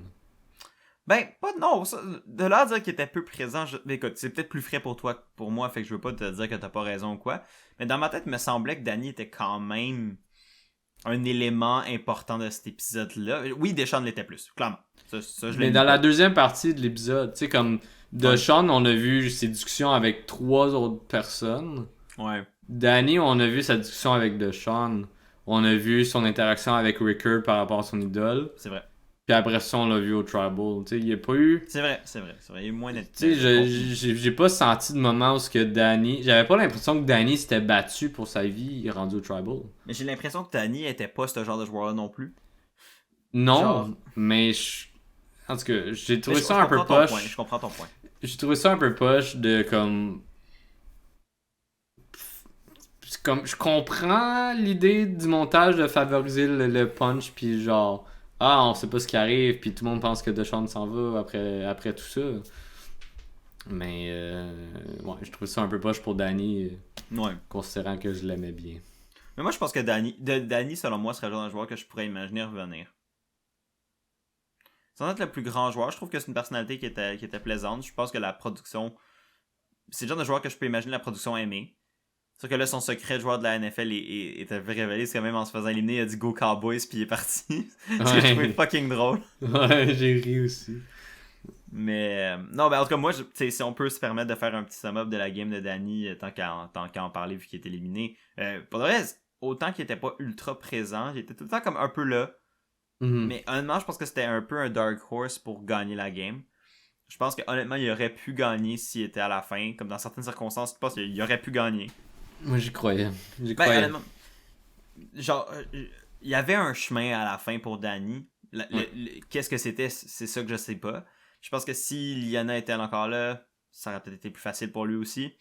Ben, pas non. De là à dire qu'il était peu présent, écoute, c'est peut-être plus frais pour toi que pour moi, fait que je veux pas te dire que t'as pas raison ou quoi. Mais dans ma tête, il me semblait que Danny était quand même un élément important de cet épisode-là. Oui, Deshaun l'était plus, clairement. Ça, je Mais dans la deuxième partie de l'épisode, tu sais, comme Deshaun, on a vu ses discussions avec 3 autres personnes. Ouais. Danny, on a vu sa discussion avec Deshaun. On a vu son interaction avec Rickard par rapport à son idole. C'est vrai. Puis après ça, on l'a vu au Tribal. Tu sais, il n'y a pas eu... C'est vrai. Il y a eu moins de... Tu sais, j'ai pas senti de moment où ce que Danny... J'avais pas l'impression que Danny s'était battu pour sa vie rendu au Tribal. Mais j'ai l'impression que Danny était pas ce genre de joueur-là non plus. Non, Genre... mais... En tout cas, j'ai trouvé ça un peu poche. Je comprends ton point. J'ai trouvé ça un peu poche de comme... Comme, je comprends l'idée du montage de favoriser le punch, puis genre, ah, on sait pas ce qui arrive, puis tout le monde pense que Deshaun s'en va après tout ça. Mais, ouais, je trouve ça un peu poche pour Danny, considérant que je l'aimais bien. Mais moi, je pense que Danny, selon moi, serait le genre de joueur que je pourrais imaginer revenir. Sans être le plus grand joueur, je trouve que c'est une personnalité qui était plaisante. Je pense que la production... C'est le genre de joueur que je peux imaginer la production aimer. Sauf que là, son secret de joueur de la NFL était révélé. C'est quand même en se faisant éliminer, il a dit Go Cowboys, puis il est parti. Ce que je trouvais fucking drôle. Ouais, j'ai ri aussi. Mais non, ben en tout cas, moi, si on peut se permettre de faire un petit sum-up de la game de Danny, tant qu'à en parler vu qu'il est éliminé. Pour le reste, autant qu'il était pas ultra présent, il était tout le temps comme un peu là. Mais honnêtement, je pense que c'était un peu un dark horse pour gagner la game. Je pense que honnêtement, il aurait pu gagner s'il était à la fin. Comme dans certaines circonstances, je pense qu'il aurait pu gagner. Moi, j'y croyais. Honnêtement, genre, il y avait un chemin à la fin pour Danny. Qu'est-ce que c'était? C'est ça que je sais pas. Je pense que si Liana était encore là, ça aurait peut-être été plus facile pour lui aussi.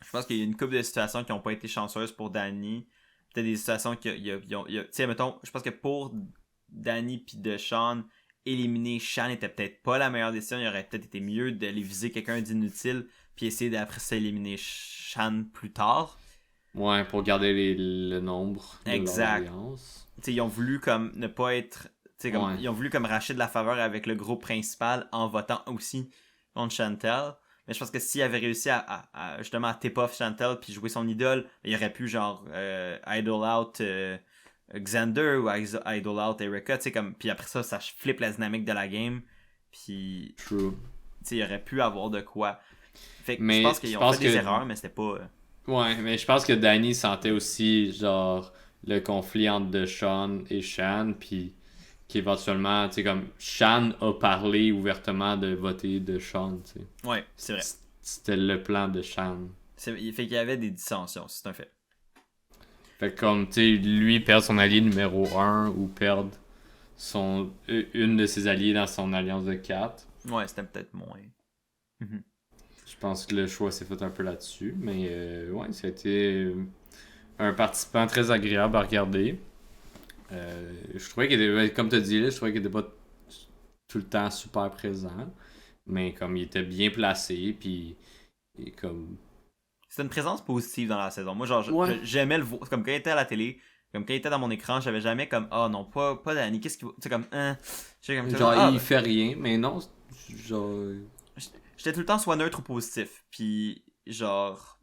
Je pense qu'il y a une couple de situations qui n'ont pas été chanceuses pour Danny. Peut-être des situations qui tu sais, mettons, je pense que pour Danny puis Deshawn, éliminer Shan était peut-être pas la meilleure décision. Il aurait peut-être été mieux d'aller viser quelqu'un d'inutile puis essayer d'après ça éliminer Shan plus tard. Ouais, pour garder le nombre de l'alliance. Ils ont voulu comme ne pas être... Comme, ils ont voulu comme racheter de la faveur avec le groupe principal en votant aussi contre Chantel. Mais je pense que s'il avait réussi à justement à tip off Chantel puis jouer son idole, il aurait pu genre idol out Xander ou idol out Erika, comme, puis après ça flippe la dynamique de la game. Puis il aurait pu avoir de quoi. Fait que je pense qu'ils ont fait des erreurs, mais c'était pas... Ouais, mais je pense que Danny sentait aussi genre le conflit entre Deshawn et Shan, puis qu'éventuellement, tu sais, comme Shan a parlé ouvertement de voter Deshawn, tu sais. Ouais, c'est vrai. C'était le plan de Shan. Fait qu'il y avait des dissensions, c'est un fait. Fait que comme, tu sais, lui perdre son allié numéro 1 ou perdre une de ses alliés dans son alliance de 4. Ouais, c'était peut-être moins. Je pense que le choix s'est fait un peu là-dessus, mais ouais, ça a été un participant très agréable à regarder. Je trouvais qu'il était, comme tu as dit, là, je trouvais qu'il était pas tout le temps super présent, mais comme il était bien placé, puis comme... C'était une présence positive dans la saison. Moi, genre, j'aimais le voir. Comme quand il était à la télé, comme quand il était dans mon écran, j'avais jamais comme, non, pas Danny, qu'est-ce qu'il va. Tu sais, comme, genre, il fait rien, mais non, genre... J'étais tout le temps soit neutre ou positif. Puis, genre,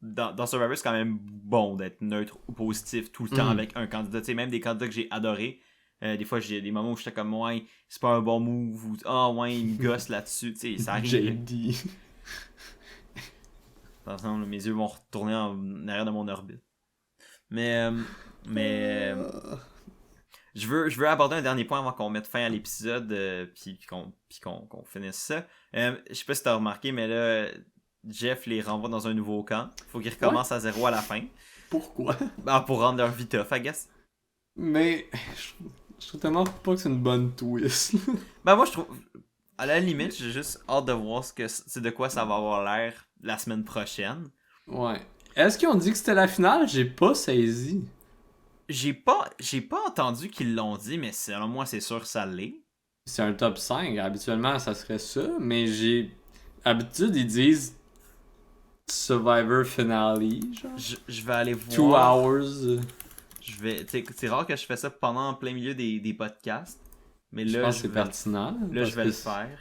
dans Survivor, c'est quand même bon d'être neutre ou positif tout le temps avec un candidat. Tu sais, même des candidats que j'ai adorés. Des fois, j'ai des moments où j'étais comme, ouais, c'est pas un bon move. Ou, ouais, il me gosse là-dessus. Tu sais, ça arrive. JD. Attention, mes yeux vont retourner en arrière de mon orbite. Mais je veux aborder un dernier point avant qu'on mette fin à l'épisode puis qu'on finisse ça. Je sais pas si t'as remarqué, mais là, Jeff les renvoie dans un nouveau camp. Faut qu'ils recommencent à zéro à la fin. Pourquoi? Pour rendre leur vie tough, I guess. Mais je trouve tellement pas que c'est une bonne twist. Moi, je trouve... À la limite, j'ai juste hâte de voir c'est de quoi ça va avoir l'air la semaine prochaine. Ouais. Est-ce qu'ils ont dit que c'était la finale? J'ai pas saisi. J'ai pas entendu qu'ils l'ont dit, mais selon moi, c'est sûr que ça l'est. C'est un top 5. Habituellement, ça serait ça, mais Habitude, ils disent Survivor Finale, genre. Je vais aller voir. 2 hours. C'est rare que je fais ça pendant plein milieu des podcasts. Mais là, je pense que c'est pertinent. Là, je vais le faire.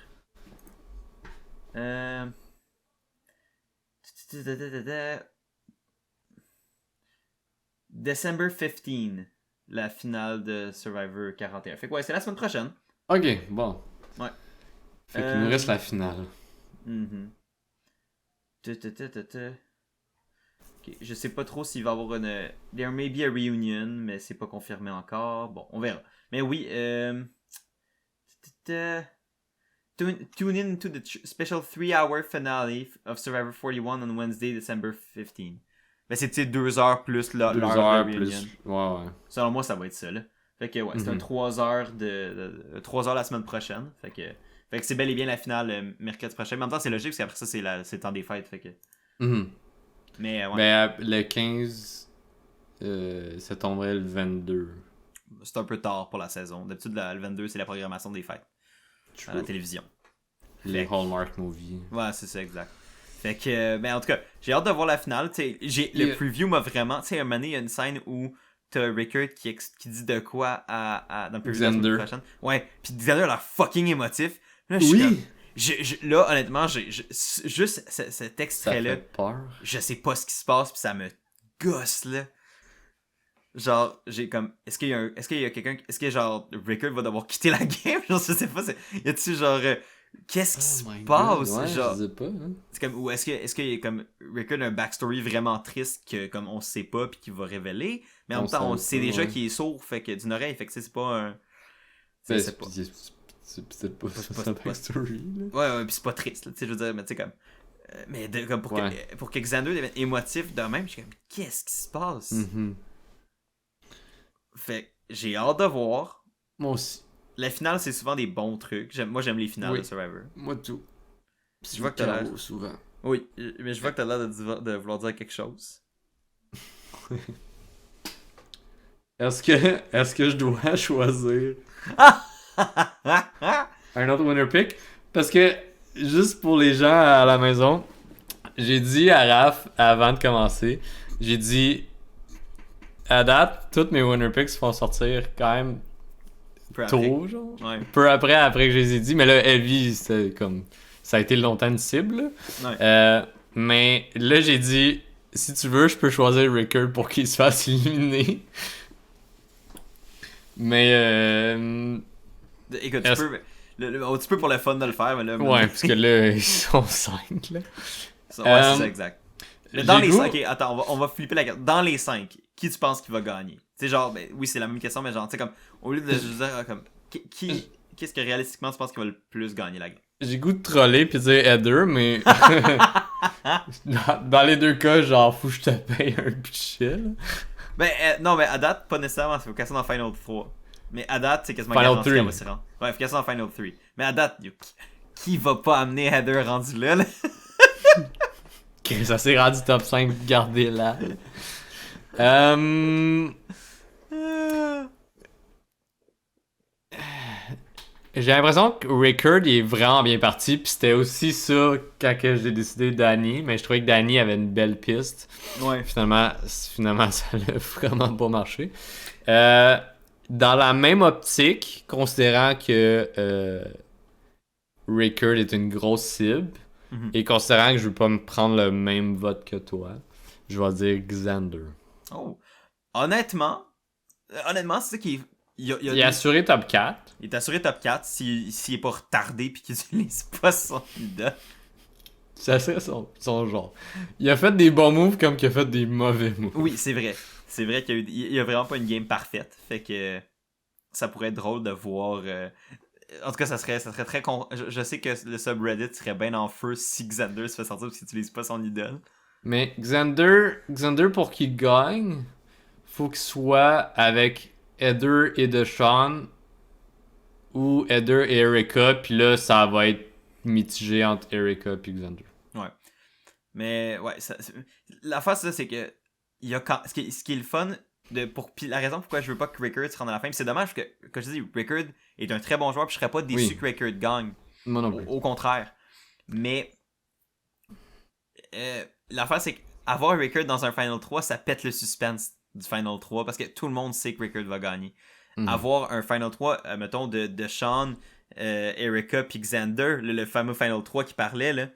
December 15, la finale de Survivor 41. Fait que ouais, c'est la semaine prochaine. Ok, bon. Ouais. Fait qu'il nous reste la finale. Ok, je sais pas trop s'il va y avoir une... There may be a reunion, mais c'est pas confirmé encore. Bon, on verra. Mais oui, tune in to the special 3-hour finale of Survivor 41 on Wednesday, December 15. Ben c'est 2 heures plus l'heure de reunion. Ouais. Selon moi, ça va être ça, là. Fait que ouais, c'est un 3 heures 3 heures la semaine prochaine. Fait que c'est bel et bien la finale mercredi prochain. Mais en même temps, c'est logique, parce qu'après ça, c'est le temps des fêtes. Fait que... Mais ouais. Ben, le 15, ça tomberait le 22. C'est un peu tard pour la saison. D'habitude, le 22, c'est la programmation des fêtes. À la télévision. Les Hallmark movies. Ouais, c'est ça, exact. Fait que, ben en tout cas, j'ai hâte de voir la finale. Le preview m'a vraiment... Tu sais, un moment donné, il y a une scène où t'as Rickard qui dit de quoi dans le preview de la semaine prochaine. Ouais, pis Xander a l'air fucking émotif. Là, là, honnêtement, juste cet extrait-là, je sais pas ce qui se passe, pis ça me gosse, là. Genre, j'ai comme... Est-ce qu'il y a quelqu'un... Est-ce que, genre, Rickard va devoir quitter la game? Genre, je sais pas, y a-tu, genre... Qu'est-ce qui se passe? Ouais, genre, je sais pas, hein. C'est comme... Ou est-ce qu'il y a, comme... Rickard a un backstory vraiment triste que, comme, on sait pas pis qu'il va révéler, mais en même temps, on sait déjà qu'il est sourd, fait que d'une oreille, fait que c'est pas un... C'est C'est peut-être pas C'est sa backstory, là. Ouais, pis c'est pas triste, là, tu sais, je veux dire, mais tu sais, comme... mais comme Ouais. pour que Xander devienne émotif de même, je suis comme, qu'est-ce qui se passe? Mhm. Fait que j'ai hâte de voir. Moi aussi. La finale, c'est souvent des bons trucs. Moi, j'aime les finales Oui. de Survivor. Moi tout. Je vois que t'as l'air... souvent. Oui, mais je vois que t'as l'air de vouloir dire quelque chose. Est-ce que je dois choisir un autre winner pick? Parce que, juste pour les gens à la maison, j'ai dit à Raph, avant de commencer, j'ai dit, à date, toutes mes winner picks vont sortir quand même Peu après. tôt, genre. Ouais. Peu après que je les ai dit, mais là, Heavy, c'était comme... Ça a été longtemps une cible, là. Ouais. Mais là, j'ai dit, si tu veux, je peux choisir Rickard pour qu'il se fasse éliminer. Mais, Écoute, tu peux pour le fun de le faire, mais là... ouais, parce que là, ils sont 5, là. Ouais, c'est ça, exact. Mais dans les goût- 5, attends, on va flipper la carte. Dans les 5, qui tu penses qui va gagner? Tu sais, genre, ben, oui, c'est la même question, mais genre, tu sais, comme, au lieu de juste dire, comme, qu'est-ce que réalistiquement tu penses qui va le plus gagner la game? J'ai goût de troller pis dire Heather, mais dans les deux cas, genre, faut que je te paye un budget, là. Ben, non, mais à date, pas nécessairement, c'est quasiment dans Final 3. Mais à date, c'est quasiment Final garanti 3. qu'elle va s'y rendre. Ouais, c'est quasiment dans Final 3. Mais à date, qui va pas amener Heather rendu là, là? Ok, ça s'est rendu top 5, gardez là. J'ai l'impression que Rickard il est vraiment bien parti, puis c'était aussi ça quand que j'ai décidé Danny, mais je trouvais que Danny avait une belle piste. Ouais. Finalement ça n'a vraiment pas marché. Dans la même optique, considérant que Rickard est une grosse cible, Mhm. et considérant que je veux pas me prendre le même vote que toi, je vais dire Xander. Oh. Honnêtement, c'est ça qui est... Il Il est assuré top 4. Il est assuré top 4 s'il est pas retardé pis qu'il utilise pas son idole. Ça serait son genre. Il a fait des bons moves comme qu'il a fait des mauvais moves. Oui, c'est vrai. C'est vrai qu'il y a vraiment pas une game parfaite. Fait que ça pourrait être drôle de voir... En tout cas, ça serait très... Je sais que le subreddit serait bien en feu si Xander se fait sortir parce qu'il utilise pas son idole. Mais Xander pour qu'il gagne, faut qu'il soit avec Heather et Deshawn ou Heather et Erika, puis là, ça va être mitigé entre Erika et Xander. Ouais. Mais, ouais, la face, c'est que il y a ce qui est le fun, puis la raison pourquoi je veux pas que Rickard se rende à la fin, c'est dommage que je te dis, Rickard est un très bon joueur, puis je serais pas déçu que Rickard gagne. Moi non plus. Au contraire. Mais, l'affaire, c'est qu'avoir Rickard dans un Final 3, ça pète le suspense du Final 3, parce que tout le monde sait que Rickard va gagner. Avoir un Final 3, mettons, de Sean, Erika puis Xander, le fameux Final 3 qui parlait, là,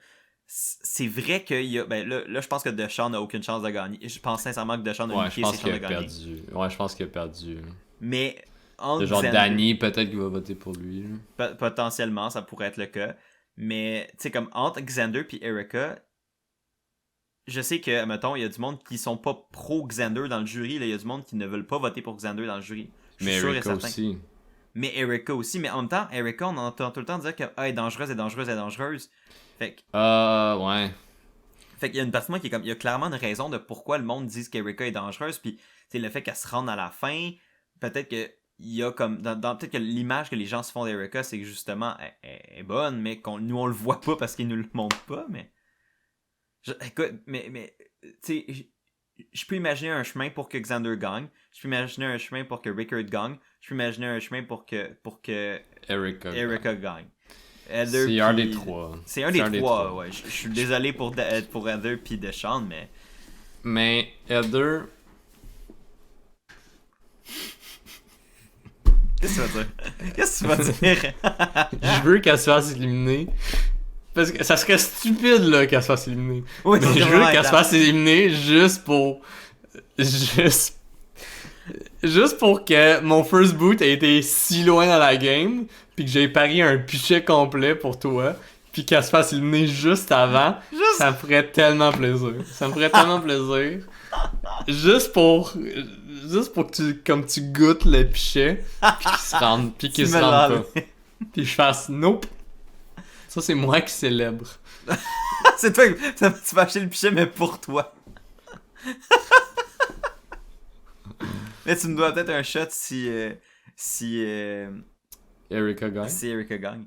c'est vrai qu'il y a... Ben là, je pense que Deshaun n'a aucune chance de gagner. Je pense sincèrement que Deshaun a niqué ses chances de gagner. Perdu. Ouais, je pense qu'il a perdu. Mais entre genre Xander, Danny, peut-être qu'il va voter pour lui. potentiellement, ça pourrait être le cas. Mais, tu sais, comme entre Xander puis Erika, je sais que, mettons, il y a du monde qui sont pas pro-Xander dans le jury. Il y a du monde qui ne veulent pas voter pour Xander dans le jury. Mais Erika aussi. Mais Erika aussi. Mais en même temps, Erika, on entend tout le temps dire qu'elle est dangereuse, elle est dangereuse, elle est dangereuse. Fait que... ouais. Fait qu'il y a une partie de moi qui est comme... Il y a clairement une raison de pourquoi le monde dit qu'Erika est dangereuse. Puis, c'est le fait qu'elle se rende à la fin. Peut-être que... Il y a comme... peut-être que l'image que les gens se font d'Erika, c'est que justement, elle est bonne, mais nous, on le voit pas parce qu'ils nous le montrent pas, mais... Écoute, mais tu sais, je peux imaginer un chemin pour que Xander gagne. Je peux imaginer un chemin pour que Rickard gagne. Je peux imaginer un chemin pour que Erika gagne. C'est un des trois. C'est un des trois, ouais. Je suis désolé pour Heather puis Deshaun, mais... Mais Heather... Qu'est-ce que tu vas dire? Qu'est-ce que tu vas dire? Je veux qu'elle se fasse éliminer. Parce que ça serait stupide là qu'elle se fasse éliminer. Oui, mais je veux qu'elle se fasse éliminer juste pour que mon first boot ait été si loin dans la game, puis que j'ai parié un pichet complet pour toi, puis qu'elle se fasse éliminer juste avant. Ça me ferait tellement plaisir. Juste pour que tu goûtes le pichet, puis qu'il se rende pas. Puis je fasse nope. Ça, c'est moi qui célèbre. C'est toi, tu vas acheter le pichet, mais pour toi. Mais tu me dois peut-être un shot si Erika gagne. si Erika gagne.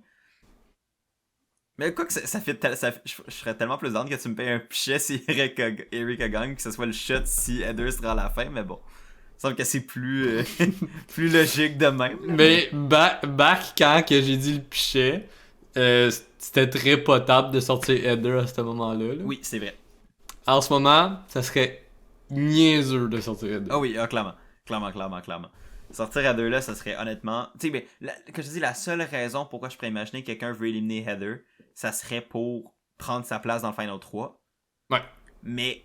Mais quoi que je serais tellement plus down que tu me payes un pichet si Erika gagne, que ce soit le shot si Heather sera à la fin, mais bon. Il semble que c'est plus, plus logique de même. Mais back quand que j'ai dit le pichet, c'était très potable de sortir Heather à ce moment-là. Là. Oui, c'est vrai. En ce moment, ça serait niaiseux de sortir Heather. Ah oui, clairement. Clairement. Sortir à deux là, ça serait honnêtement... Tu sais, mais comme je dis, la seule raison pourquoi je pourrais imaginer que quelqu'un veut éliminer Heather, ça serait pour prendre sa place dans le Final 3. Ouais. Mais,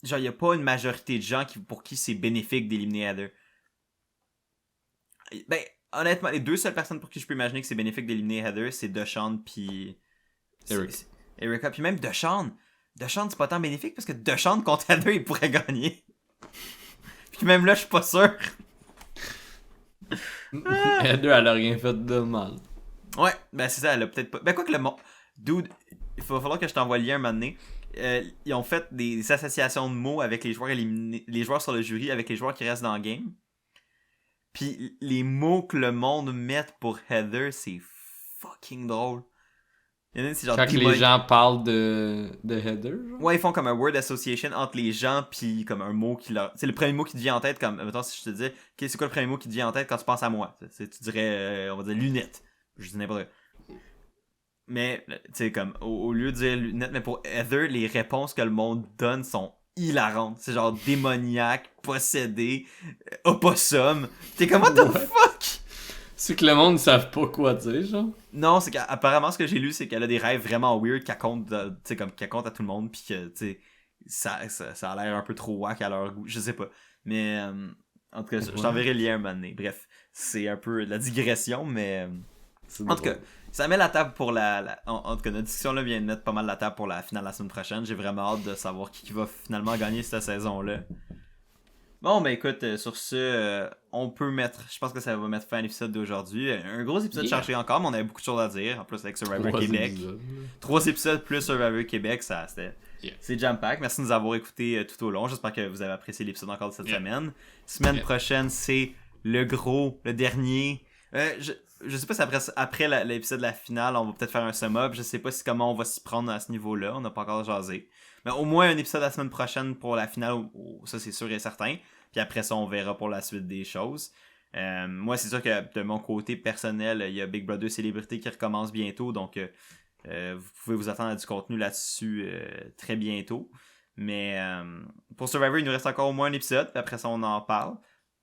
genre, il n'y a pas une majorité de gens pour qui c'est bénéfique d'éliminer Heather. Ben, honnêtement, les deux seules personnes pour qui je peux imaginer que c'est bénéfique d'éliminer Heather, c'est Deshawn puis... Erika. Puis même Deshawn, c'est pas tant bénéfique parce que Deshawn contre Heather, il pourrait gagner. Puis même là, je suis pas sûr. Heather, elle a rien fait de mal. Ouais, ben c'est ça, elle a peut-être pas... Ben quoi que le monde... Dude, il va falloir que je t'envoie le lien un moment donné. Ils ont fait des associations de mots avec les joueurs éliminés, les joueurs sur le jury avec les joueurs qui restent dans le game. Puis les mots que le monde met pour Heather, c'est fucking drôle. Il y en a, c'est genre quand les gens parlent de Heather, genre? Ouais, ils font comme un word association entre les gens, puis comme un mot qui leur... C'est le premier mot qui te vient en tête, comme... Mettons, si je te dis, OK, c'est quoi le premier mot qui te vient en tête quand tu penses à moi? Tu dirais, on va dire lunettes. Je dis n'importe quoi. Mais, tu sais, comme, au lieu de dire lunettes, mais pour Heather, les réponses que le monde donne sont hilarantes. C'est genre démoniaque, possédé, opossum. T'es comme, what the fuck? C'est que le monde ne savent pas quoi dire, genre. Non, c'est qu'apparemment, ce que j'ai lu, c'est qu'elle a des rêves vraiment weird qu'elle compte, tu sais, comme qu'elle compte à tout le monde, pis que, tu sais, ça a l'air un peu trop wack à leur goût. Je sais pas. Mais, en tout cas, je t'enverrai le lien un moment donné. Bref, c'est un peu de la digression, mais... En tout cas, ça met la table pour en tout cas, notre discussion-là vient de mettre pas mal la table pour la finale la semaine prochaine. J'ai vraiment hâte de savoir qui va finalement gagner cette saison-là. Bon, ben écoute, sur ce, on peut mettre... Je pense que ça va mettre fin à l'épisode d'aujourd'hui. Un gros épisode chargé encore, mais on avait beaucoup de choses à dire. En plus, avec Survivor Québec. 3 épisodes plus Survivor Québec, ça, c'était... Yeah. C'est jam-pack. Merci de nous avoir écoutés tout au long. J'espère que vous avez apprécié l'épisode encore de cette semaine. Semaine prochaine, c'est le dernier... Je sais pas si après l'épisode de la finale, on va peut-être faire un sum-up. Je sais pas comment on va s'y prendre à ce niveau-là. On n'a pas encore jasé. Mais au moins un épisode la semaine prochaine pour la finale. Ça, c'est sûr et certain. Puis après ça, on verra pour la suite des choses. Moi, c'est sûr que de mon côté personnel, il y a Big Brother Célébrité qui recommence bientôt. Donc, vous pouvez vous attendre à du contenu là-dessus très bientôt. Mais pour Survivor, il nous reste encore au moins un épisode. Puis après ça, on en parle.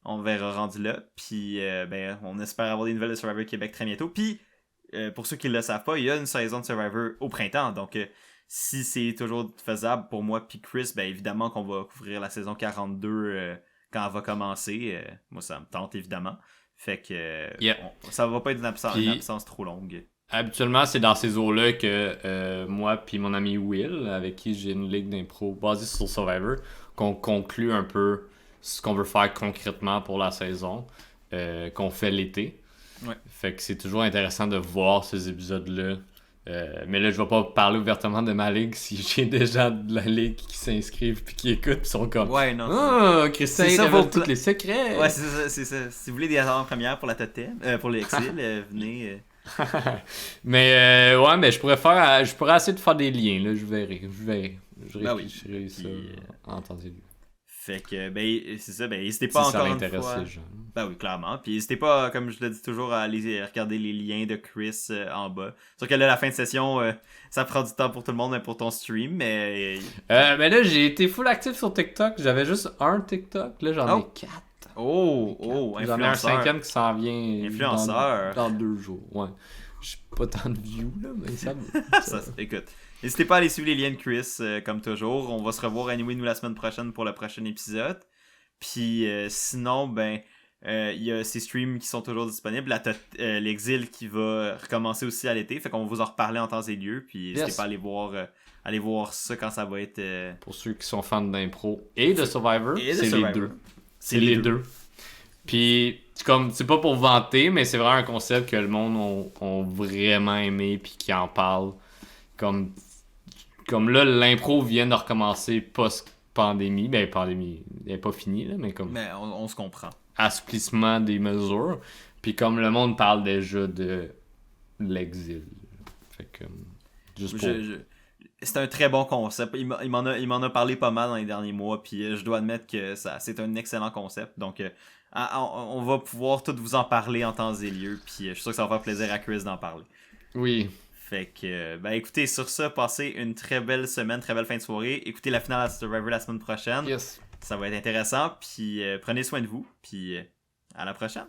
On verra rendu là. Puis, on espère avoir des nouvelles de Survivor Québec très bientôt. Puis, pour ceux qui ne le savent pas, il y a une saison de Survivor au printemps. Donc, si c'est toujours faisable pour moi puis Chris, ben évidemment qu'on va couvrir la saison 42 quand elle va commencer. Moi, ça me tente, évidemment. Fait que ça va pas être une absence trop longue. Habituellement, c'est dans ces eaux-là que moi puis mon ami Will, avec qui j'ai une ligue d'impro basée sur Survivor, qu'on conclut un peu ce qu'on veut faire concrètement pour la saison, qu'on fait l'été. Ouais. Fait que c'est toujours intéressant de voir ces épisodes-là. Mais là, je vais pas parler ouvertement de ma ligue si j'ai des gens de la ligue qui s'inscrivent puis qui écoutent pis sont comme ouais, non. Oh, Christian, il révèle tous les secrets. Ouais, c'est ça. Si vous voulez des avant-premières pour la totem, pour l'exil, venez. Mais ouais, mais je pourrais essayer de faire des liens, là, je verrai. Je réfléchirai ça en temps et lieu. Fait que, c'est ça, n'hésitez pas encore une fois. Les gens. Ben oui, clairement. Puis n'hésitez pas, comme je le dis toujours, à aller regarder les liens de Chris en bas. Sauf que là, la fin de session, ça prend du temps pour tout le monde, même pour ton stream, mais... Mais là, j'ai été full actif sur TikTok. J'avais juste un TikTok. Là, j'en ai 4. Influenceur. J'en ai un 5e qui s'en vient influenceur. Dans 2 jours. Ouais. J'ai pas tant de views, là, mais ça va. Écoute. N'hésitez pas à aller suivre les liens de Chris, comme toujours. On va se revoir anyway, nous, la semaine prochaine pour le prochain épisode. Puis sinon, il y a ces streams qui sont toujours disponibles. L'exil qui va recommencer aussi à l'été. Fait qu'on va vous en reparler en temps et lieu. Puis n'hésitez pas à aller voir ça quand ça va être... Pour ceux qui sont fans d'impro et de Survivor, c'est les deux. C'est les deux. Puis comme, c'est pas pour vanter, mais c'est vraiment un concept que le monde ont vraiment aimé puis qui en parle. Comme là, l'impro vient de recommencer post-pandémie. Ben, pandémie, elle est pas finie, là, mais comme... Mais on se comprend. Assouplissement des mesures. Puis comme le monde parle déjà de l'exil. Fait que... Juste pour... C'est un très bon concept. Il m'en a parlé pas mal dans les derniers mois, puis je dois admettre que c'est un excellent concept. Donc, on va pouvoir tout vous en parler en temps et lieu, puis je suis sûr que ça va faire plaisir à Chris d'en parler. Oui. Fait que, ben écoutez, sur ça, passez une très belle semaine, très belle fin de soirée. Écoutez la finale à Survivor la semaine prochaine. Yes. Ça va être intéressant, puis prenez soin de vous, puis à la prochaine.